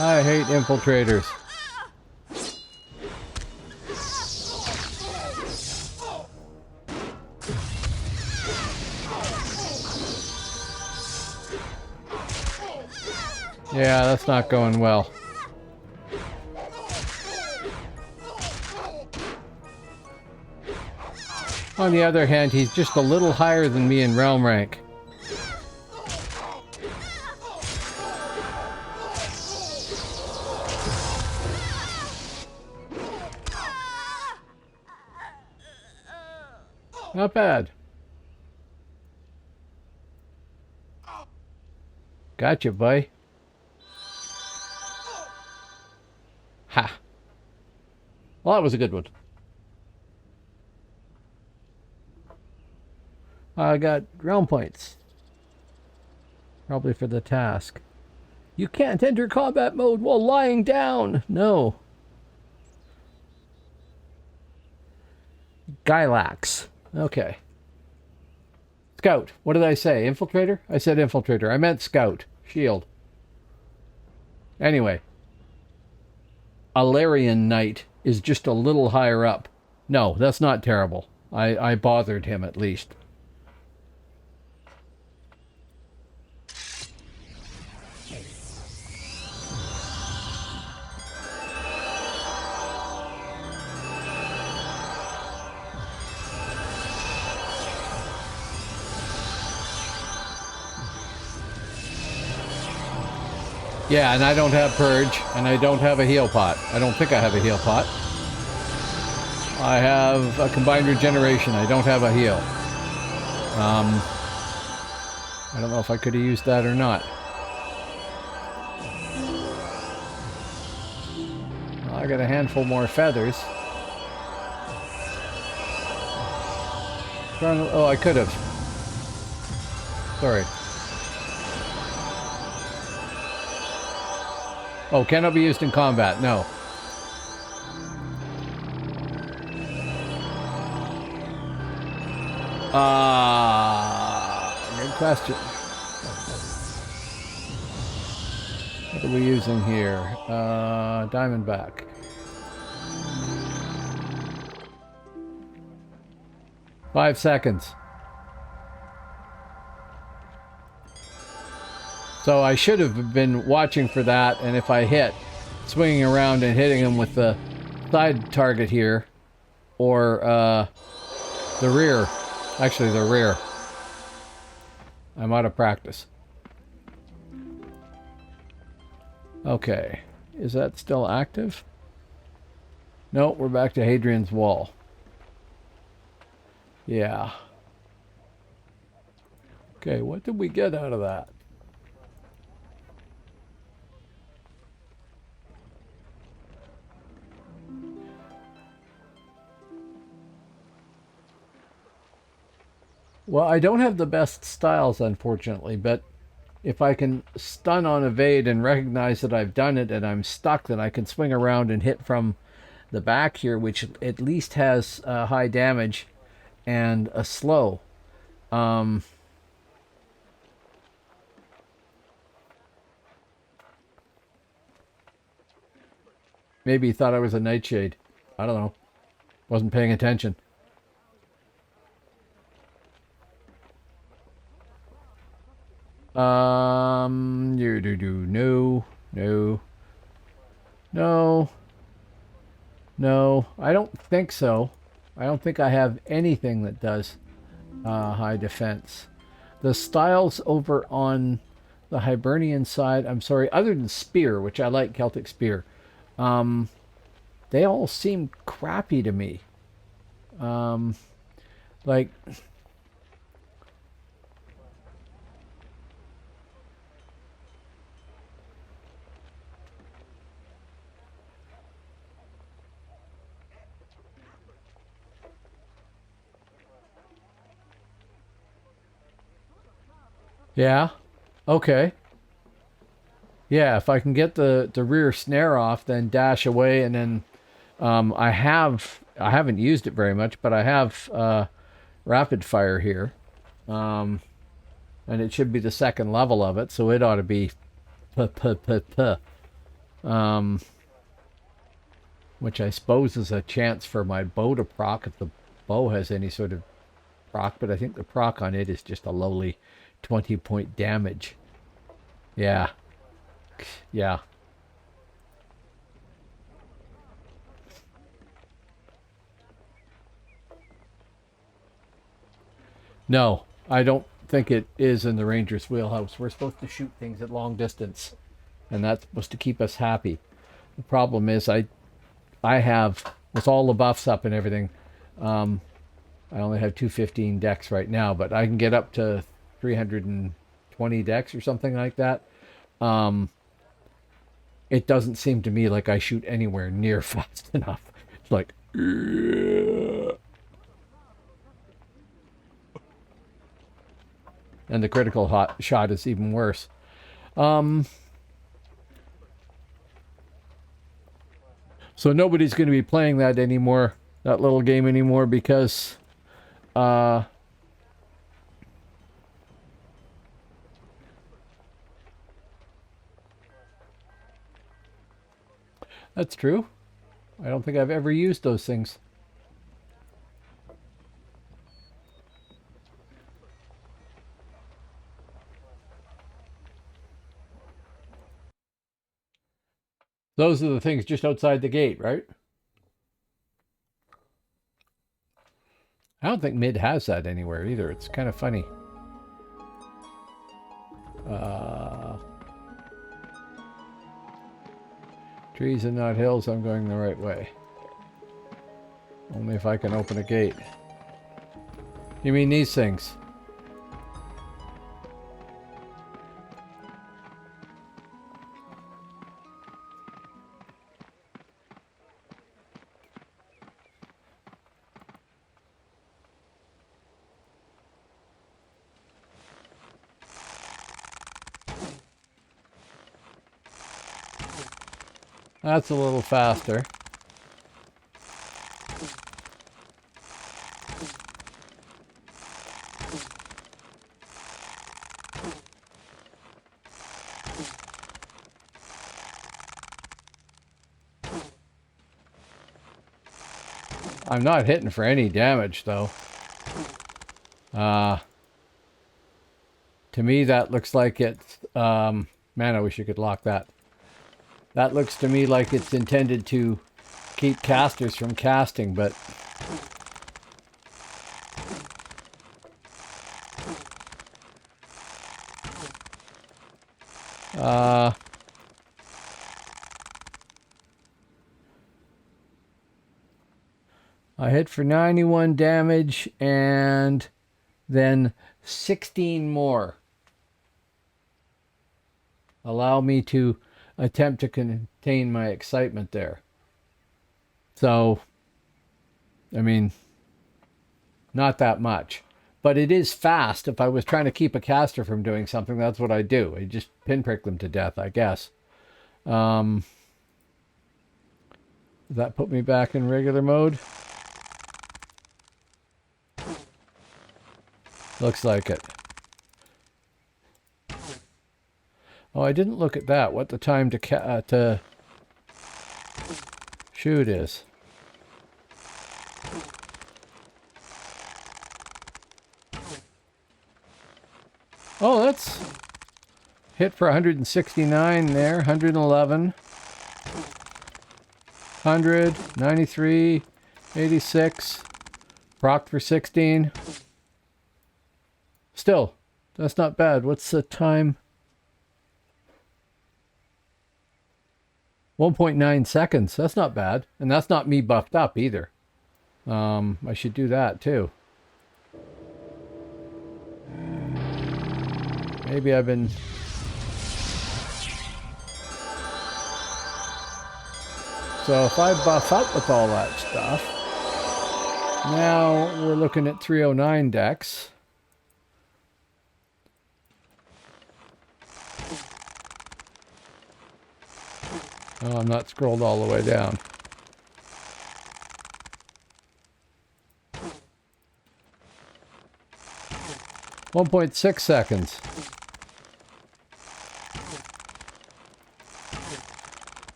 I hate infiltrators. Yeah, that's not going well. On the other hand, he's just a little higher than me in realm rank. Not bad. Gotcha, boy. Ha. Well, that was a good one. I got realm points. Probably for the task. You can't enter combat mode while lying down. No. Gylax. Okay. Scout. What did I say? Infiltrator? I said infiltrator. I meant scout. Shield. Anyway. Alarian Knight is just a little higher up. No, that's not terrible. I bothered him at least. Yeah, and I don't have Purge, and I don't have a heal pot. I don't think I have a heal pot. I have a combined regeneration. I don't have a heal. I don't know if I could have used that or not. Well, I got a handful more feathers. Oh, I could have. Sorry. Oh, cannot be used in combat. No. Good question. What are we using here? Diamondback. Five seconds. So I should have been watching for that, and if I hit, swinging around and hitting him with the side target here, or the rear. Actually, the rear. I'm out of practice. Okay. Is that still active? No, we're back to Hadrian's Wall. Yeah. Okay, what did we get out of that? Well, I don't have the best styles, unfortunately, but if I can stun on evade and recognize that I've done it and I'm stuck, then I can swing around and hit from the back here, which at least has high damage and a slow. Maybe he thought I was a nightshade. I don't know. Wasn't paying attention. No, I don't think so. I don't think I have anything that does high defense. The styles over on the Hibernian side, I'm sorry, other than Spear, which I like, Celtic Spear, they all seem crappy to me. Like... Yeah. Okay. Yeah, if I can get the rear snare off, then dash away, and then I haven't used it very much, but I have rapid fire here, and it should be the second level of it, so it ought to be which I suppose is a chance for my bow to proc if the bow has any sort of proc, but I think the proc on it is just a lowly 20-point damage. Yeah. Yeah. No, I don't think it is in the Ranger's wheelhouse. We're supposed to shoot things at long distance, and that's supposed to keep us happy. The problem is I have, with all the buffs up and everything, I only have 215 dex right now, but I can get up to 320 dex or something like that. It doesn't seem to me like I shoot anywhere near fast enough. It's like... And the critical shot is even worse. So nobody's going to be playing that anymore that little game anymore because that's true. I don't think I've ever used those things. Those are the things just outside the gate, right? I don't think mid has that anywhere either. It's kind of funny. Trees and not hills, I'm going the right way. Only if I can open a gate. You mean these things? That's a little faster. I'm not hitting for any damage though. To me that looks like it's man, I wish you could lock that. That looks to me like it's intended to keep casters from casting, but I hit for 91 damage and then 16 more. Allow me to attempt to contain my excitement there. So, I mean, not that much. But it is fast. If I was trying to keep a caster from doing something, that's what I do. I just pinprick them to death, I guess. Does that put me back in regular mode? Looks like it. Oh, I didn't look at that. What the time to shoot is. Oh, that's hit for 169 there. 111. 100. 93. 86. Proc for 16. Still, that's not bad. What's the time? 1.9 seconds. That's not bad. And that's not me buffed up either. I should do that too. Maybe I've been... So if I buff up with all that stuff, now we're looking at 309 dex. Oh, I'm not scrolled all the way down. .6 seconds.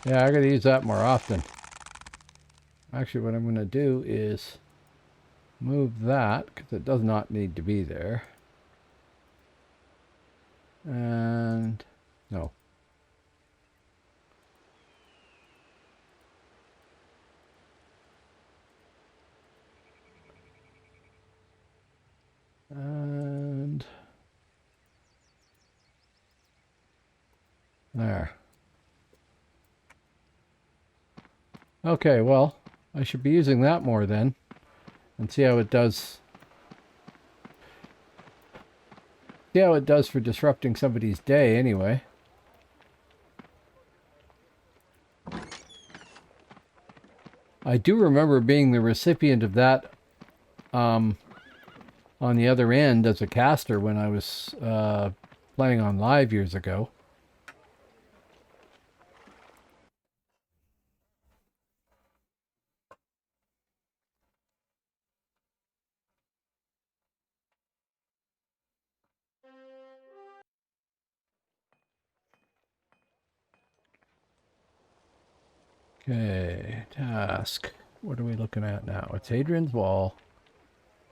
Yeah, I gotta use that more often. Actually, what I'm gonna do is move that, because it does not need to be there. And no. And there. Okay, well, I should be using that more then, and see how it does. See how it does for disrupting somebody's day anyway. I do remember being the recipient of that on the other end as a caster when I was playing on live years ago. Okay, task. What are we looking at now? It's Hadrian's Wall,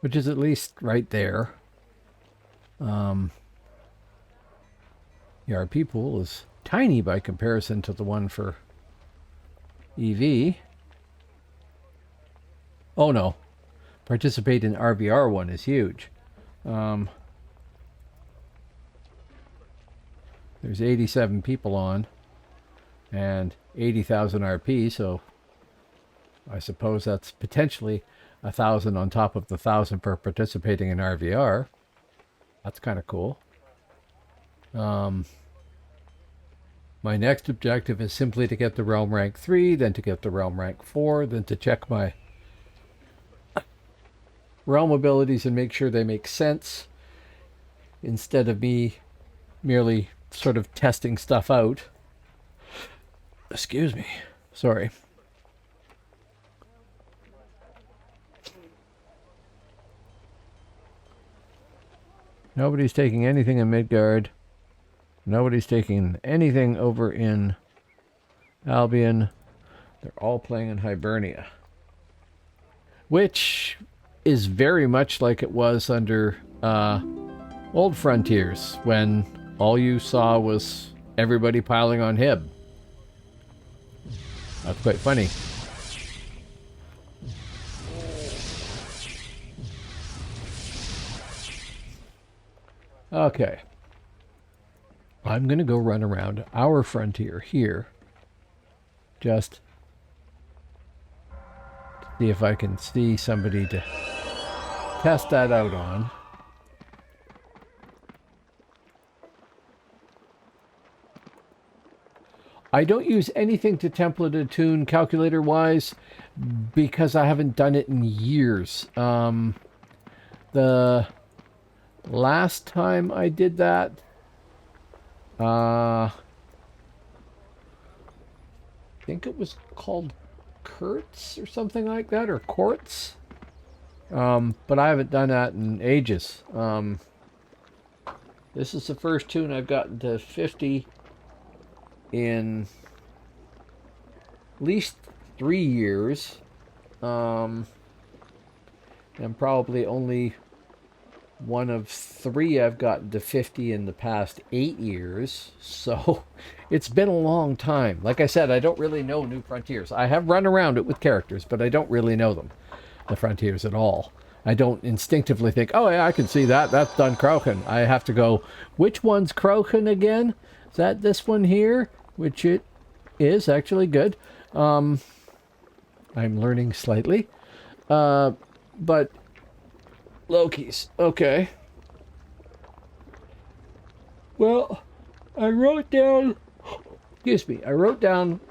which is at least right there. The RP pool is tiny by comparison to the one for EV. Oh no, participate in RvR one is huge. There's 87 people on and 80,000 RP, so I suppose that's potentially 1,000 on top of the 1,000 for participating in RvR. That's kind of cool. My next objective is simply to get the realm rank 3, then to get the realm rank 4, then to check my realm abilities and make sure they make sense instead of me merely sort of testing stuff out. Excuse me. Sorry. Nobody's taking anything in Midgard. Nobody's taking anything over in Albion. They're all playing in Hibernia, which is very much like it was under Old Frontiers, when all you saw was everybody piling on Hib. That's quite funny. Okay. I'm going to go run around our frontier here. Just to see if I can see somebody to test that out on. I don't use anything to template a tune calculator-wise because I haven't done it in years. The last time I did that, I think it was called Kurtz or something like that, or Quartz. But I haven't done that in ages. This is the first tune I've gotten to 50 in at least 3 years. And probably only one of 3 I've gotten to 50 in the past 8 years. So it's been a long time. Like I said, I don't really know New Frontiers. I have run around it with characters, but I don't really know them, the Frontiers, at all. I don't instinctively think, oh yeah, I can see that. That's done Kroken. I have to go, which one's Kroken again? Is that this one here? Which it is actually good. I'm learning slightly. But Loki's. Okay. Well, I wrote down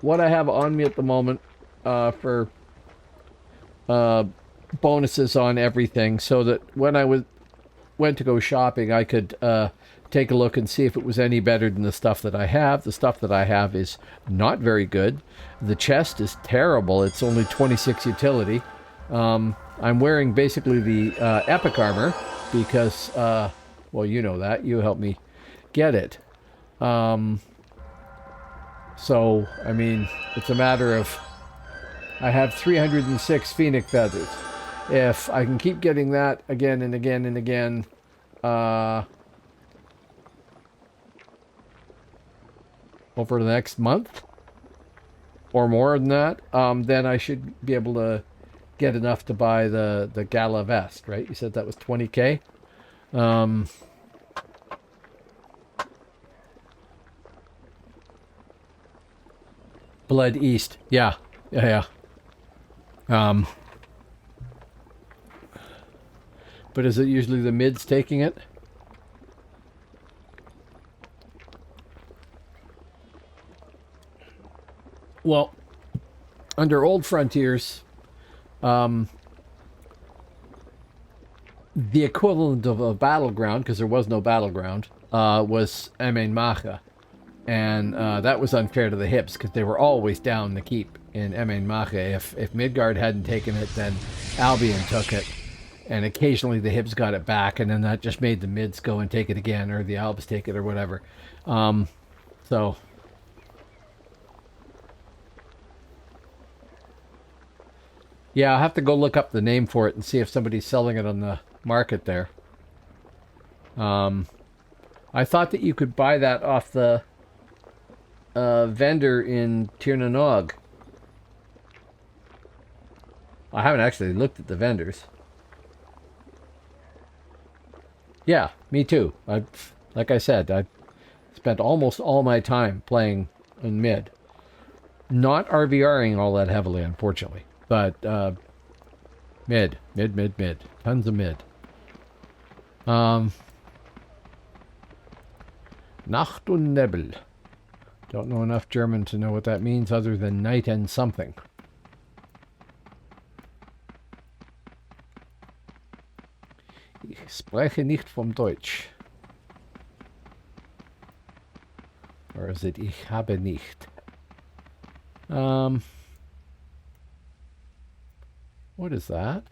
what I have on me at the moment for bonuses on everything, so that when I went to go shopping, I could take a look and see if it was any better than the stuff that I have. The stuff that I have is not very good. The chest is terrible. It's only 26 utility. I'm wearing basically the epic armor because, well, you know that. You helped me get it. So, I mean, it's a matter of, I have 306 Phoenix feathers. If I can keep getting that again and again and again, over the next month or more than that, then I should be able to get enough to buy the gala vest, right? You said that was 20k. Blood East, yeah. But is it usually the mids taking it? Well, under Old Frontiers, the equivalent of a battleground, because there was no battleground, was Emain Macha. And that was unfair to the Hips, because they were always down the keep in Emain Macha. If Midgard hadn't taken it, then Albion took it. And occasionally the Hips got it back, and then that just made the mids go and take it again, or the Albs take it, or whatever. So Yeah, I'll have to go look up the name for it and see if somebody's selling it on the market there. I thought that you could buy that off the vendor in Tirnanog. I haven't actually looked at the vendors. Yeah, me too. Like I said, I spent almost all my time playing in mid. Not RvRing all that heavily, unfortunately. But mid. Tons of mid. Nacht und Nebel. Don't know enough German to know what that means other than night and something. Ich spreche nicht vom Deutsch. Or is it ich habe nicht? What is that?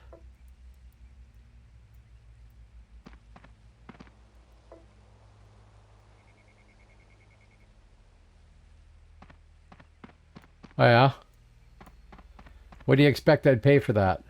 Oh yeah? What do you expect I'd pay for that?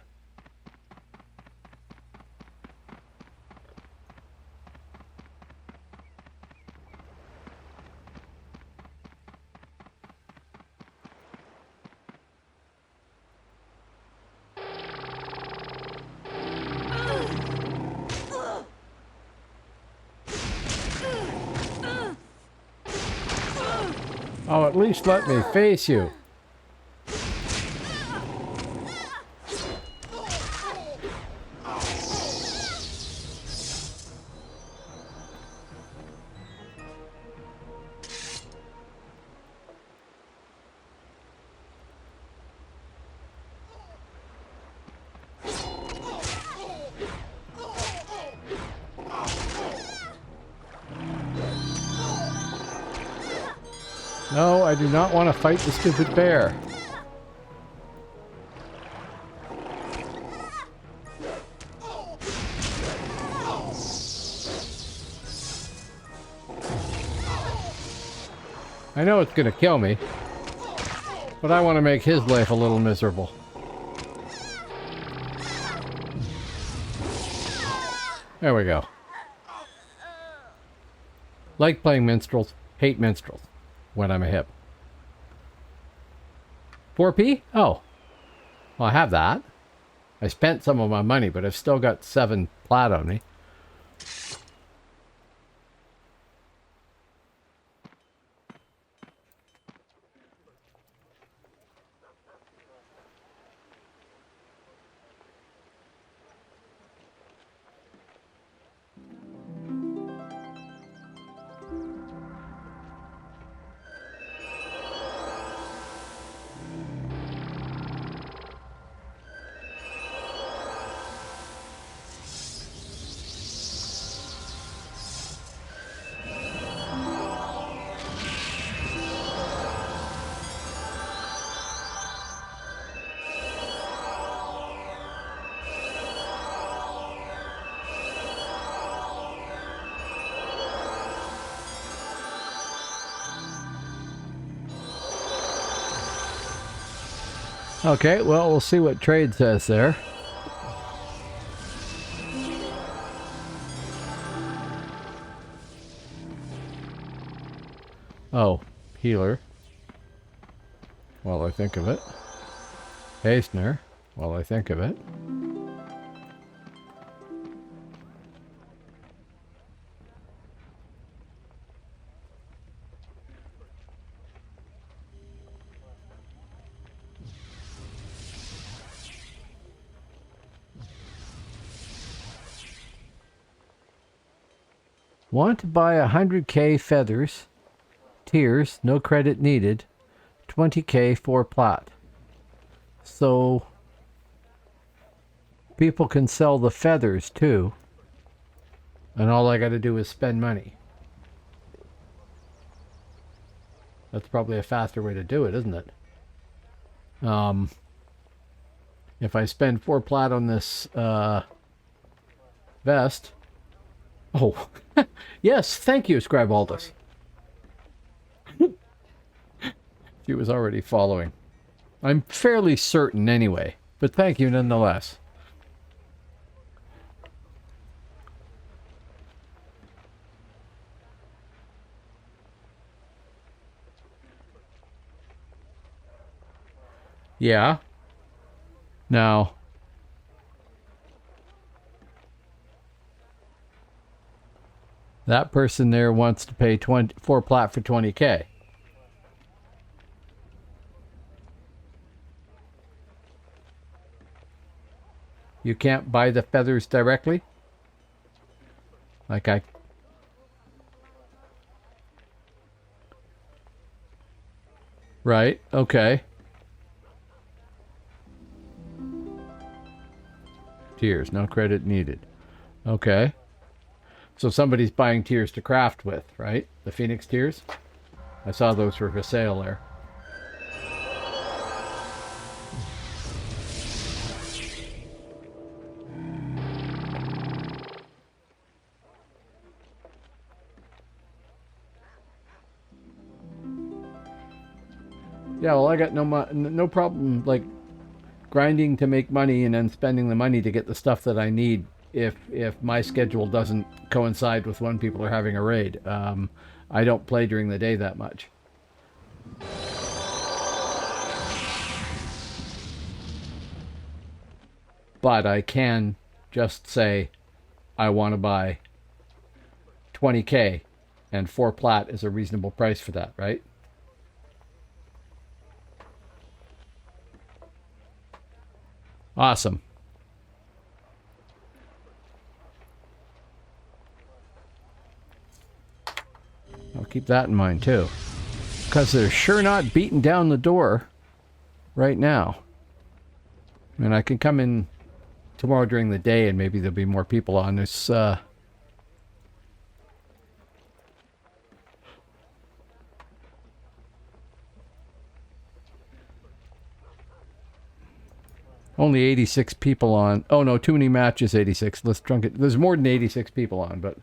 Oh, at least let me face you. No, I do not want to fight the stupid bear. I know it's going to kill me, but I want to make his life a little miserable. There we go. Like playing minstrels, hate minstrels. When I'm a hip. 4p? Oh. Well, I have that. I spent some of my money, but I've still got 7 plat on me. Okay, well, we'll see what trade says there. Oh, healer. While I think of it. Hastener. While I think of it. Want to buy 100k feathers, tiers, no credit needed, 20k for plat. So people can sell the feathers too, and all I got to do is spend money. That's probably a faster way to do it, isn't it? If I spend 4 plat on this vest. Oh, yes, thank you, Scribaldus. She was already following. I'm fairly certain, anyway, But thank you nonetheless. Yeah. Now, that person there wants to pay 4 plat for 20K. You can't buy the feathers directly? Like I... Right, okay. Tiers, no credit needed. Okay. So somebody's buying tiers to craft with, right? The Phoenix tiers? I saw those were for sale there. Yeah, well, I got no problem like grinding to make money and then spending the money to get the stuff that I need if my schedule doesn't coincide with when people are having a raid. I don't play during the day that much. But I can just say I want to buy 20K and 4 plat is a reasonable price for that, right? Awesome. I'll keep that in mind too. Because they're sure not beating down the door right now. I mean, I can come in tomorrow during the day and maybe there'll be more people on this. Only 86 people on. Oh no, too many matches, 86. Let's drunk it. There's more than 86 people on, but...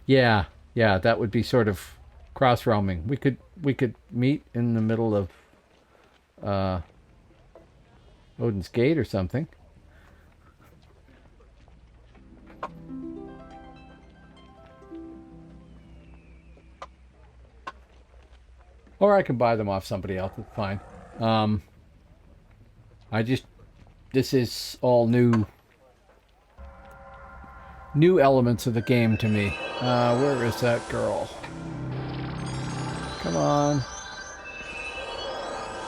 Yeah, yeah, that would be sort of cross-roaming. We could meet in the middle of Odin's Gate or something. Or I can buy them off somebody else. It's fine. I just... This is all new elements of the game to me. Where is that girl? Come on.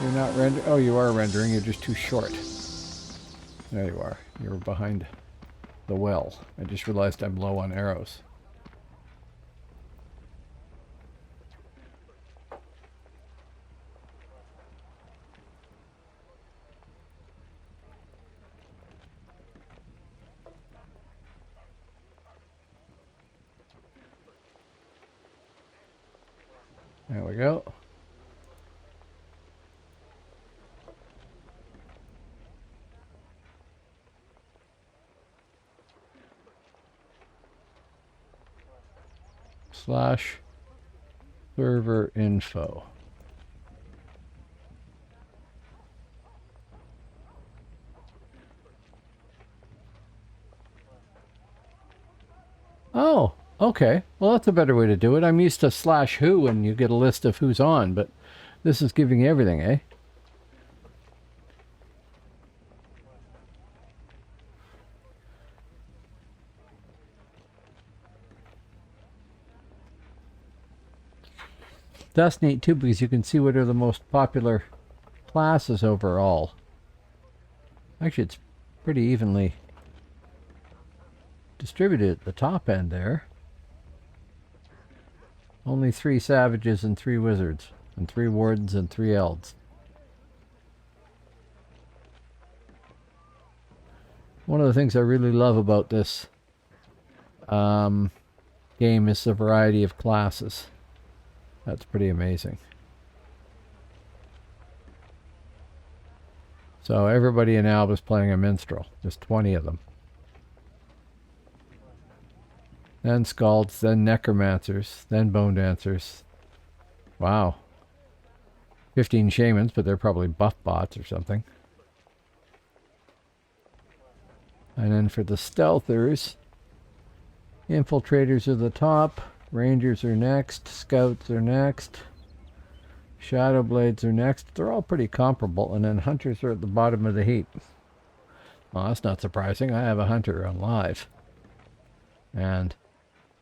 You're not rendering. Oh, you are rendering. You're just too short. There you are. You're behind the well. I just realized I'm low on arrows. There we go. Slash server info. Oh, okay. Well, that's a better way to do it. I'm used to slash who and you get a list of who's on, but this is giving you everything, eh? That's neat too because you can see what are the most popular classes overall. Actually, it's pretty evenly distributed at the top end there. Only 3 savages and 3 wizards, and 3 wardens and 3 elves. One of the things I really love about this game is the variety of classes. That's pretty amazing. So everybody in Alba is playing a minstrel. There's 20 of them. Then skalds, then necromancers, then bone dancers. Wow. 15 shamans, but they're probably buff bots or something. And then for the stealthers, infiltrators are the top, rangers are next, scouts are next, shadow blades are next. They're all pretty comparable, and then hunters are at the bottom of the heap. Well, that's not surprising. I have a hunter on live, and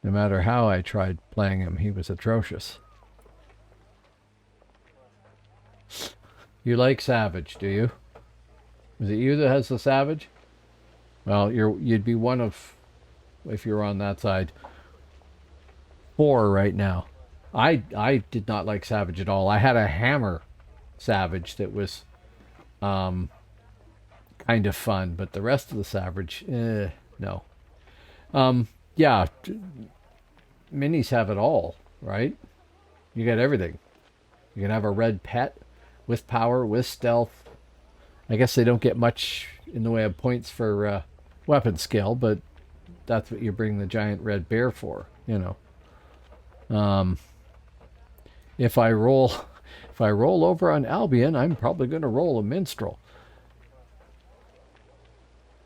no matter how I tried playing him, he was atrocious. You like Savage, do you? Is it you that has the Savage? Well, you'd be one of, if you're on that side, 4 right now. I did not like Savage at all. I had a hammer Savage that was kind of fun, but the rest of the Savage, no. Yeah, minis have it all, right? You get everything. You can have a red pet with power, with stealth. I guess they don't get much in the way of points for weapon skill, but that's what you bring the giant red bear for, you know. If I roll over on Albion, I'm probably going to roll a minstrel,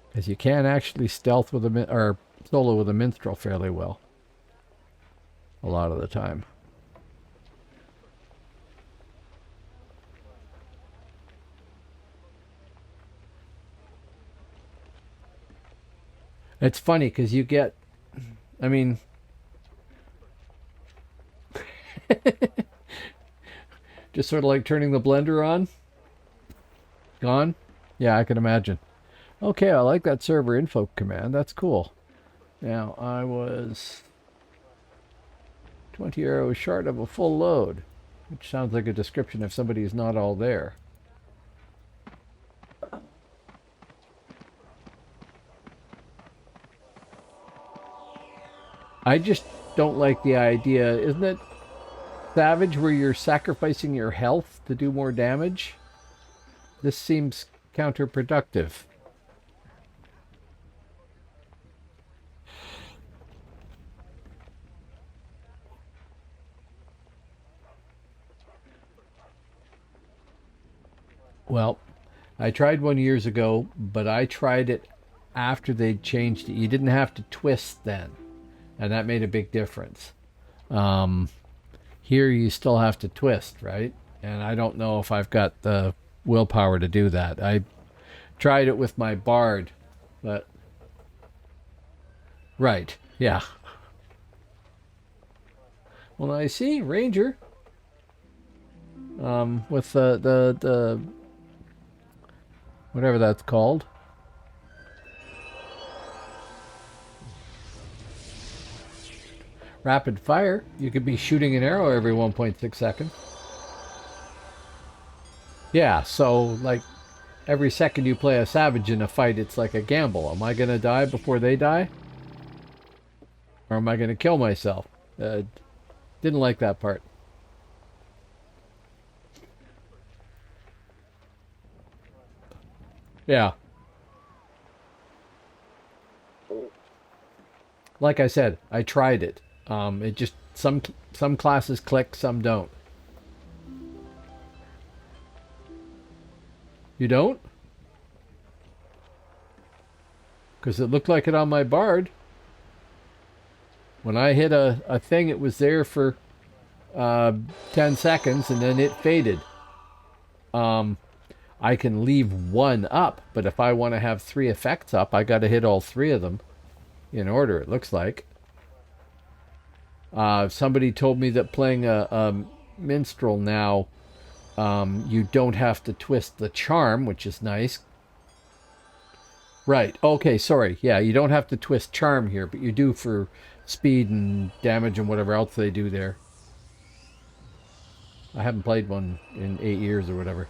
because you can actually stealth with or solo with a minstrel fairly well a lot of the time. It's funny because you get, I mean, just sort of like turning the blender on. Gone? Yeah, I can imagine. Okay, I like that server info command. That's cool. Now, I was 20 arrows short of a full load, which sounds like a description if somebody is not all there. I just don't like the idea. Isn't it Savage where you're sacrificing your health to do more damage? This seems counterproductive. Well, I tried one years ago, but I tried it after they'd changed it. You didn't have to twist then, and that made a big difference. Here you still have to twist, right? And I don't know if I've got the willpower to do that. I tried it with my bard, but right, yeah. Well, I see ranger. With the whatever that's called. Rapid fire. You could be shooting an arrow every 1.6 seconds. Yeah, so like every second you play a savage in a fight, it's like a gamble. Am I going to die before they die? Or am I going to kill myself? Didn't like that part. Yeah. Like I said, I tried it. It just some classes click, some don't. You don't? Because it looked like it on my bard. When I hit a thing, it was there for 10 seconds and then it faded. I can leave one up, but if I want to have 3 effects up, I got to hit all 3 of them in order, it looks like. Somebody told me that playing a minstrel now, you don't have to twist the charm, which is nice. Right. Okay, sorry. Yeah, you don't have to twist charm here, but you do for speed and damage and whatever else they do there. I haven't played one in 8 years or whatever.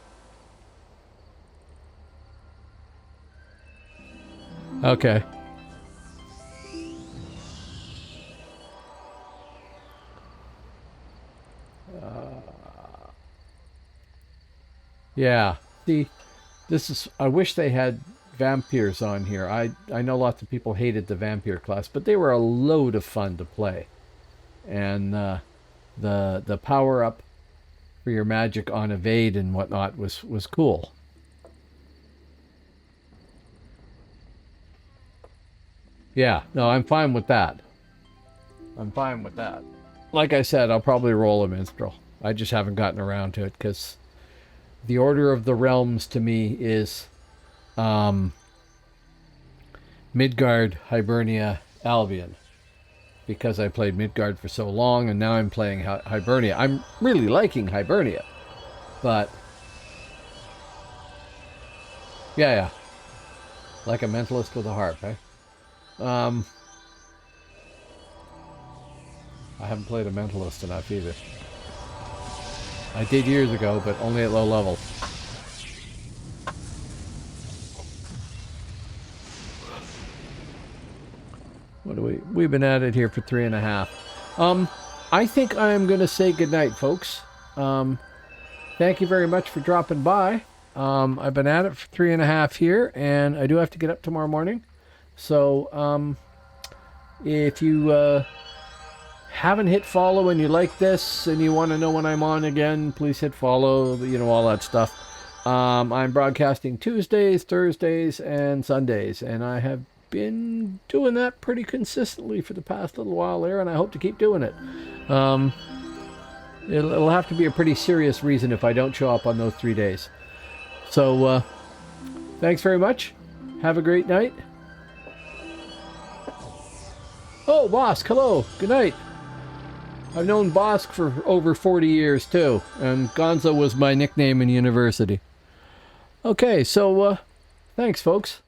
Okay. Yeah. See, this is. I wish they had vampires on here. I know lots of people hated the vampire class, but they were a load of fun to play. And the power up for your magic on evade and whatnot was cool. Yeah, no, I'm fine with that. I'm fine with that. Like I said, I'll probably roll a minstrel. I just haven't gotten around to it because the Order of the Realms to me is Midgard, Hibernia, Albion. Because I played Midgard for so long and now I'm playing Hibernia. I'm really liking Hibernia. But yeah. Like a mentalist with a harp, eh? I haven't played a mentalist enough either. I did years ago, but only at low level. What do we've been at it here for 3.5. I think I'm going to say goodnight, folks. Thank you very much for dropping by. I've been at it for 3.5 here, and I do have to get up tomorrow morning. So, if you haven't hit follow and you like this and you want to know when I'm on again, please hit follow, you know, all that stuff. I'm broadcasting Tuesdays, Thursdays, and Sundays, and I have been doing that pretty consistently for the past little while there, and I hope to keep doing it. It'll have to be a pretty serious reason if I don't show up on those 3 days. So, thanks very much. Have a great night. Oh, Bosk, hello. Good night. I've known Bosk for over 40 years, too, and Gonzo was my nickname in university. Okay, so, thanks, folks.